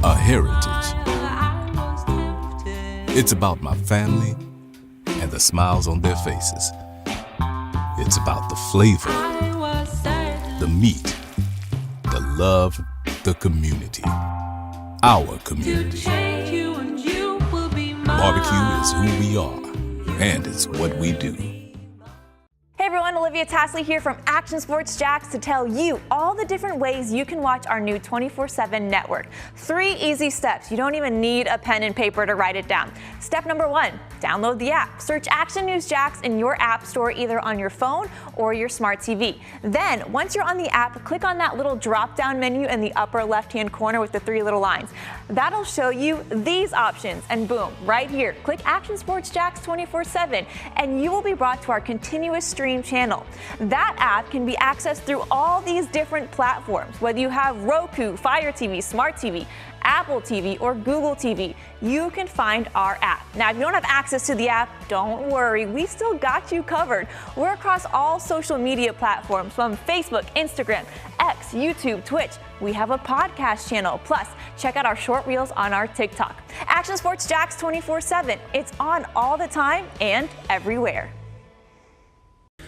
a heritage. It's about my family and the smiles on their faces. It's about the flavor, the meat, the love, the community. Our community. Barbecue is who we are, and it's what we do. Hey everyone, Olivia Tasley here from Action Sports Jacks to tell you all the different ways you can watch our new 24/7 network. 3 easy steps. You don't even need a pen and paper to write it down. Step number 1, download the app. Search Action News Jacks in your app store either on your phone or your smart TV. Then, once you're on the app, click on that little drop-down menu in the upper left-hand corner with the 3 little lines. That'll show you these options, and boom, right here, click Action Sports Jacks 24/7, and you will be brought to our continuous stream channel. That app can be accessed through all these different platforms, whether you have Roku, Fire TV, Smart TV, Apple TV, or Google TV. You can find our app. Now, if you don't have access to the app, don't worry, we still got you covered. We're across all social media platforms from Facebook, Instagram, X, YouTube, Twitch. We have a podcast channel. Plus, check out our short reels on our TikTok. Action Sports Jacks 24/7. It's on all the time and everywhere.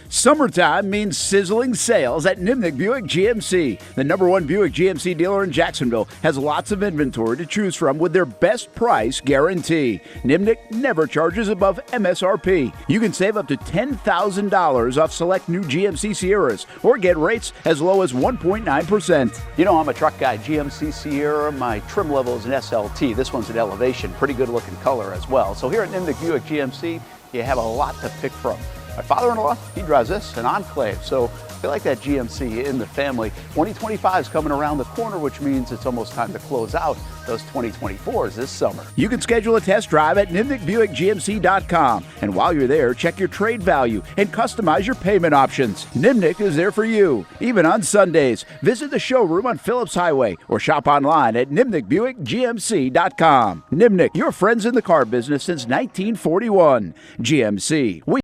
Summertime means sizzling sales at Nimnick Buick GMC. The #1 Buick GMC dealer in Jacksonville has lots of inventory to choose from with their best price guarantee. Nimnick never charges above MSRP. You can save up to $10,000 off select new GMC Sierras or get rates as low as 1.9%. You know, I'm a truck guy. GMC Sierra, my trim level is an SLT. This one's an Elevation. Pretty good looking color as well. So here at Nimnick Buick GMC, you have a lot to pick from. My father-in-law, he drives this, an Enclave, so I like that GMC in the family. 2025 is coming around the corner, which means it's almost time to close out those 2024s this summer. You can schedule a test drive at NimnickBuickGMC.com. And while you're there, check your trade value and customize your payment options. Nimnick is there for you, even on Sundays. Visit the showroom on Phillips Highway or shop online at NimnickBuickGMC.com. Nimnick, your friends in the car business since 1941. GMC.